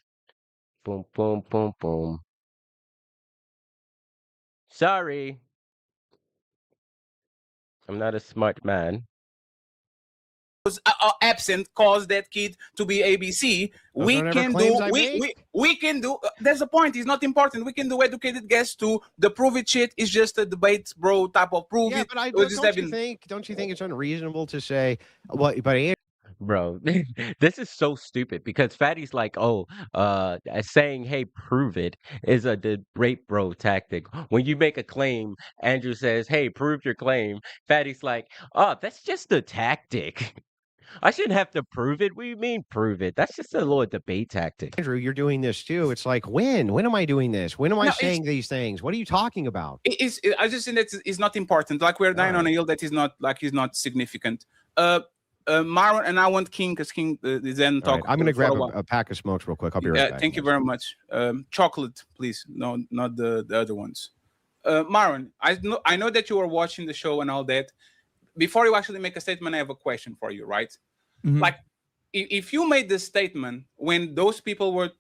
Speaker 3: Boom, boom, boom, boom. Sorry. I'm not a smart man.
Speaker 1: Was absent caused that kid to be ABC. We can do. There's a point. It's not important. We can do educated guess to the prove it shit. Is just a debate, bro. Type of prove it.
Speaker 2: But don't you think it's unreasonable to say? Well, but
Speaker 3: bro, this is so stupid because Fatty's like, saying hey, prove it is a debate bro tactic. When you make a claim, Andrew says, hey, prove your claim. Fatty's like, oh, that's just a tactic. I shouldn't have to prove it. What do you mean prove it? That's just a little debate tactic.
Speaker 2: Andrew, you're doing this too. It's like, when am I doing this? When am I saying these things? What are you talking about?
Speaker 1: I just think that it's not important. Like we're dying on a hill that is not significant. Marlon, and I want King because King then talk.
Speaker 2: Right. I'm going to grab a pack of smokes real quick. I'll be right back.
Speaker 1: Thank you very much. Chocolate, please. No, not the other ones. Marlon, I know that you are watching the show and all that. Before you actually make a statement, I have a question for you, right? Mm-hmm. Like, if you made this statement when those people were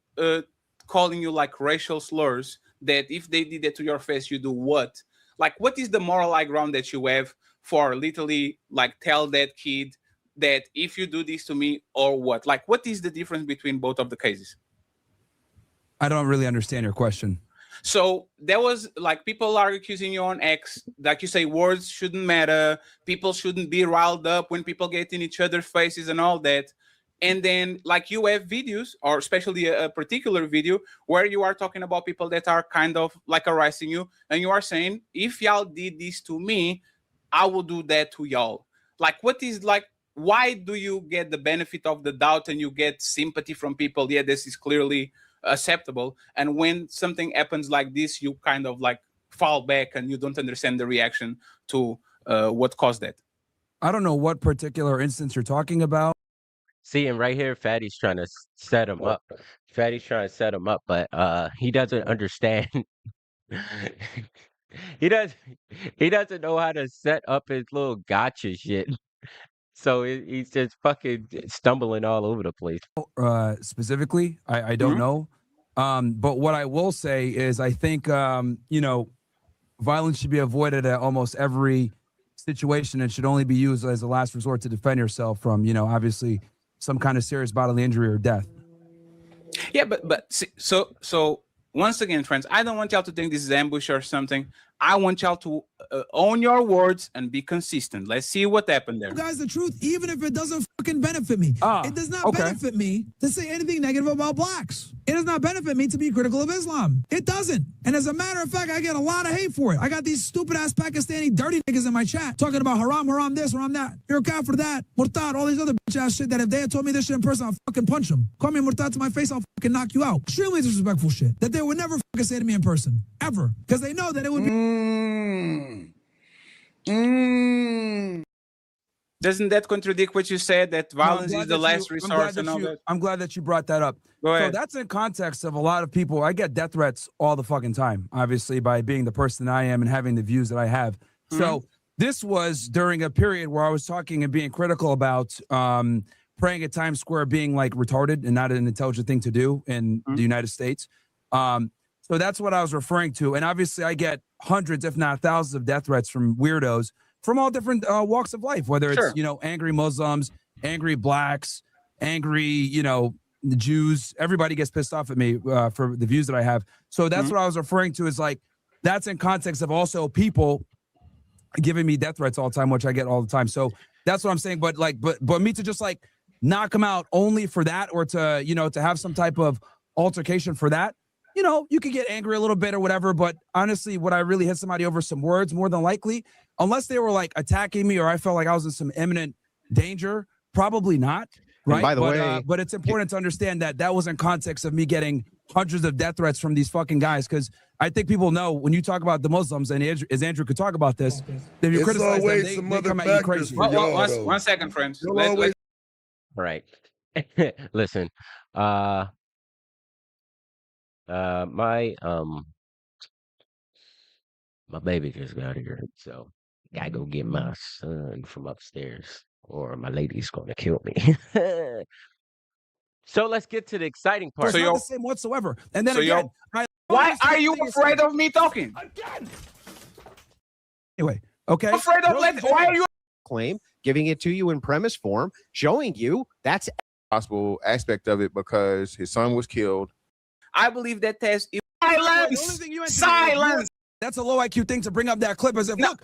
Speaker 1: calling you like racial slurs, that if they did that to your face, you do what? Like, what is the moral high ground that you have for literally like tell that kid that if you do this to me or what? Like, what is the difference between both of the cases?
Speaker 12: I don't really understand your question.
Speaker 1: So there was like people are accusing you on X, like you say, words shouldn't matter. People shouldn't be riled up when people get in each other's faces and all that. And then like you have videos, or especially a particular video where you are talking about people that are kind of like harassing you. And you are saying, if y'all did this to me, I will do that to y'all. Like, what is like, why do you get the benefit of the doubt and you get sympathy from people? Yeah, this is clearly acceptable. And when something happens like this, you kind of like fall back and you don't understand the reaction to what caused that.
Speaker 12: I don't know what particular instance you're talking about.
Speaker 3: See, and right here, Fatty's trying to set him up. Fatty's trying to set him up, but he doesn't understand. He doesn't know how to set up his little gotcha shit. So he's just fucking stumbling all over the place.
Speaker 12: Specifically, I don't know. But what I will say is I think, violence should be avoided at almost every situation and should only be used as a last resort to defend yourself from, obviously some kind of serious bodily injury or death.
Speaker 1: Yeah, but so once again, friends, I don't want y'all to think this is ambush or something. I want y'all to own your words and be consistent. Let's see what happened there.
Speaker 13: Guys, the truth, even if it doesn't fucking benefit me, it does not benefit me to say anything negative about blacks. It does not benefit me to be critical of Islam. It doesn't. And as a matter of fact, I get a lot of hate for it. I got these stupid ass Pakistani dirty niggas in my chat talking about haram, haram this, haram that. You're a kafir that, murtad, all these other bitch ass shit that if they had told me this shit in person, I'll fucking punch them. Call me murtad to my face, I'll fucking knock you out. Extremely disrespectful shit that they would never fucking say to me in person, ever. Because they know that it would be...
Speaker 1: Doesn't that contradict what you said, that violence is the last resource and all that?
Speaker 12: I'm glad that you brought that up.
Speaker 1: Go ahead.
Speaker 12: So that's in context of a lot of people. I get death threats all the fucking time, obviously, by being the person I am and having the views that I have. So this was during a period where I was talking and being critical about praying at Times Square being like retarded and not an intelligent thing to do in the United States. So that's what I was referring to. And obviously I get hundreds, if not thousands of death threats from weirdos from all different walks of life, whether it's, you know, angry Muslims, angry blacks, angry, you know, the Jews. Everybody gets pissed off at me for the views that I have. So that's what I was referring to, is like, that's in context of also people giving me death threats all the time, which I get all the time. So that's what I'm saying. But like, but me to just like knock them out only for that, or to, you know, to have some type of altercation for that, you know, you could get angry a little bit or whatever. But honestly, would I really hit somebody over some words? More than likely, unless they were like attacking me or I felt like I was in some imminent danger, probably not. Right.
Speaker 2: By the way,
Speaker 12: but it's important to understand that that was in context of me getting hundreds of death threats from these fucking guys. Because I think people know when you talk about the Muslims, and as Andrew could talk about this, if you criticize them, they come at you crazy.
Speaker 1: One second, friends.
Speaker 3: Right. Listen, my baby just got here, so gotta go get my son from upstairs, or my lady's gonna kill me. So let's get to the exciting part.
Speaker 12: So it's not the same whatsoever. And then again,
Speaker 1: why are you afraid of me talking?
Speaker 12: Again. Anyway, okay.
Speaker 1: Afraid of why are you
Speaker 2: claim, giving it to you in premise form, showing you that's
Speaker 6: possible aspect of it, because his son was killed.
Speaker 1: I believe that there's
Speaker 12: silence. That's a low IQ thing to bring up that clip as if look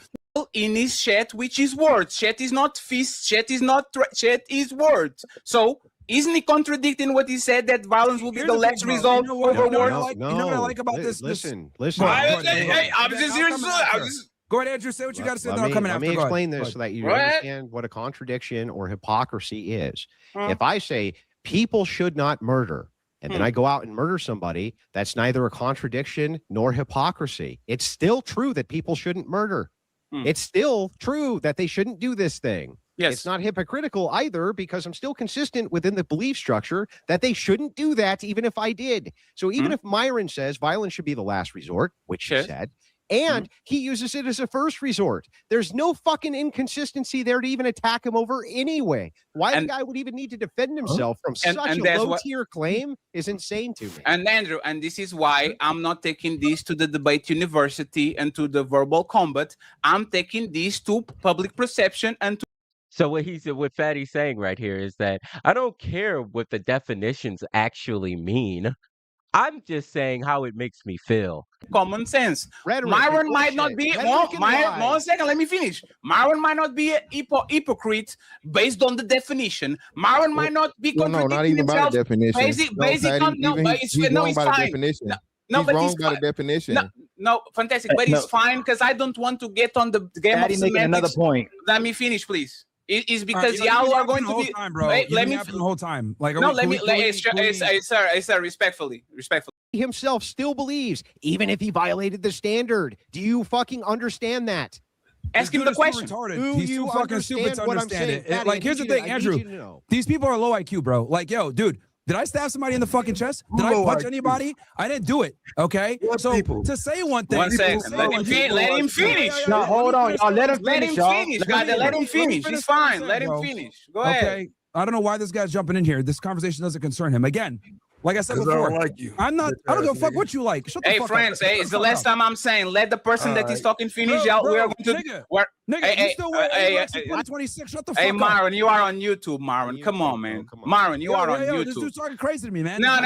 Speaker 1: in his chat, which is words. Chat is not fist. Chat is not chat is words. So isn't he contradicting what he said, that violence will be the last result over words?
Speaker 12: You know what I like about this?
Speaker 2: Listen.
Speaker 1: Hey, I'm just serious.
Speaker 12: Go ahead, Andrew. Say what you got to say.
Speaker 2: Let me explain this so that you understand what a contradiction or hypocrisy is. If I say people should not murder, and then I go out and murder somebody, that's neither a contradiction nor hypocrisy. It's still true that people shouldn't murder. It's still true that they shouldn't do this thing.
Speaker 1: Yes.
Speaker 2: It's not hypocritical either, because I'm still consistent within the belief structure that they shouldn't do that, even if I did. So even if Myron says violence should be the last resort, which he said, and he uses it as a first resort, there's no fucking inconsistency there to even attack him over anyway. Why the guy would even need to defend himself from such a low-tier claim is insane to me.
Speaker 1: And Andrew, and this is why I'm not taking this to the debate university and to the verbal combat. I'm taking this to public perception and to.
Speaker 3: So what Fatty's saying right here is that I don't care what the definitions actually mean. I'm just saying how it makes me feel.
Speaker 1: Common sense. Myron might not be. One second, let me finish. Myron might not be a hypocrite based on the definition. Myron might not be contradicting
Speaker 6: not even
Speaker 1: himself.
Speaker 6: By the definition. He's wrong by the definition.
Speaker 1: No,
Speaker 6: he's wrong by the definition.
Speaker 1: No, fantastic, but it's fine, because I don't want to get on the game of semantics.
Speaker 9: Another point.
Speaker 1: Let me finish, please. It's because y'all are going to be.
Speaker 12: Let me the whole time. Like,
Speaker 1: no, sir, respectfully.
Speaker 2: Himself still believes, even if he violated the standard. Do you fucking understand that?
Speaker 1: Ask him the question.
Speaker 12: He's too fucking stupid to understand it. Like, here's the thing, Andrew. These people are low IQ, bro. Like, yo, dude. Did I stab somebody in the fucking chest? Did I punch anybody? I didn't do it. Okay. So to say one thing.
Speaker 1: 1 second. Let him finish.
Speaker 9: No, hold on, y'all. Let him finish.
Speaker 1: Let him finish. He's fine. Let him finish. Go ahead.
Speaker 12: Okay. I don't know why this guy's jumping in here. This conversation doesn't concern him. Again, like I said before, I don't give a fuck what you like. Shut the fuck
Speaker 1: friends,
Speaker 12: up.
Speaker 1: It's the last time I'm saying, let the person that is talking finish. Y'all, we are going to.
Speaker 12: Nigga, you still wearing 2026. Shut the fuck up.
Speaker 1: Hey, Myron, you are on YouTube, Myron. Come on, man. Myron, you are on YouTube.
Speaker 12: This dude's talking crazy to me, man.
Speaker 1: No,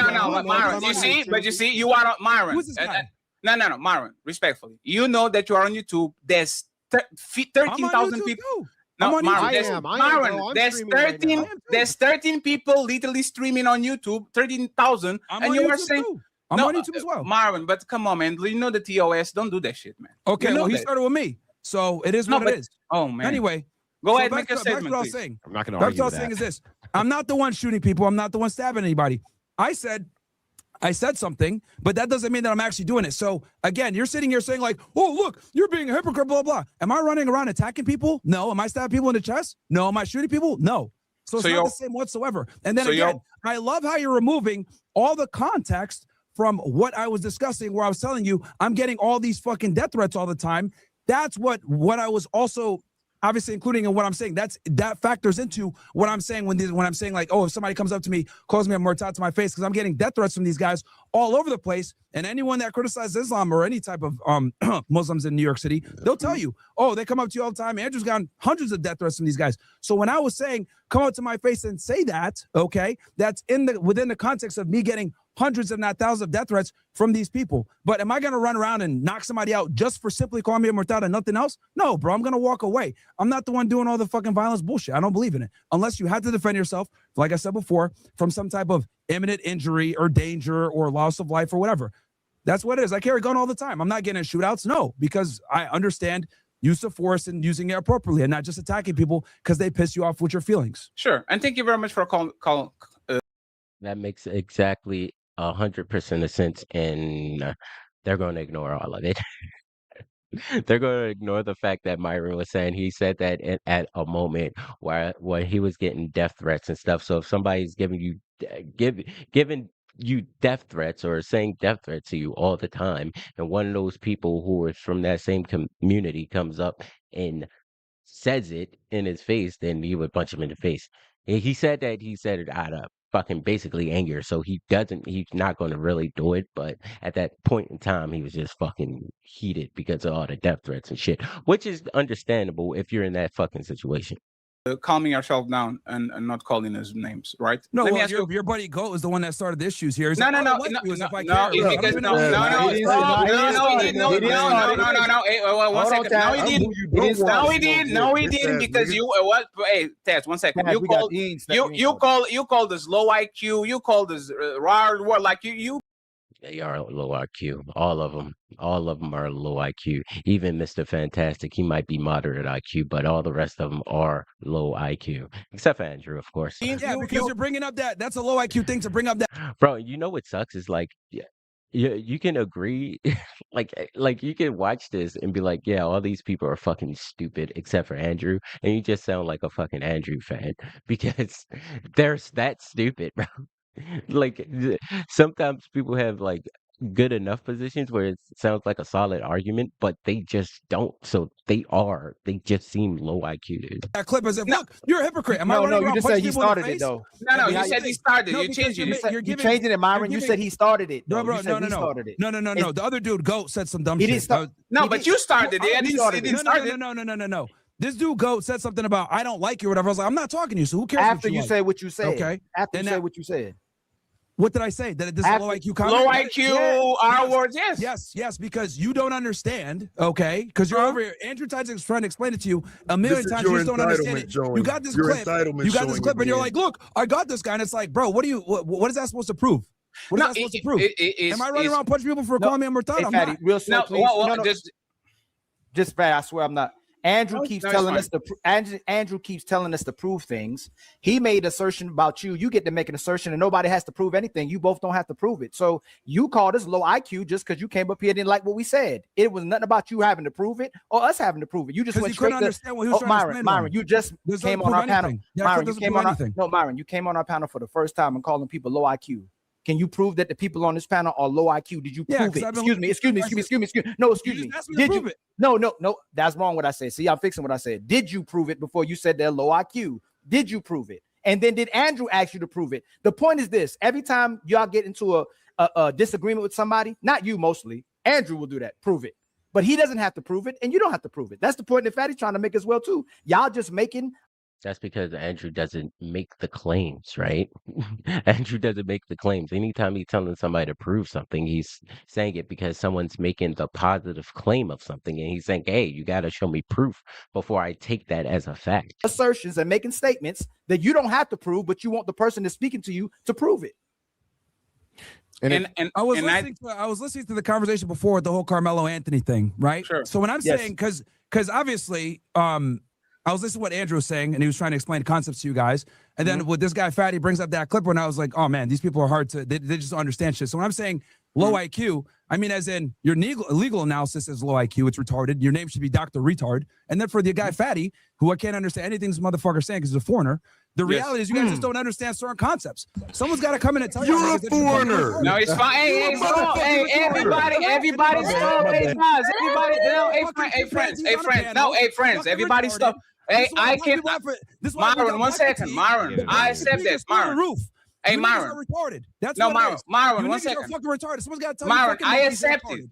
Speaker 1: Myron. You see, you are on Myron.
Speaker 12: Who's this guy?
Speaker 1: No, Marvin, respectfully. You know that you are on YouTube. There's 13,000 people. No, Marvin, there's 13 people literally streaming on YouTube, 13,000. And you are saying,
Speaker 12: I'm on YouTube as well.
Speaker 1: Marvin, but come on, man. You know the TOS. Don't do that shit, man.
Speaker 12: Okay,
Speaker 1: you know
Speaker 12: well, he started with me. So it is what it is.
Speaker 1: Oh, man.
Speaker 12: Anyway.
Speaker 1: Go ahead, make a
Speaker 12: back
Speaker 1: statement,
Speaker 12: to what I was
Speaker 1: please.
Speaker 12: saying.
Speaker 2: I'm not going to argue
Speaker 12: What I was saying is this. I'm not the one shooting people. I'm not the one stabbing anybody. I said something, but that doesn't mean that I'm actually doing it. So again, you're sitting here saying like, oh, look, you're being a hypocrite, blah, blah. Am I running around attacking people? No. Am I stabbing people in the chest? No. Am I shooting people? No. So it's not the same whatsoever. And then again, I love how you're removing all the context from what I was discussing, where I was telling you I'm getting all these fucking death threats all the time. That's what I was also obviously including in what I'm saying. That factors into what I'm saying when I'm saying like, oh, if somebody comes up to me, calls me a murtad to my face, because I'm getting death threats from these guys all over the place. And anyone that criticizes Islam or any type of Muslims in New York City, they'll tell you, oh, they come up to you all the time. Andrew's gotten hundreds of death threats from these guys. So when I was saying come up to my face and say that, okay, that's within the context of me getting hundreds, if not thousands, of death threats from these people. But am I going to run around and knock somebody out just for simply calling me a murtad and nothing else? No, bro, I'm going to walk away. I'm not the one doing all the fucking violence bullshit. I don't believe in it. Unless you have to defend yourself, like I said before, from some type of imminent injury or danger or loss of life or whatever. That's what it is. I carry a gun all the time. I'm not getting in shootouts. No, because I understand use of force and using it appropriately and not just attacking people because they piss you off with your feelings.
Speaker 1: Sure. And thank you very much for calling.
Speaker 3: That makes exactly 100% of sense, and they're going to ignore all of it. They're going to ignore the fact that Myron was saying he said that at a moment where he was getting death threats and stuff. So if somebody's giving you death threats or saying death threats to you all the time, and one of those people who is from that same community comes up and says it in his face, then you would punch him in the face. He said it out of fucking basically anger, so he's not going to really do it, but at that point in time he was just fucking heated because of all the death threats and shit, which is understandable if you're in that fucking situation.
Speaker 1: Calming yourself down and not calling us names, right?
Speaker 12: No, let me ask your buddy Goat is the one that started the issues here.
Speaker 1: No, he didn't. Because you what? Hey, Tess, 1 second. You called us low IQ. You called us raw. Like you.
Speaker 3: They are low IQ. All of them are low IQ. Even Mr. Fantastic, he might be moderate IQ, but all the rest of them are low IQ, except for Andrew, of course.
Speaker 12: Yeah, because you're bringing up that's a low IQ thing to bring up that.
Speaker 3: Bro, you know what sucks is like, you can agree, like you can watch this and be like, yeah, all these people are fucking stupid except for Andrew, and you just sound like a fucking Andrew fan because they're that stupid, bro. Like sometimes people have like good enough positions where it sounds like a solid argument, but they just don't. So they just seem low IQ, dude.
Speaker 12: That clip as if, look, you're a hypocrite. Am I
Speaker 9: No,
Speaker 12: running
Speaker 9: you
Speaker 12: around
Speaker 9: just
Speaker 12: punching
Speaker 9: said he
Speaker 12: people in the
Speaker 9: started it
Speaker 12: face?
Speaker 9: though.
Speaker 1: No, you said he started. You changed it.
Speaker 9: You changed it, Myron. You said he started it.
Speaker 12: No,
Speaker 9: though.
Speaker 12: bro,
Speaker 9: You said he started it.
Speaker 12: No. The other dude, Goat, said some dumb
Speaker 9: He
Speaker 12: shit.
Speaker 9: didn't start.
Speaker 1: No, but you started it. I didn't start it.
Speaker 12: No. This dude, Goat, said something about I don't like you or whatever. I was like, I'm not talking to you, so who cares?
Speaker 9: After you say what you said.
Speaker 12: Okay.
Speaker 9: After you say what you said.
Speaker 12: What did I say? That this is a low IQ comment?
Speaker 1: Low IQ, our words, yes.
Speaker 12: Yes, because you don't understand, okay? Because you're over here. Andrew Tyson's trying to explain it to you a million times. You just don't understand it. You got this clip. And you're like, look, I got this guy. And it's like, bro, what is that supposed to prove? What is that supposed to prove? Am I running around punching people for calling me a murtad?
Speaker 9: Hey, Fatty, real slow, please. Just Fatty, I swear I'm not. Andrew keeps telling us to prove things. He made an assertion about you. You get to make an assertion and nobody has to prove anything. You both don't have to prove it. So you called us low IQ just because you came up here and didn't like what we said. It was nothing about you having to prove it or us having to prove it. You just went straight to
Speaker 12: understand what he was trying to explain.
Speaker 9: Myron, you just came on our panel. Myron, you came on our panel for the first time and calling people low IQ. Can you prove that the people on this panel are low IQ? Did you prove it? Excuse me. No, excuse me.
Speaker 12: Did you?
Speaker 9: No. That's wrong what I said. See, I'm fixing what I said. Did you prove it before you said they're low IQ? Did you prove it? And then did Andrew ask you to prove it? The point is this. Every time y'all get into a disagreement with somebody, not you mostly, Andrew will do that. Prove it. But he doesn't have to prove it, and you don't have to prove it. That's the point that Fatty's trying to make as well, too. Y'all just making
Speaker 3: That's because Andrew doesn't make the claims, right? Andrew doesn't make the claims. Anytime he's telling somebody to prove something, he's saying it because someone's making the positive claim of something. And he's saying, hey, you got to show me proof before I take that as a fact.
Speaker 9: Assertions and making statements that you don't have to prove, but you want the person that's speaking to you to prove it.
Speaker 12: And I was listening to the conversation before with the whole Carmelo Anthony thing, right?
Speaker 1: Sure.
Speaker 12: So when I'm saying, because obviously, I was listening to what Andrew was saying, and he was trying to explain concepts to you guys. And then with this guy Fatty brings up that clip, and I was like, oh man, these people are hard to. They just don't understand shit. So when I'm saying low IQ, I mean as in your legal analysis is low IQ. It's retarded. Your name should be Dr. Retard. And then for the guy Fatty, who I can't understand anything this motherfucker's saying because he's a foreigner. The reality is you guys just don't understand certain concepts. Someone's got to come in and tell you.
Speaker 1: You're a foreigner. No, it's fine. Hey, stop. Hey, everybody stop. Hey, guys, everybody. No, hey, friends. No, hey, friends. Everybody stop. Hey, I can. Myron, 1 second. Myron, I accept that. Myron. Hey, Myron.
Speaker 12: That's
Speaker 1: no, Myron, 1 second.
Speaker 12: Fucking retarded. Someone's got to tell
Speaker 1: Myron,
Speaker 12: you.
Speaker 1: I accept it.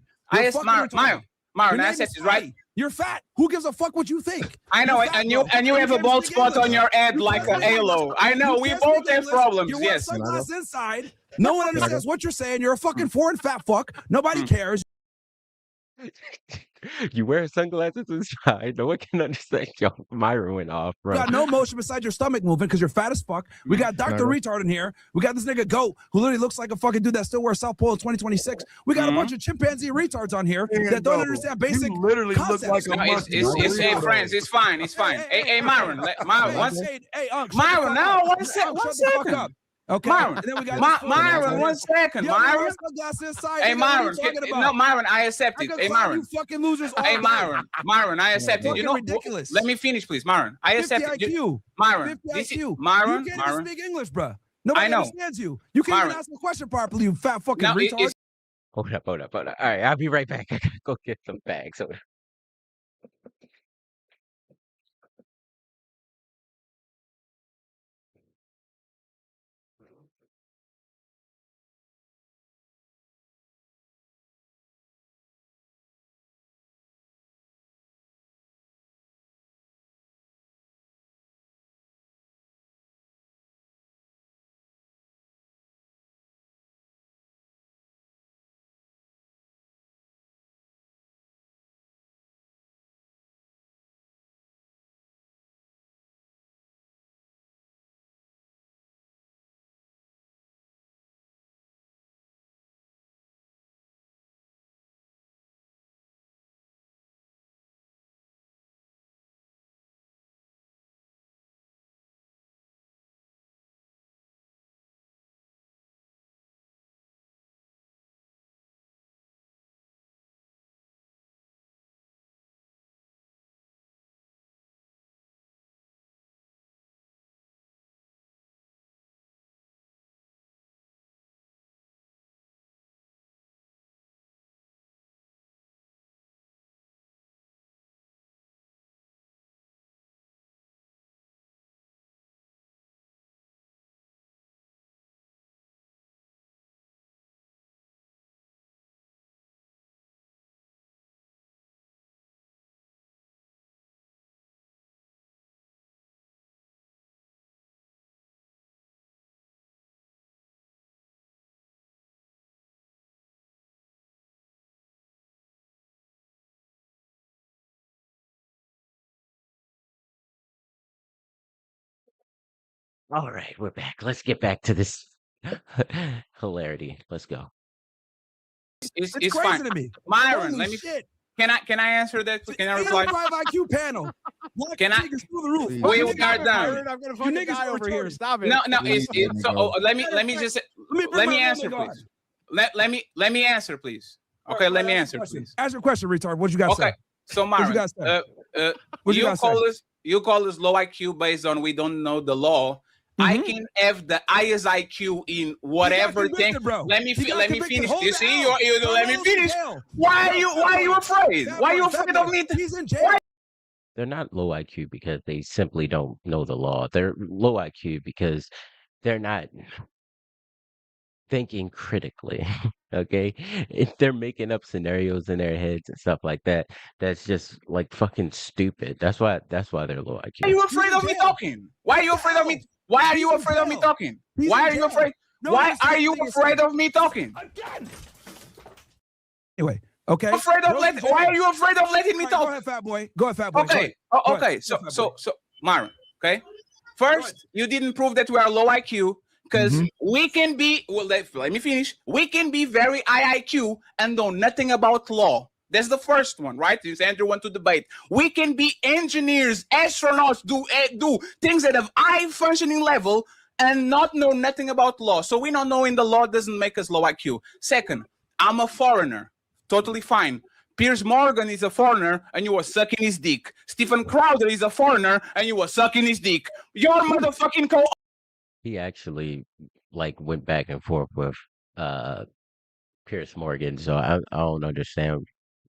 Speaker 1: Myron, I accept it, right?
Speaker 12: You're fat. Who gives a fuck what you think?
Speaker 1: I know, and you have a bald spot on your head like a halo. I know, we both have problems.
Speaker 12: You
Speaker 1: yes.
Speaker 12: wear sunglasses inside. No one understands what you're saying. You're a fucking foreign fat fuck. Nobody cares.
Speaker 3: You wear sunglasses inside. No one can understand. Yo, Myron went off, bro.
Speaker 12: You got no motion beside your stomach moving because you're fat as fuck. We got Dr. Retard in here. We got this nigga Goat who literally looks like a fucking dude that still wears South Pole in 2026. We got a bunch of chimpanzee retards on here that don't understand basic
Speaker 7: literally
Speaker 12: concepts.
Speaker 7: look like a
Speaker 1: It's hey, friends. It's fine. It's fine. Hey, Myron. Myron, Myron, now 1 second. 1 second.
Speaker 12: Okay.
Speaker 1: Myron,
Speaker 12: and then we got
Speaker 1: Myron, 1 second. Myron. Hey, Myron. No, Myron, I accept it. Hey, Myron.
Speaker 12: You fucking losers.
Speaker 1: Hey, Myron, I accept it. You know,
Speaker 12: ridiculous.
Speaker 1: Let me finish, please, Myron. I accept it. Myron, this is Myron.
Speaker 12: You can't
Speaker 1: Myron.
Speaker 12: even speak English, bro. Nobody understands you. You can't even ask a question properly, you fat fucking retard.
Speaker 3: Hold up. All right, I'll be right back. I gotta go get some bags. All right, we're back. Let's get back to this hilarity. Let's go.
Speaker 1: It's
Speaker 12: crazy
Speaker 1: fine.
Speaker 12: to me.
Speaker 1: Myron,
Speaker 12: Holy
Speaker 1: let me.
Speaker 12: shit.
Speaker 1: Can I answer that? Can I reply?
Speaker 12: 85 IQ panel.
Speaker 1: Can I?
Speaker 12: Through the roof.
Speaker 1: We are done.
Speaker 9: I'm gonna fucking die over here. Stop it.
Speaker 1: No, it's so. Let me just. Let me answer, please. Let me answer, please. Okay, let me answer, please.
Speaker 12: Ask your question, retard. What you got to say?
Speaker 1: Okay, so Myron, you call us low IQ based on we don't know the law. I can have the highest IQ in whatever thing. Let me finish. You see, you let me finish. Why are you afraid? Why are you afraid of me?
Speaker 12: He's in jail.
Speaker 3: They're not low IQ because they simply don't know the law. They're low IQ because they're not thinking critically. Okay, if they're making up scenarios in their heads and stuff like that, that's just like fucking stupid. That's why they're low IQ.
Speaker 1: Why are you afraid of me talking? Why are you afraid of me? Why are you afraid of me talking? Why are you afraid? Why are you afraid of me talking?
Speaker 12: Anyway, okay.
Speaker 1: Why are you afraid of letting me talk?
Speaker 12: Go ahead, fat boy. Go ahead, fat boy.
Speaker 1: Okay. Okay. So, Myron. Okay. First, you didn't prove that we are low IQ because we can be. Well, let me finish. We can be very high IQ and know nothing about law. That's the first one, right? Since Andrew went to debate, we can be engineers, astronauts, do things at a high functioning level and not know nothing about law. So we not knowing the law doesn't make us low IQ. Second, I'm a foreigner. Totally fine. Piers Morgan is a foreigner and you were sucking his dick. Stephen Crowder is a foreigner and you were sucking his dick. Your motherfucking
Speaker 3: He actually like went back and forth with Piers Morgan, so I don't understand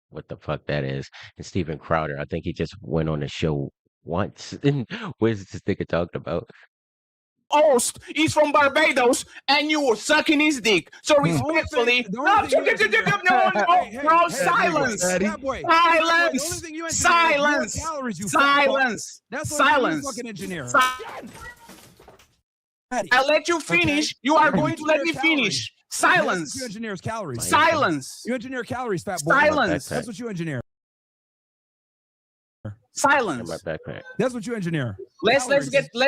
Speaker 3: what the fuck that is. And Stephen Crowder, I think he just went on the show once. And what is this nigga talking about?
Speaker 1: Host is from Barbados and you were sucking his dick. So respectfully, no, silence. I let you finish. You are going to let me finish. Silence.
Speaker 12: You engineer calories.
Speaker 1: Silence.
Speaker 12: You engineer calories, fat boy.
Speaker 1: Silence.
Speaker 12: That's what you engineer.
Speaker 1: Silence.
Speaker 12: That's what you engineer.
Speaker 1: Let's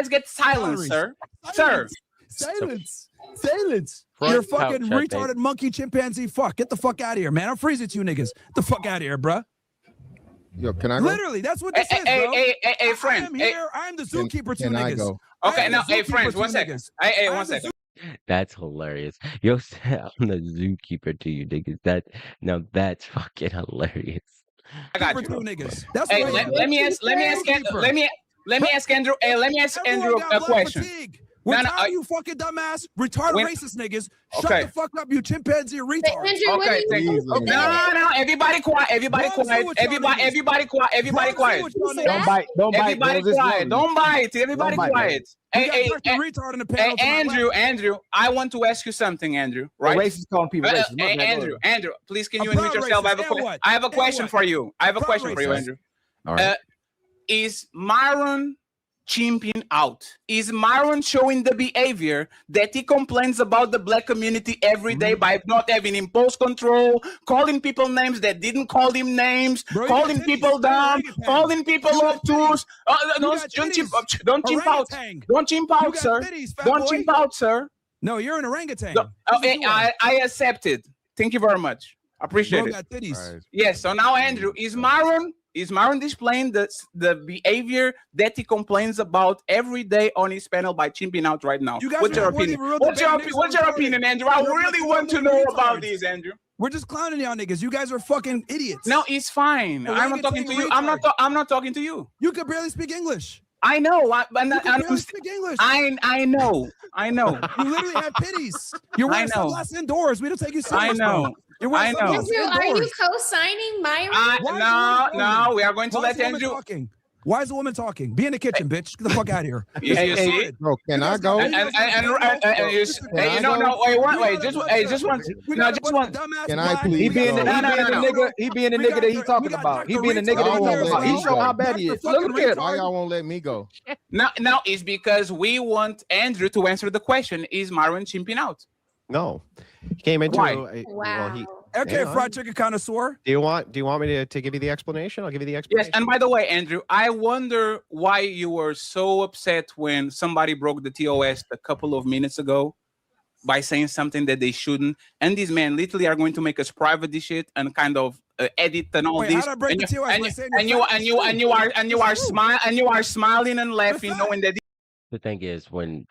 Speaker 1: get silence, sir. Sir.
Speaker 12: Silence. You're a fucking retarded monkey chimpanzee. Fuck. Get the fuck out of here, man. I'm freezing to you niggas. Get the fuck out of here, bruh.
Speaker 6: Yo, can I go?
Speaker 12: Literally, that's what this is, bro.
Speaker 1: Hey, friend.
Speaker 12: I am here. I am the zookeeper to
Speaker 6: I
Speaker 12: niggas.
Speaker 6: go?
Speaker 1: Okay, now, hey, friends, 1 second. Hey, 1 second.
Speaker 3: That's hilarious. Yo, I'm the zookeeper to you niggas. That's fucking hilarious.
Speaker 1: I got you.
Speaker 12: Niggas. That's
Speaker 1: hey, let me ask Andrew. Hey, let me ask Andrew a question.
Speaker 12: You fucking dumbass, retarded racist niggas. Shut the fuck up, you chimpanzee retard.
Speaker 1: Okay, thank you. No, everybody quiet. Everybody quiet. Everybody quiet. Everybody quiet.
Speaker 9: Don't bite.
Speaker 1: Everybody quiet. Don't bite. Everybody quiet. Hey, Andrew, I want to ask you something, Andrew. Right?
Speaker 9: Racist calling people racist.
Speaker 1: Andrew, please can you unmute yourself? I have a question for you. Andrew.
Speaker 2: All right.
Speaker 1: Is Myron chimping out? Is Myron showing the behavior that he complains about the black community every day by not having impulse control, calling people names that didn't call him names, calling people down, calling people obtuse? Don't chimp out. Don't chimp out, sir. Don't chimp out, sir.
Speaker 12: No, you're an orangutan.
Speaker 1: I accept it. Thank you very much. Appreciate it.
Speaker 12: Right.
Speaker 1: Yes. So now, Andrew, is Myron displaying the behavior that he complains about every day on his panel by chimping out right now? What's your opinion? What's your opinion, Andrew? I really want to know about this, Andrew.
Speaker 12: We're just clowning y'all niggas. You guys are fucking idiots.
Speaker 1: No, it's fine. I'm not talking to you. I'm not talking to you.
Speaker 12: You could barely speak English.
Speaker 1: I know. I
Speaker 12: speak English.
Speaker 1: I know.
Speaker 12: You literally have titties. You're wearing sunglasses indoors. We don't take you serious.
Speaker 1: I know.
Speaker 12: Bro. You're wearing
Speaker 11: Andrew, are you co-signing Myron?
Speaker 1: No. We are going to let Andrew.
Speaker 12: Why is the woman talking? Be in the kitchen, bitch. Get the fuck out of here.
Speaker 1: Hey,
Speaker 6: bro, can I go?
Speaker 1: Wait, just one.
Speaker 6: Can I please?
Speaker 9: He being the nigga that he talking about. He being the nigga that he talking about. He show how bad he is. Look at
Speaker 6: why y'all won't let me go?
Speaker 1: Now it's because we want Andrew to answer the question: is Myron chimping out?
Speaker 2: No, he came into.
Speaker 12: Okay, fried chicken connoisseur.
Speaker 2: Do you want me to give you the explanation? I'll give you the explanation.
Speaker 1: Yes, and by the way, Andrew, I wonder why you were so upset when somebody broke the TOS a couple of minutes ago by saying something that they shouldn't. And these men literally are going to make us private this shit and kind of edit and all this. And you are smiling and laughing, knowing that.
Speaker 3: The thing is, when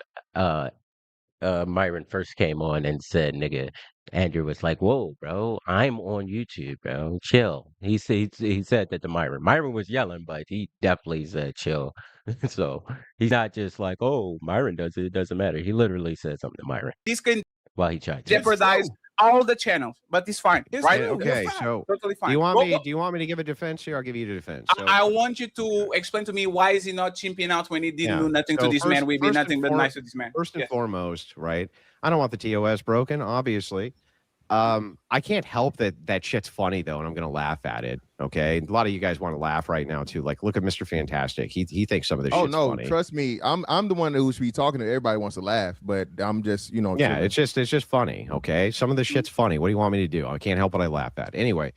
Speaker 3: Myron first came on and said, nigga, Andrew was like, whoa, bro, I'm on YouTube, bro. Chill. He said that to Myron. Myron was yelling, but he definitely said chill. So he's not just like, oh, Myron does it. It doesn't matter. He literally said something to Myron.
Speaker 1: This can
Speaker 3: he tried to
Speaker 1: jeopardize all the channels, but it's fine, right?
Speaker 2: Okay, so
Speaker 1: totally fine.
Speaker 2: Do you want me to give a defense here? I'll give you the defense. So,
Speaker 1: I want you to explain to me why is he not chimping out when he didn't do nothing to this man. We did nothing but nice to this man.
Speaker 2: First and foremost, right? I don't want the TOS broken, obviously. I can't help that shit's funny though, and I'm gonna laugh at it. Okay, a lot of you guys want to laugh right now too. Like, look at Mr. Fantastic. He thinks some of this shit's funny.
Speaker 6: Trust me, I'm the one who should be talking to everybody wants to laugh, but I'm just
Speaker 2: Yeah,
Speaker 6: chilling.
Speaker 2: it's just funny. Okay, some of the shit's funny. What do you want me to do? I can't help what I laugh at. Anyway,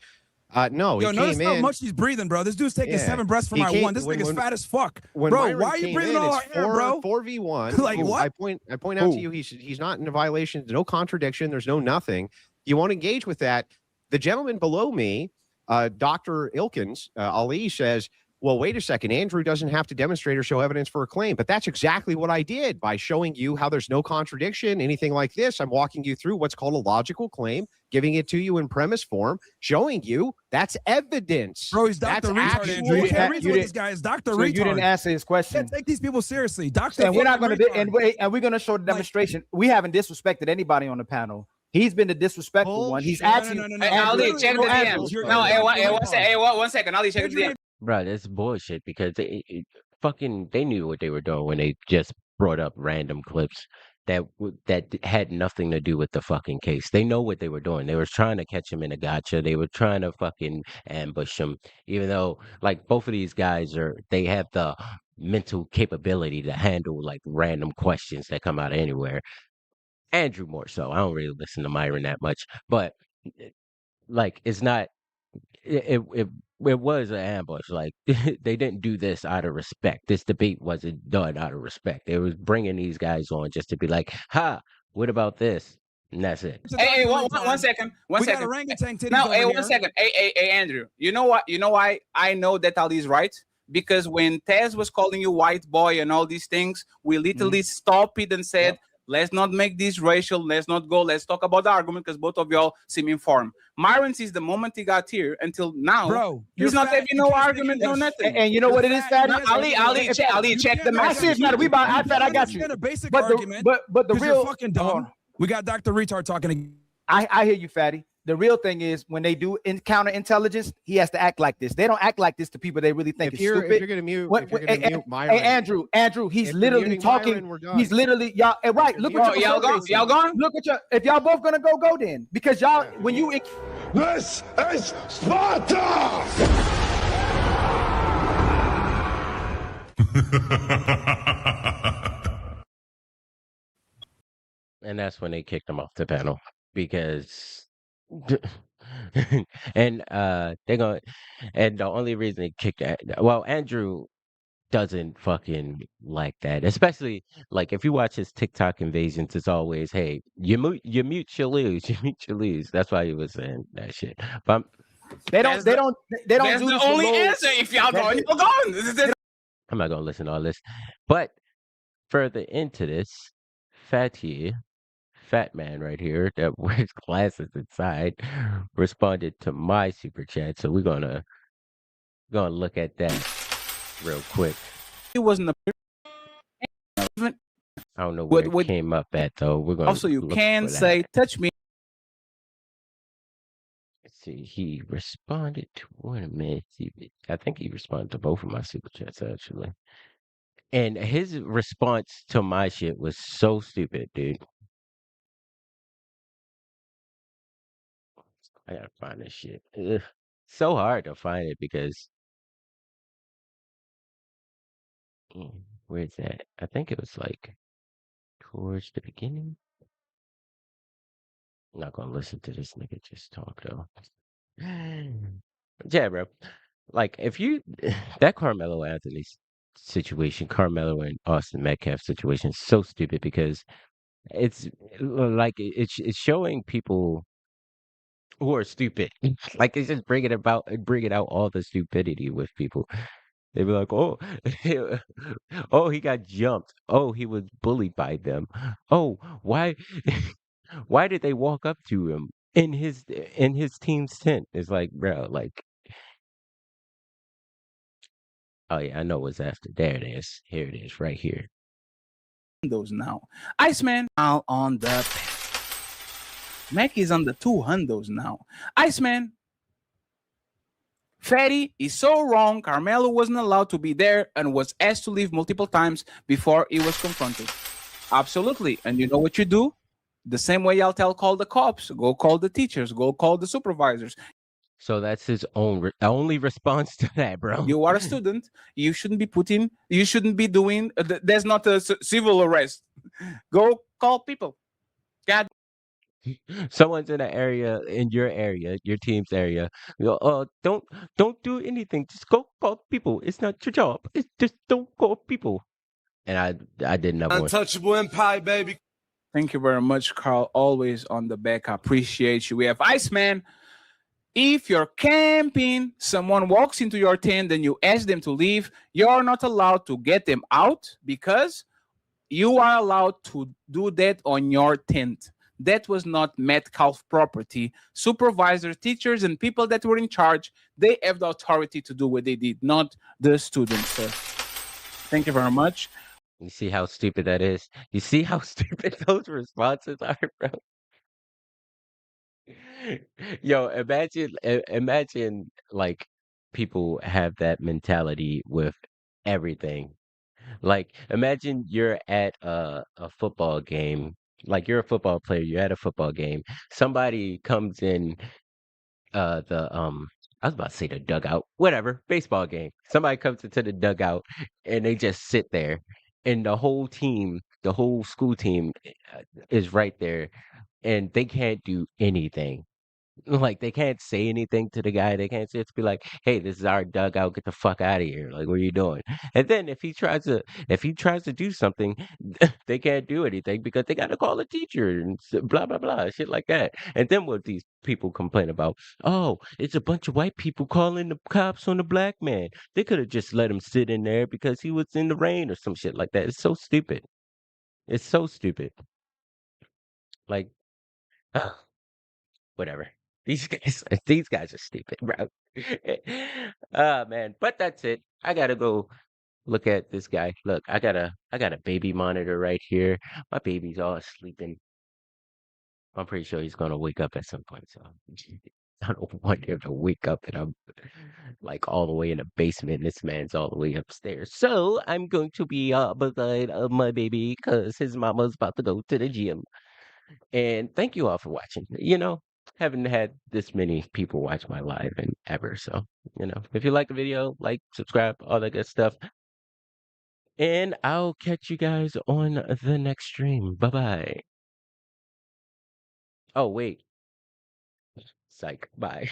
Speaker 2: no,
Speaker 12: Yo,
Speaker 2: he
Speaker 12: notice
Speaker 2: came
Speaker 12: how
Speaker 2: in.
Speaker 12: much he's breathing, bro. This dude's taking
Speaker 2: Yeah.
Speaker 12: 7 breaths for
Speaker 2: He
Speaker 12: my
Speaker 2: came-
Speaker 12: one. This
Speaker 2: when-
Speaker 12: nigga's
Speaker 2: when-
Speaker 12: fat as fuck.
Speaker 2: When
Speaker 12: Bro,
Speaker 2: Myron
Speaker 12: why are you
Speaker 2: came
Speaker 12: breathing
Speaker 2: in,
Speaker 12: all our
Speaker 2: it's
Speaker 12: air, bro?
Speaker 2: 4v1.
Speaker 12: Like,
Speaker 2: Who
Speaker 12: what?
Speaker 2: I point out to you, he's not in a violation. There's no contradiction. There's no nothing. You want to engage with that. The gentleman below me, Dr. Ilkins, Ali, says, well, wait a second. Andrew doesn't have to demonstrate or show evidence for a claim. But that's exactly what I did by showing you how there's no contradiction, anything like this. I'm walking you through what's called a logical claim, giving it to you in premise form, showing you that's evidence.
Speaker 12: Bro, he's Dr.
Speaker 2: That's
Speaker 12: Retard,
Speaker 2: actual
Speaker 12: Andrew. You can't
Speaker 2: evidence.
Speaker 12: reason with this guy. Is Dr.
Speaker 9: So
Speaker 12: Retard.
Speaker 9: you didn't answer his
Speaker 12: You
Speaker 9: question.
Speaker 12: can't take these people seriously. Dr.
Speaker 9: And we're not going to
Speaker 12: fucking retard.
Speaker 9: and we're going to show the demonstration. We haven't disrespected anybody on the panel. He's been the disrespectful one. He's asking.
Speaker 12: no.
Speaker 1: Hey, Ali, check the DM. No, hey, one second. Ali, check the DM.
Speaker 3: Bro, that's bullshit because they knew what they were doing when they just brought up random clips that had nothing to do with the fucking case. They know what they were doing. They were trying to catch him in a gotcha. They were trying to fucking ambush him, even though like both of these guys they have the mental capability to handle like random questions that come out of anywhere. Andrew more so. I don't really listen to Myron that much, but like it's not. It was an ambush. Like they didn't do this out of respect. This debate wasn't done out of respect. They was bringing these guys on just to be like, "Ha, what about this?" And that's it.
Speaker 1: Hey, one second. One
Speaker 12: We got
Speaker 1: second.
Speaker 12: orangutan titties
Speaker 1: No,
Speaker 12: over
Speaker 1: hey,
Speaker 12: here.
Speaker 1: 1 second. Hey, Andrew. You know what? You know why I know that Ali's right? Because when Tez was calling you white boy and all these things, we literally stopped it and said, let's not make this racial. Let's not go. Let's talk about the argument because both of y'all seem informed. Myron, since the moment he got here until now,
Speaker 12: Bro,
Speaker 1: he's not having no argument, no nothing.
Speaker 9: And you know what it is, Fatty?
Speaker 1: Ali, check the
Speaker 9: I see
Speaker 1: message.
Speaker 9: it, Fatty. I got you.
Speaker 12: A basic
Speaker 9: But
Speaker 12: argument.
Speaker 9: the
Speaker 12: 'cause
Speaker 9: real
Speaker 12: you're fucking dumb. We got Dr. Retard talking again.
Speaker 9: I hear you, Fatty. The real thing is when they do counterintelligence, he has to act like this. They don't act like this to people they really think is stupid.
Speaker 2: If you're gonna mute, Myron,
Speaker 9: hey, Andrew, he's
Speaker 2: if you're
Speaker 9: literally
Speaker 2: muting
Speaker 9: talking.
Speaker 2: Myron, we're done.
Speaker 9: He's literally y'all. Right, look at
Speaker 1: y'all gone.
Speaker 9: Look at your. If y'all both gonna go then, because y'all when you.
Speaker 14: This is Sparta!
Speaker 3: And that's when they kicked him off the panel because and they're going and the only reason they kicked Andrew doesn't fucking like that, especially like if you watch his TikTok invasions, it's always, hey, you mute, you lose, you mute, you lose. That's why he was saying that shit. But
Speaker 9: They don't.
Speaker 1: That's
Speaker 9: do
Speaker 1: the
Speaker 9: this
Speaker 1: only
Speaker 9: for
Speaker 1: answer. If y'all gone, y'all gone. This is it.
Speaker 3: I'm not gonna listen to all this. But further into this, fat man right here that wears glasses inside responded to my super chat. So we're gonna look at that real quick.
Speaker 1: It wasn't a.
Speaker 3: I don't know where it came up at though. We're gonna
Speaker 1: Also, you
Speaker 3: look
Speaker 1: can
Speaker 3: for that.
Speaker 1: say, "Touch me."
Speaker 3: Let's see. He responded to one of my. I think he responded to both of my super chats actually. And his response to my shit was so stupid, dude. I gotta find this shit. Ugh. So hard to find it because where's that? I think it was like towards the beginning. I'm not gonna listen to this nigga just talk though. Yeah, bro. Like if you that Carmelo Anthony situation, Carmelo and Austin Metcalf situation is so stupid because it's like it's showing people who are stupid. Like it's just bringing out all the stupidity with people. They be like, oh, oh, he got jumped. Oh, he was bullied by them. Oh, why did they walk up to him in his team's tent? It's like, bro, like, oh yeah, I know what's after. There it is. Here it is, right here.
Speaker 1: Those now. Iceman now on the. Mackey's on the 2 hundos now. Iceman. Fatty is so wrong. Carmelo wasn't allowed to be there and was asked to leave multiple times before he was confronted. Absolutely. And you know what you do? The same way y'all tell call the cops, go call the teachers, go call the supervisors.
Speaker 3: So that's his only response to that, bro.
Speaker 1: You are a student. You shouldn't be doing. There's not a civil arrest. Go call people. God.
Speaker 3: Someone's in your area, your team's area. Don't do anything. Just go call people. It's not your job. It's just don't call people. And I did another one.
Speaker 14: Untouchable empire, baby.
Speaker 1: Thank you very much, Carl. Always on the back. I appreciate you. We have Iceman. If you're camping, someone walks into your tent and you ask them to leave, you're not allowed to get them out because you are allowed to do that on your tent. That was not Metcalf property. Supervisors, teachers, and people that were in charge, they have the authority to do what they did, not the students, sir. Thank you very much.
Speaker 3: You see how stupid that is? You see how stupid those responses are, bro? Yo, imagine like people have that mentality with everything. Like, imagine you're at a football game, like you're a football player, you're at a football game. Somebody comes in I was about to say the dugout, whatever, baseball game. Somebody comes into the dugout and they just sit there, and the whole team, the whole school team is right there, and they can't do anything. Like they can't say anything to the guy. They can't just be like, "Hey, this is our dugout. Get the fuck out of here!" Like, what are you doing? And then if he tries to do something, they can't do anything because they got to call a teacher and blah blah blah, shit like that. And then what these people complain about? Oh, it's a bunch of white people calling the cops on the black man. They could have just let him sit in there because he was in the rain or some shit like that. It's so stupid. It's so stupid. Like, whatever. These guys are stupid, bro. Oh man, but that's it. I gotta go look at this guy. Look, I got a baby monitor right here. My baby's all sleeping. I'm pretty sure he's gonna wake up at some point. So I don't want him to wake up and I'm like all the way in the basement. And this man's all the way upstairs. So I'm going to be beside of my baby because his mama's about to go to the gym. And thank you all for watching. Haven't had this many people watch my live in ever. So, if you like the video, like, subscribe, all that good stuff. And I'll catch you guys on the next stream. Bye-bye. Oh, wait. Psych. Bye.